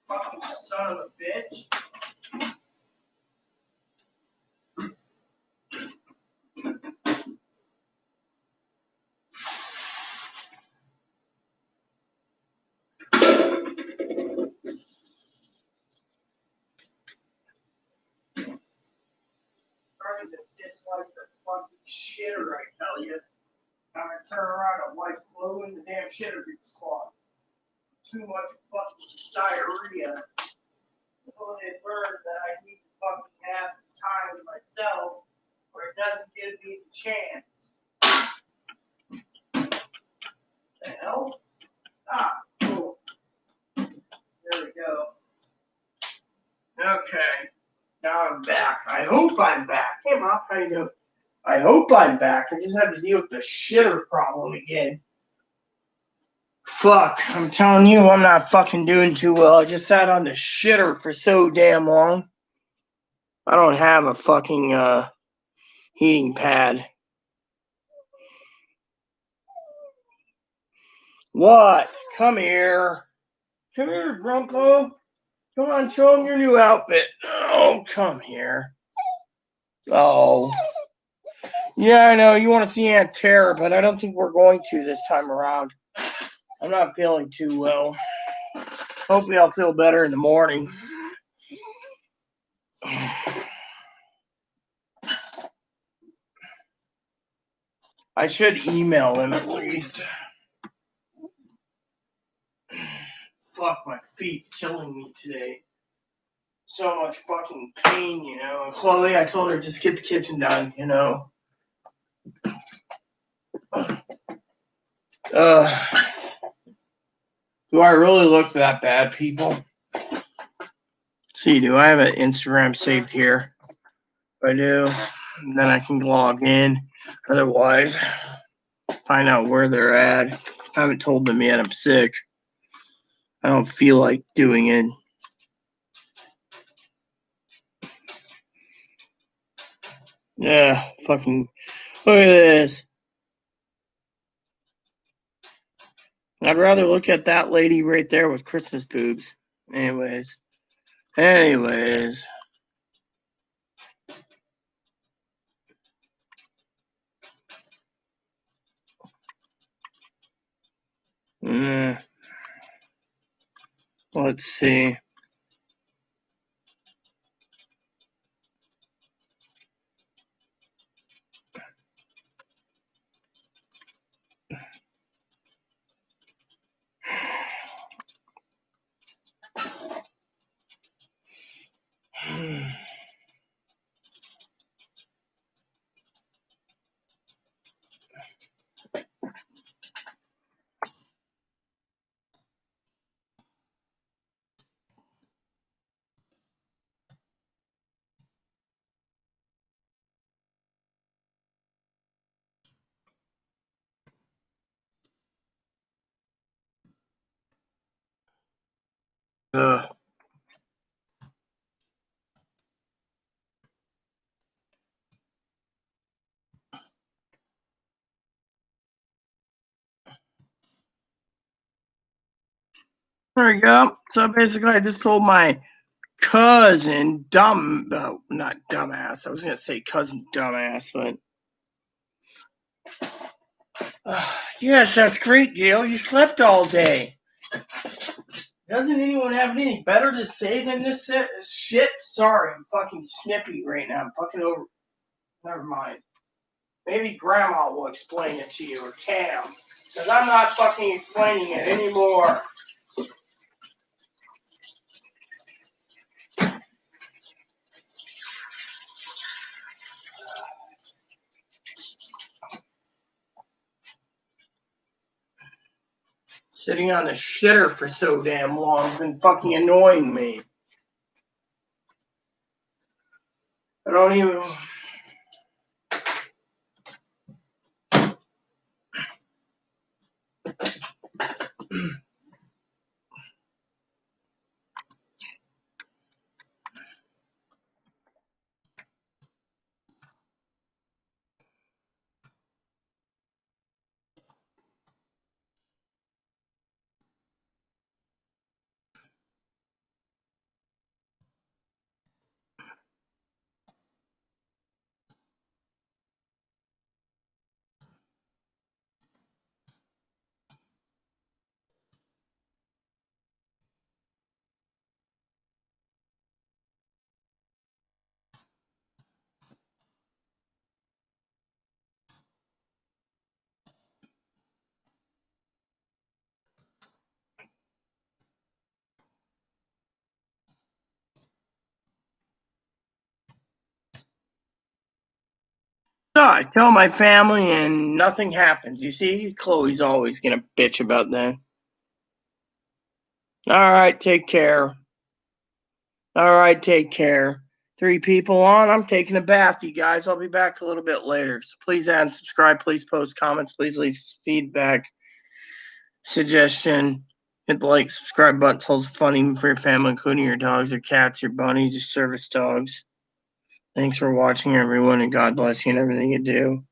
Fucking son of a bitch. Starting to dislike the fucking shitter, I tell you. I'm gonna turn around and wipe flow in the damn shitter gets clogged. Too much fucking diarrhea. Well, they learned that I need to fucking have time with myself, or it doesn't give me the chance. The hell? Ah, cool. There we go. Okay. Now I'm back. I hope I'm back. Hey, Mom, how you doing? I hope I'm back. I just had to deal with the shitter problem again. Fuck, I'm telling you, I'm not fucking doing too well. I just sat on the shitter for so damn long. I don't have a fucking heating pad. What? Come here. Come here, Grumpo. Come on, show him your new outfit. Oh, come here. Oh. Yeah, I know, you want to see Aunt Tara, but I don't think we're going to this time around. I'm not feeling too well. Hopefully I'll feel better in the morning. I should email him at least. Fuck, my feet's killing me today. So much fucking pain, you know. And Chloe, I told her just get the kitchen done, you know. Do I really look that bad, people? Let's see, do I have an Instagram saved here? I do, then I can log in. Otherwise, find out where they're at. I haven't told them yet I'm sick. I don't feel like doing it. Yeah, fucking look at this. I'd rather look at that lady right there with Christmas boobs. Anyways. Let's see. Ugh. There we go. So basically, I just told my cousin, not dumbass. I was gonna say cousin dumbass, but yes, that's great, Gail. You slept all day. Doesn't anyone have anything better to say than this shit? Sorry, I'm fucking snippy right now. I'm fucking over. Never mind. Maybe Grandma will explain it to you, or Cam, because I'm not fucking explaining it anymore. Sitting on the shitter for so damn long has been fucking annoying me. I don't even... So I tell my family and nothing happens. You see, Chloe's always gonna bitch about that. Alright, take care. Alright, take care. 3 people on. I'm taking a bath, you guys. I'll be back a little bit later. So please add and subscribe. Please post comments. Please leave feedback, suggestion. Hit the like, subscribe button. Holds fun even for your family, including your dogs, your cats, your bunnies, your service dogs. Thanks for watching, everyone, and God bless you in everything you do.